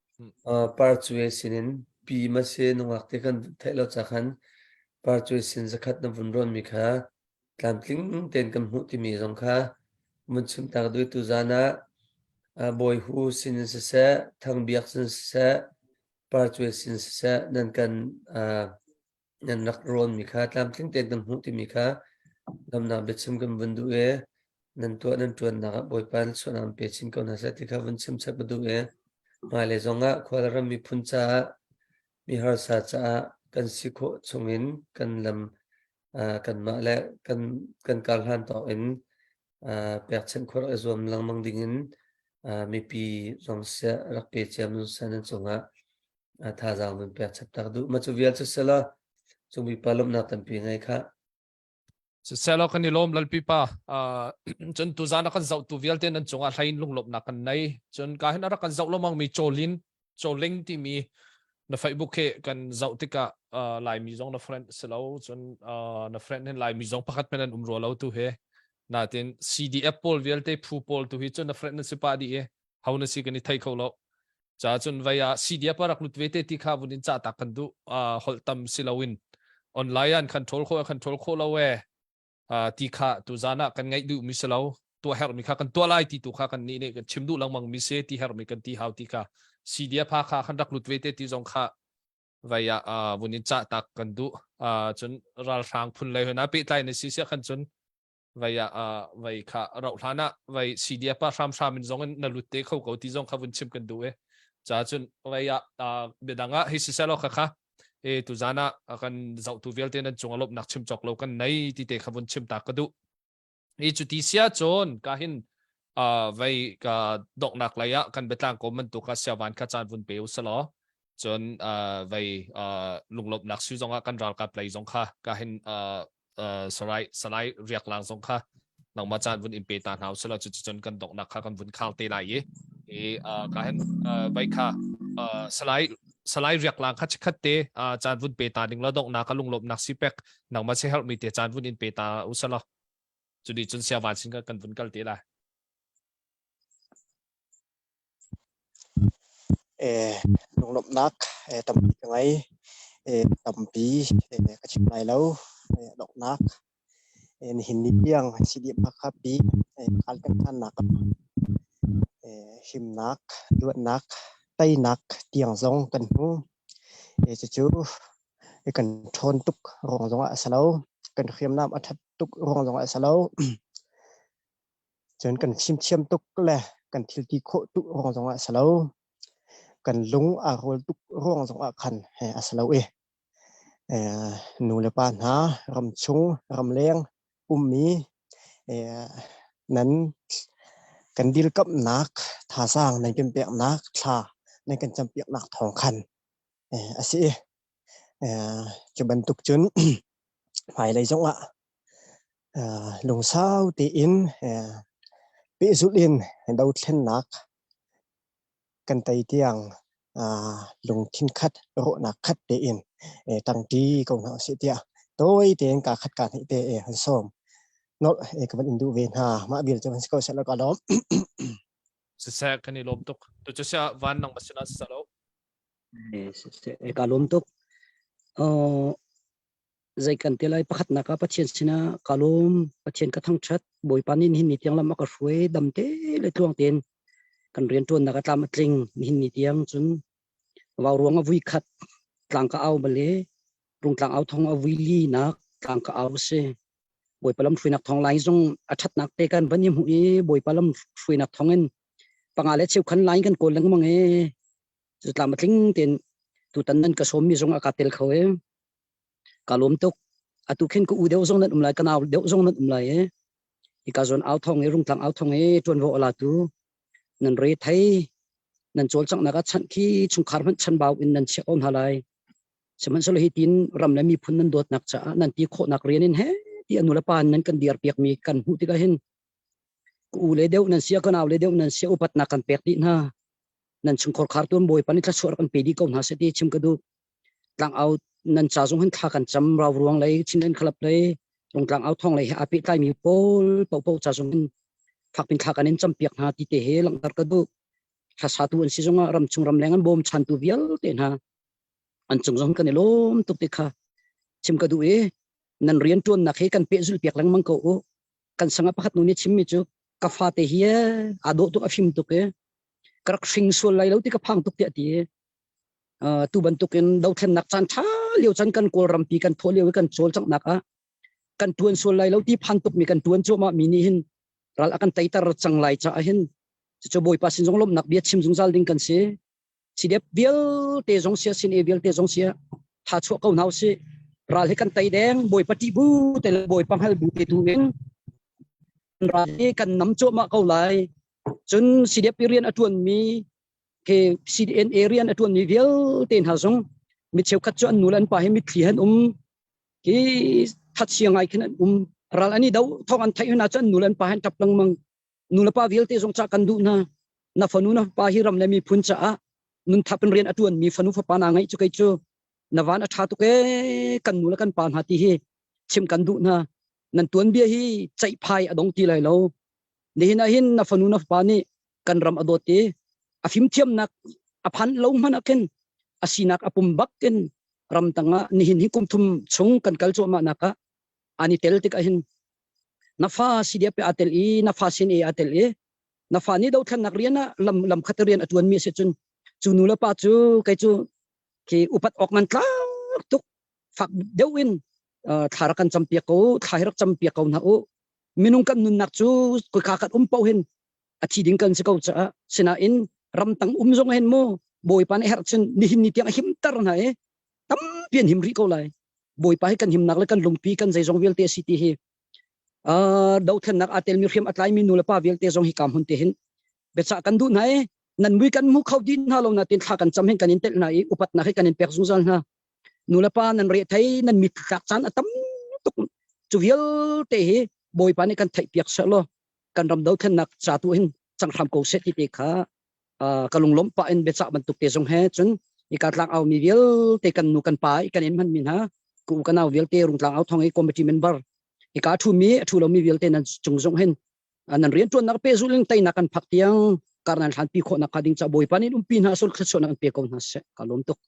parchue sinin pi ma se nongak te kan thailo chakhan parchue sin zakhat na vunron mi kha tlamtling ten kam hu ti mi jong kha mun chum tak dui tu zana boy hu sin se thang biak sin se parchue sin se nan kan nan nak ron mi kha tlamtling ten kam hu ti mi kha lam na bechim kam bundu e nan tuan na boy pan sonam pe chin ko na sa ti kha vun chum chak bu e Male zonga khwalram mi phuncha mi har sa cha kan sikho chungin kan lam kan ma le kan kal han to in pek chen khor azom lang mang dingin mi pi zong se rak pe chem nu san chunga tha jang mun pek chap tak du ma chu vial chu sala chung mi palom na tam pi ngai kha selo kan ilom lalpi pa chun tu zana kan zau tu vial ten an chunga hlain lunglop na kan nai chun ka hin ara kan zau lomang mi choling ti mi na Facebook ke kan zau tika lai mi zong na friend selo chun na friend hen lai mi zong pakhat men an umro lo tu he na tin CDF pol vial te phu pol tu hi chun na friend na sipa di e hauna si kan thai kholo cha chun vaya CDF parak lut vete ti kha bunin cha ta kan du hol tam silawin online an control kho lo we ti kha tu zana kan ngai du misalo tu her mi kha kan to lai ti tu kha kan ni ne kan chimdu lang mang mi se ti her mi kan ti hau ti kha CDF pha kha khan rak lut vete ti jong kha vaya bunin cha tak kan du chun ral rang phun lai na pe tai ne si se khan chun vaya vai kha rau thana vai CDF pa ram min zong na lut te kho ko ti jong kha bun chim kan du e cha chun vaya bedanga hi si selo kha tu zana akan zau tu vel ten chung alop nak chim chok lo kan nei ti te khavun chim ta kadu chu ti sia chon ka hin vai ka dok nak laya kan betlang ko man tu ka siawan ka chan vun peu salo chon vai lunglop nak su zonga kan ral ka play zong kha ka hin salai riak lang zong kha nang ma chan vun impe ta hau salo chu chon kan dok nak kha kan vun khal te lai ye ka hin vai kha salai riak lang khat khat te chan vun pe ta ding la dok na ka lunglop nak sipek nang ma se help mi te chan vun in pe ta usala chudi chun sia van sin ka kan vun kal te la nong lop nak tam pi ngai tam pi ka chim lai lo dok nak en hin ni piang sidi pakha pi kal kan than nak him nak duat nak tay nak tiang zong kan hu chu kan thon tuk rong zong a salo kan khiam nam athat tuk rong zong a salo chen kan chim tuk le kan thil ti kho tuk rong zong a salo kan lung a rol tuk rong zong a khan he a salo nu le pan ha ram chung ram leng mi nan kan dil kap nak tha sang nan kan pek nak tha nan kan cham pek nak thong khan asi cho ban tuk chun phải lấy giống ạ lùng sao thì in bị rút in đầu thiên nạc cần tay tiang lùng thiên khát rộ nạc khát để in tăng trí công họ sẽ tia tôi tiền cả khát cả hệ tệ hơn xóm nó cái vấn indu về ha mà biểu cho mình sẽ là có đó Sa kani lom tuk to chu sia van nang masina salo kalom tuk zai kan telai pakhat na ka pathian sina kalom pathian ka thang that boi panin hin ni tiang lam ka hrui dam te le tuang ten kan rian tuan na ka tlam tling hin ni tiang chun waw ruang a vui khat tlang ka au bale rung tlang au thong a vui li na tlang ka au se boi palam hrui nak thong lai zong a that nak te kan banim hu e boi palam hrui nak thong en pangale cheu khan lai kan kol lang mang e chu tlam tling ten tu tan nan ka som mi zong a ka tel kho e kalom tuk atu khen ku u deu zong nan umlai kanau deu zong nan umlai e ikazon au thong e rung tlang au thong e tuan vo la tu nan re thai nan chol chang naga chan khi chung khar man chan bau in nan che on halai seman solo hi tin ram la mi phun nan dot nak cha nan ti kho nak rian in he ti anula pan nan kan diar piak mi kan hu ti ka hen ku le deu nan sia kanau le deu nan sia upat na kan pek ti na nan chung khor khar tuan boi pani tla chor kan pe di ko na se ti chim ka du tlang au nan cha zong han tha kan cham raw ruang lai chin len khlap lai rong tlang au thong lai a pi tai mi pol po cha zong phak pin tha kan en cham piak na ti te he lang tar ka du tha sa tu an si zonga ram chung ram lengan bom chan tu vial te na an chung zong kan lom tuk te kha chim ka du e nan rian tuan na khe kan pe zul piak lang mang ko o kan sanga pakhat nu ni chim mi chu ka fa te hi ado tu afim tu ke krak sing sul lai lo ti ka phang tuk te ti tu ban tuk en dau then nak chan tha liu chan kan kol ram pi kan tho liu kan chol chang nak a kan tuan sul lai lo ti phan tuk mi kan tuan chu ma mi ni hin ral akan taitar chang lai cha hin cho boi pa sin jong lom nak bia chim jung zal ding kan se si dep bial te jong sia sin e bial te jong sia tha chu ko nau se ral he kan tai deng boi pati bu te boi pang hal bu te tu men ral he kan nam chu ma ko lai chun si dep rian atuan mi ke cdn area atuan mi bial ten ha jong mi cheu khat chu an nulan pa he mi thlian ki that siangai khin ral ani dau thong an thai na chan nulan pa han tap lang mang nulapa vialte jong cha kan du na fanu na pa hi ram le mi phun cha nun thapen rian atuan mi fanu fa pa na ngai chu kai chu nawan a tha tu ke kan nula kan pan hati hi chim kan du na nan tuan bia hi chai phai adong ti lai lo ni na hin na fanu na pa ni kan ram adote afim thiam nak aphan lo man aken asinak apum bak ken ram tanga ni hin hi kum thum chung kan kal chu ma naka ani tel tik a hin na fa sidia pe atel i na fa sin e atel e na fa ni do than nak riana lam khaterian atuan mi se chun chunula pa chu kai chu ki upat ok man tla tuk fak deuin tharakan champia ko thairak champia ko na o minung kan nun nak chu ko khakat pau hin achi ding kan se ko cha sina in ram tang zong hen mo boi pan her chen ni hin ni tiang him tar na e tam pian him ri ko lai boi pa kan him nak le kan lungpi kan zai jong velte city hi dau then nak atel mi khem atlai mi nula pa velte jong hi kam hun te hin becha kan du nai nan wi kan mu khau din ha lo na tin kha kan cham hen kan in tel na i upat na he kan in pek zung zal na nula pa nan re thai nan mit khak chan atam tuk chu vial te hi boi pa ni kan thai piak sa lo kan ram dau then nak cha tu hin chang tham ko se ti te kha kalung lom pa in becha ban tuk te jong he chun i ka tlang au mi vial te kan nu kan pa i kan in man min ha ku kan au vial te rung tlang au thong ai committee member ika thu mi thu lo mi vialte nan chung jong hen nan rian tuan nak pe zuling tai na kan phak tiang karnal han pi kho na khading cha boi panin pin ha sol khso na pe ko na se kalom tok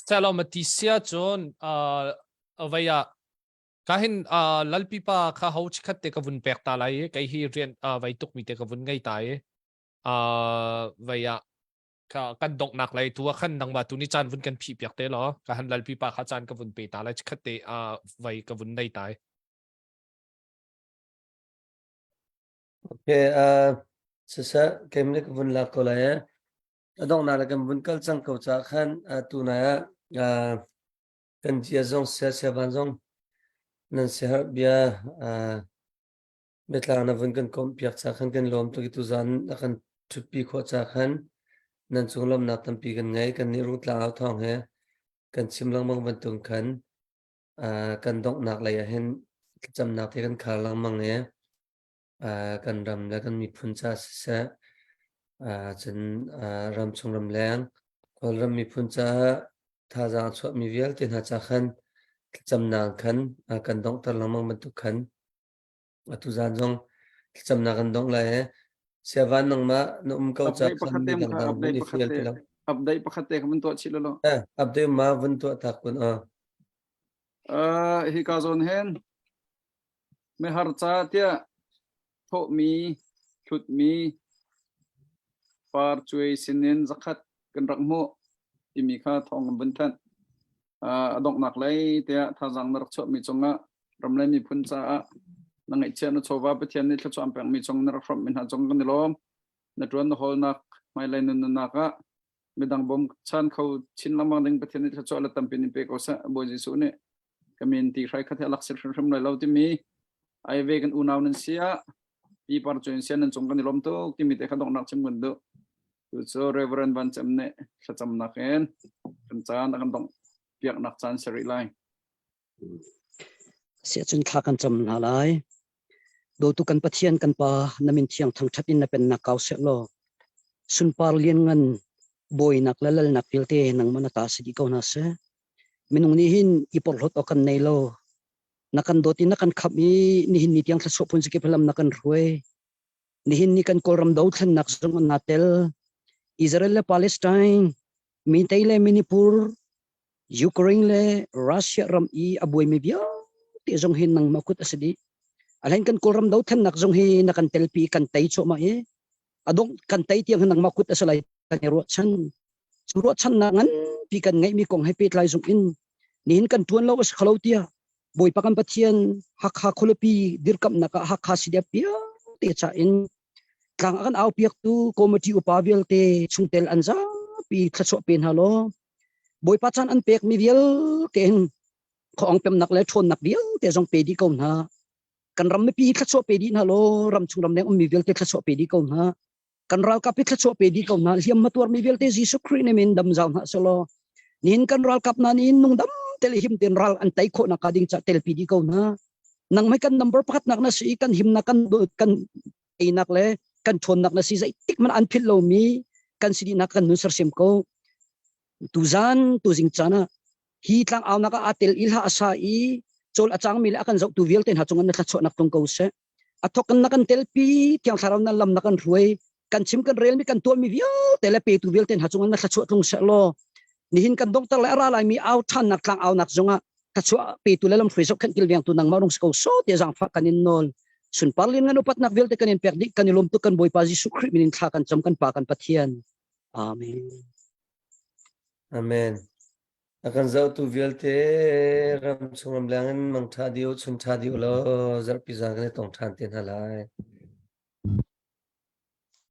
salo matisia chon avaya kahin lalpi pa kha ho chikhat te ka vun pek ta lai kai hi rian vai tuk mi te ka vun ngai tai vaya ka kan dok nak lai tu khan nang ba tu ni chan vun kan phi piak te lo ka han lalpi pa kha chan ka vun pe ta lai chikhat te vai ka vun nai tai Okay, sa kem le vun la ko la ya adong na la kem vun kal chang ko cha khan tu na ya kan jia zong se ban zong nan se har bia betla na vun kan kom piak cha khan kan lom to ki tu zan kan thut pi kho cha khan nan chung lom na tam pi kan ngai kan ni ru tla au thong he kan sim lang mang ban tung khan kan dong nak la ya hen cham nak the kan khar lang mang he kan ram la kan mi phun cha sa chen ram chung ram lang kol ram mi phun cha tha za chwa mi vial te na cha khan cham na khan kan dong tar lang mang ban tu khan tu zan jong cham na kan dong la he sia van nang ma no ko cha update khan mi pakhatem dang ka dang bun update i fial te lo update pakhate ka mun to chilo lo update ma bun to tak kun hi ka zon hen me har cha tia tho mi thut mi par chui sinin zakhat kan rak mo imi kha thong bun than adok nak lai tia tha jang nar chho mi chonga ram lai mi phun cha nang ai chen chowa pa thian ni thla chom pang mi chong nar from min ha chong kan lom na tuan hol nak mai lai nun na ka midang bom chan khau chin lamang ding pa thian ni thla chwa la tam pin pe ko sa bo ji su ne community khai khathe lak sir shrim lai lo ti mi ai ve kan unaw nan sia pi par chen sian nan chong kan lom to ti mi te kha dok nak chim gun do so reverend ban cham ne thla cham nak en kan chan kan dong piak nak chan sari lai sia chun kha kan cham na lai do tu kan pathian kan pa namin thiang thang thatin na pen na kaw se lo sun par lien ngan boy nak lalal nak pilte nang mana ta sigi ko na se minung ni hin ipor hot o kan nei lo nakan doti nakan khap ni hin ni tiang thla so pun sike phalam nakan ruai ni hin ni kan koram do thlan nak zong na tel Israel le Palestine Mintai le Manipur Ukraine le Russia ram i abuai mi bia ti zong hin nang makut asidi alain kan koram do thlan nak zong hi nakan telpi kan tai cho ma e adong kan tai tiang nang makut asalai kan ro chan na ngan pi kan ngai mi kong happy lai zong in ni hin kan tuan lo as khalo tia boy pakan pathian hak ha kholopi dirkam naka hak ha sidia pia te cha in tlang akan au piak tu komiti upavial te chungtel anja pi thacho pen halo boy pachan an pek mi vial ken khong pem nak le thon nak vial te jong pe di ko na kan ram me pi thacho pe di na lo ram chung ram ne mi vial te thacho pe di ko na kan ral ka pi thacho pe di ko na hiam matur mi vial te jisu khrine min dam jaw na solo nin kan ral kap na nin nung dam tel him ten ral an tai kho na ka ding cha tel pi di ko na nang mai kan number pakat nak na si kan him na kan ai nak le kan thon nak na si zai tik man an phil lo mi kan si di nak kan nun sar sem ko tuzan tu jing chana hi tlang aw naka atel ilha asa i chol achang mil akan zau tu vial ten ha chungan na thachho nak tong ko se athok kan nakan tel pi tiang tharaw na lam nakan ruai kan chim kan rel mi kan tuam mi vial tele pe tu vial ten ha chungan na thachho tong se lo nihin kan doktor la ara lai mi aw than nak tlang aw nak zonga thachho pe tu lelam frisok kan kilviang tu nang marong sko so te jang fa kanin nol sun parlin ngano pat nak vial te kanin perdi kanilom tu kan boy pa Jesu Christ minin tha kan cham kan pa kan pathian amen amen akan zau tu vial te ram chung ram lang mang tha dio chun tha dio lo zar pi za kan tong than ten halai